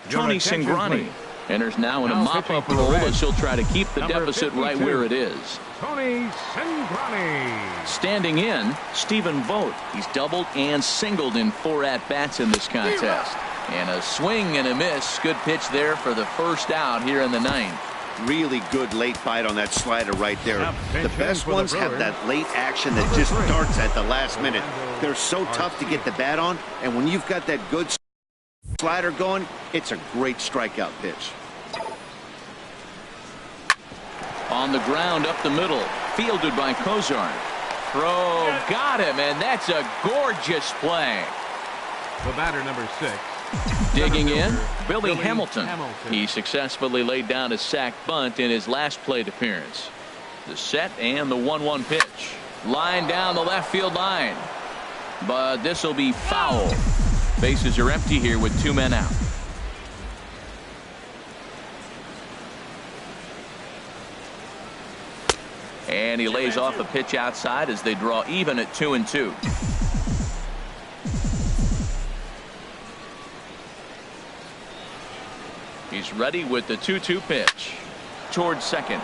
Tony Cingrani enters now in a mop-up role as he'll try to keep the deficit right where it is. Tony Cingrani. Standing in, Stephen Vogt. He's doubled and singled in 4 at-bats in this contest. And a swing and a miss. Good pitch there for the first out here in the 9th. Really good late bite on that slider right there. The best ones have that late action that just darts at the last minute. They're so tough to get the bat on, and when you've got that good slider going, it's a great strikeout pitch. On the ground up the middle, fielded by Cozart. Throw, got him, and that's a gorgeous play. The batter, number 6. Digging in, Billy Hamilton. He successfully laid down a sac bunt in his last plate appearance. The set and the 1-1 pitch. Line down the left field line. But this will be foul. Bases are empty here with 2 men out. And he lays off a pitch outside as they draw even at 2-2. He's ready with the 2-2 pitch. Towards second.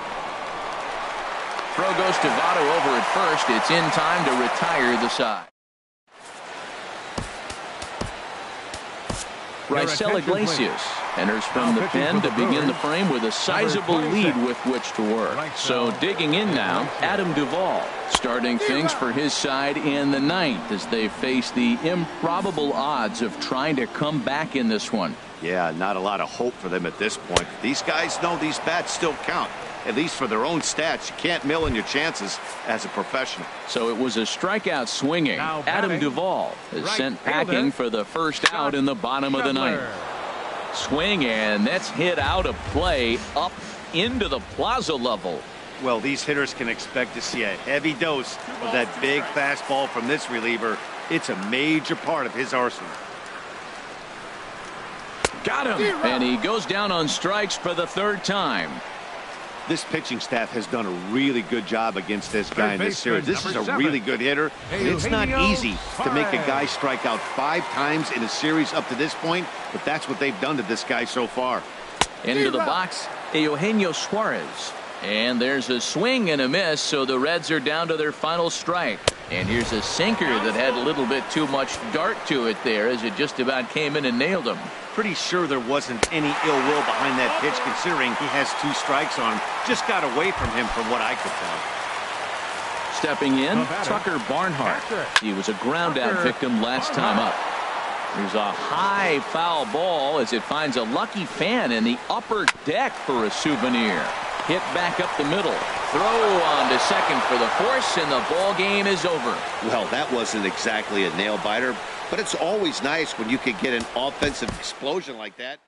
Throw goes to Votto over at first. It's in time to retire the side. Raisel Iglesias enters from the pen to begin the frame with a sizable lead with which to work. So digging in now, Adam Duvall starting things for his side in the 9th as they face the improbable odds of trying to come back in this one. Yeah, not a lot of hope for them at this point. These guys know these bats still count, at least for their own stats. You can't mill in your chances as a professional. So it was a strikeout swinging. Adam Duvall is sent packing for the first out in the bottom of the 9th. Swing, and that's hit out of play up into the plaza level. Well, these hitters can expect to see a heavy dose of that big fastball from this reliever. It's a major part of his arsenal. Got him, and he goes down on strikes for the 3rd time. This pitching staff has done a really good job against this guy in this series. This is a really good hitter, and it's not easy to make a guy strike out 5 times in a series up to this point, but that's what they've done to this guy so far. Into the box, Eugenio Suarez. And there's a swing and a miss, so the Reds are down to their final strike. And here's a sinker that had a little bit too much dart to it there as it just about came in and nailed him. Pretty sure there wasn't any ill will behind that pitch, considering he has 2 strikes on him. Just got away from him from what I could tell. Stepping in, Tucker Barnhart. He was a ground out victim last time up. There's a high foul ball as it finds a lucky fan in the upper deck for a souvenir. Hit back up the middle. Throw on to second for the force, and the ball game is over. Well, that wasn't exactly a nail biter, but it's always nice when you can get an offensive explosion like that.